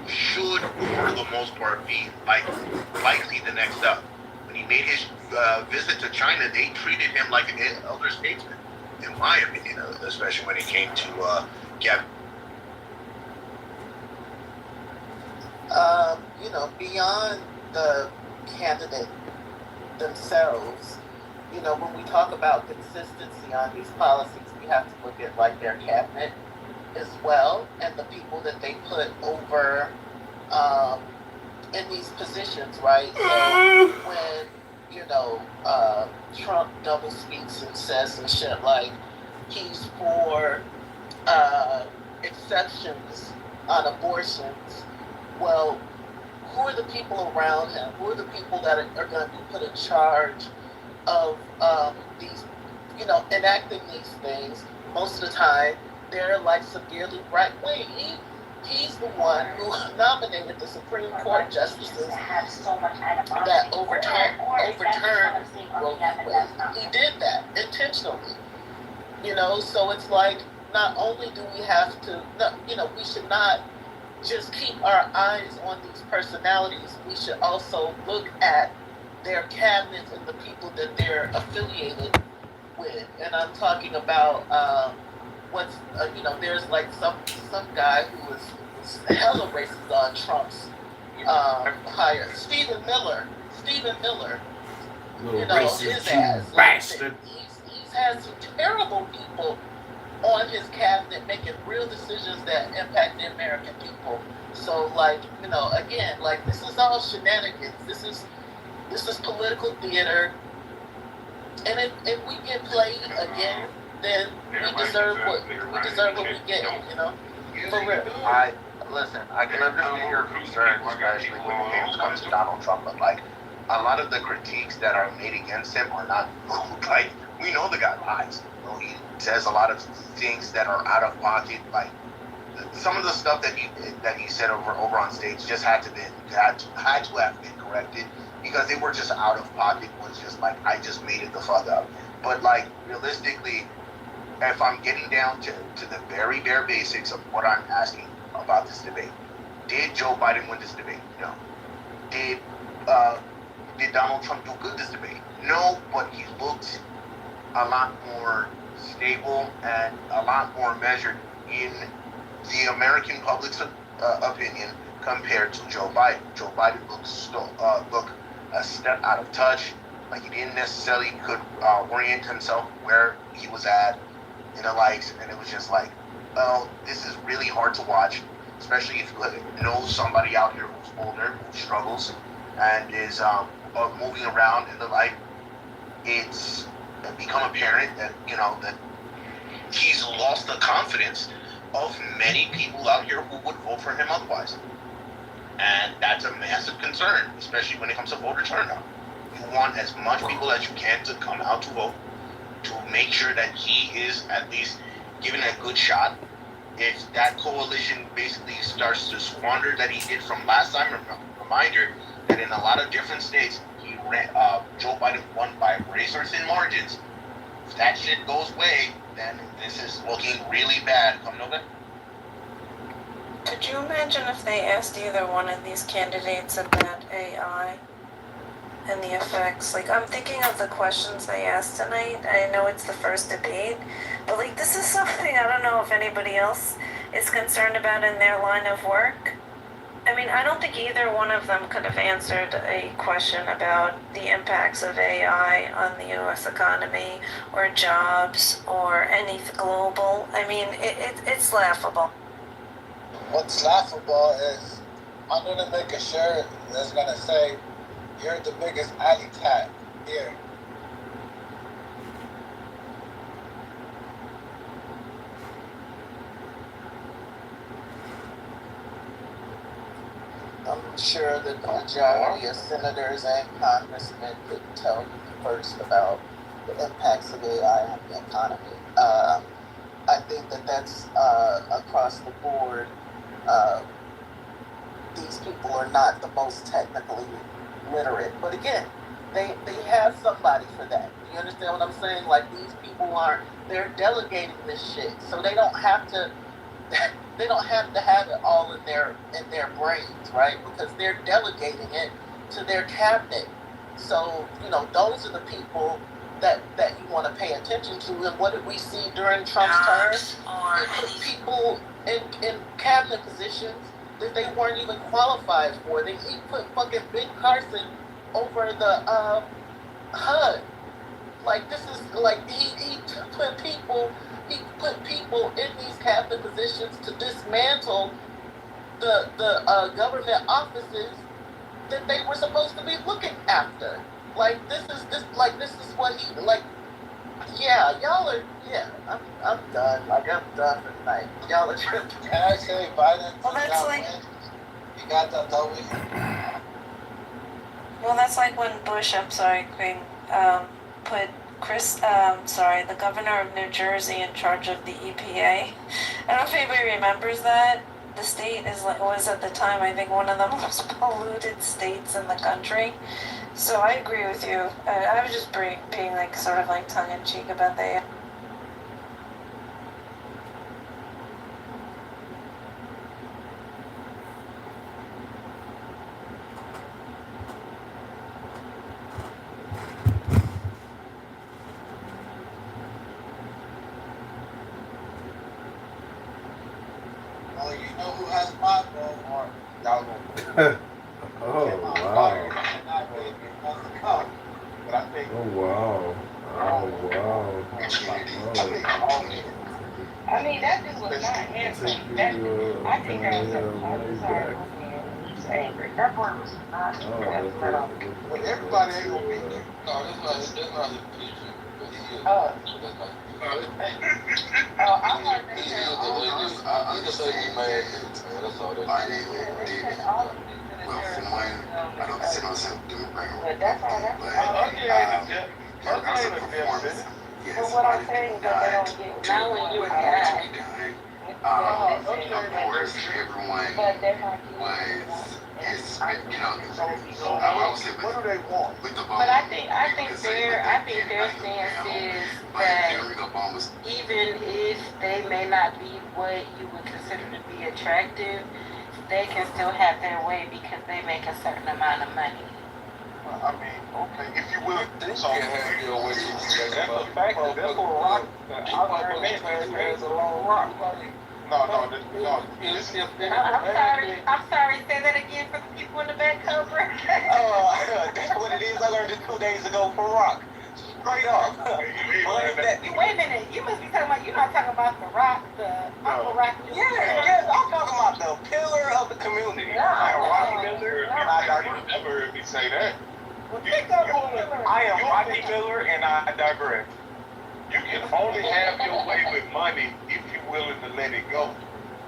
should, for the most part, be likely the next up. When he made his visit to China, they treated him like an elder statesman, in my opinion, especially when it came to Gavin. You know, beyond the candidate themselves, you know, when we talk about consistency on these policies, we have to look at like their cabinet as well and the people that they put over in these positions, right? So when, you know, Trump double speaks and says and shit like he's for exceptions on abortions, well, who are the people around him? Who are the people that are going to be put in charge of these, you know, enacting these things? Most of the time, they're like severely right wing. He's the one who nominated the Supreme Court justices that overturned Roe v. Wade. He did that intentionally. You know, so it's like not only do we have to, you know, we should not just keep our eyes on these personalities. We should also look at their cabinets and the people that they're affiliated with. And I'm talking about you know, there's like some guy who was hella racist on Trump's hire. Stephen Miller, Little you know, racist his Jew ass. bastard. He's had some terrible people on his cabinet making real decisions that impact the American people. So, like, you know, again, like, this is all shenanigans. This is political theater. And if we get played again, then we deserve what we get, you know? For real. Listen, I can understand your concerns, especially when it comes to Donald Trump, but like a lot of the critiques that are made against him are not like, we know the guy lies. You know, he says a lot of things that are out of pocket. Like some of the stuff that he said over on stage just had to have been corrected because they were just out of pocket. Was just like, I just made it the fuck up. But like realistically, if I'm getting down to the very bare basics of what I'm asking about this debate, did Joe Biden win this debate? No. Did Donald Trump do good this debate? No, but he looked a lot more stable and a lot more measured in the American public's opinion compared to Joe Biden. Joe Biden looked a step out of touch, like he didn't necessarily could orient himself where he was at in the likes, and it was just like, oh, this is really hard to watch, especially if you know somebody out here who's older, who struggles, and is moving around in the like. It's become apparent that, you know, that he's lost the confidence of many people out here who would vote for him otherwise. And that's a massive concern, especially when it comes to voter turnout. You want as much people as you can to come out to vote to make sure that he is at least given a good shot. If that coalition basically starts to squander that he did from last time, reminder that in a lot of different states, Joe Biden won by razor-thin margins. If that shit goes away, then this is looking really bad come November. Could you imagine if they asked either one of these candidates about AI and the effects? Like, I'm thinking of the questions they asked tonight. I know it's the first debate, but like, this is something I don't know if anybody else is concerned about in their line of work. I mean, I don't think either one of them could have answered a question about the impacts of AI on the U.S. economy or jobs or anything global. I mean, it's laughable. What's laughable is I'm gonna make a shirt that's gonna say, "You're the biggest alley cat here." I'm sure that the majority of senators and congressmen could tell you first about the impacts of AI on the economy. I think that that's across the board. Uh, these people are not the most technically literate, but again, they have somebody for that. You understand what I'm saying? Like, these people they're delegating this shit, so they don't have to they don't have to have it all in their brains, right? Because they're delegating it to their cabinet. So, those are the people that you want to pay attention to. And what did we see during Trump's term? It put people in cabinet positions that they weren't even qualified for. He put fucking Ben Carson over the HUD. Like, this is like he put people in these cabinet positions to dismantle the government offices that they were supposed to be looking after. Like, this is what he like. Yeah, y'all are. Yeah, I'm done. Like, I'm done for tonight. Y'all are tripping. Can I say Biden? Well, that's like. He got that W. Well, that's like when Bush, Queen, put the governor of New Jersey in charge of the EPA. I don't know if anybody remembers that. The state was at the time, I think, one of the most polluted states in the country. So I agree with you. I was just being like sort of like tongue in cheek about that. Oh, you know who has my vote? Or y'all gonna Oh, wow. But I think. Oh, wow. Oh, wow. I mean, that dude was not answering. I think that was a he's angry. That boy was not at all. But everybody ain't gonna be. No, that's not his position. But he is. That's not. I want to say he just say he mad. That's all that is. well, for one, I don't consider myself Democrat. But that's all that's But what I'm saying is that they don't get now when you're done. Of course, everyone was I would say what do they want? with the But I think their stance is that even if they may not be what you would consider to be attractive, they can still have their way because they make a certain amount of money. I mean, okay, if you will, So that's a fact. That's what rock. Our man has a long rock. No. I'm sorry. Say that again for the people in the back cover. That's what it is. I learned it 2 days ago from rock. Straight up. Wait a minute. You must be talking about. You're not talking about the rock, the Uncle Rock. Yes, I'm talking about the pillar of the community. Rocky Miller, and I never heard me say that. I am Rocky Miller, and I digress. You can only have your way with money if you're willing to let it go.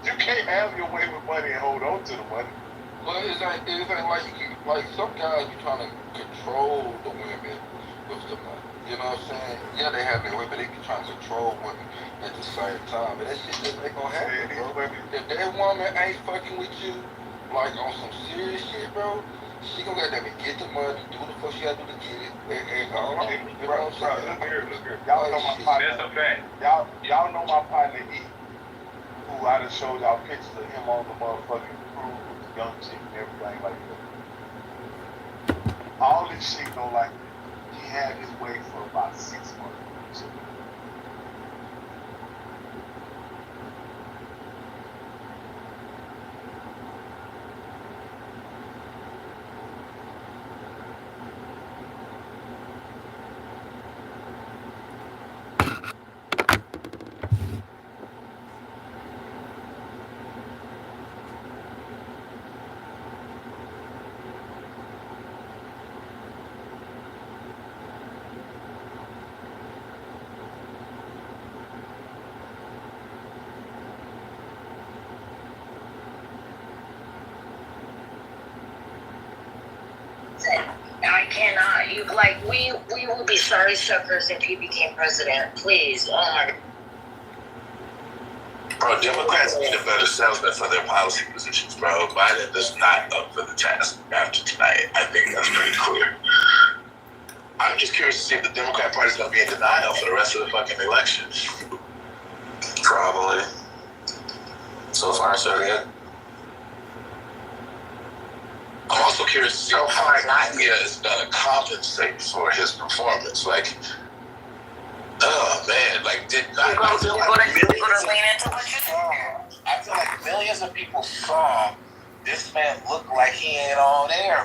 You can't have your way with money and hold on to the money. Well, it ain't like you can, like some guys be trying to control the women with the money. You know what I'm saying? Yeah, they have their way, but they be trying to control women at the same time. But that shit just ain't gonna happen, bro. If that woman ain't fucking with you, like on some serious shit, bro, she gonna let them get the money, do the fuck she gotta do to get it, and go on. You know what I'm saying? Look here. Y'all know my partner. That's a fact. Y'all know my partner E, who I done showed y'all pictures of him on the motherfucking cruise with the young chick and everything like that. All this shit go like that. He had his way for about 6 months. We will be sorry suckers if he became president. Please. Oh my God. Bro, Democrats need a better salesman for their policy positions, bro. Biden is not up for the task after tonight. I think that's pretty clear. I'm just curious to see if the Democrat Party is going to be in denial for the rest of the fucking election. Probably. So far, so good. I'm also curious to see how media is going to compensate for his performance. Like, oh man, like I feel like millions of people saw this man look like he ain't all there.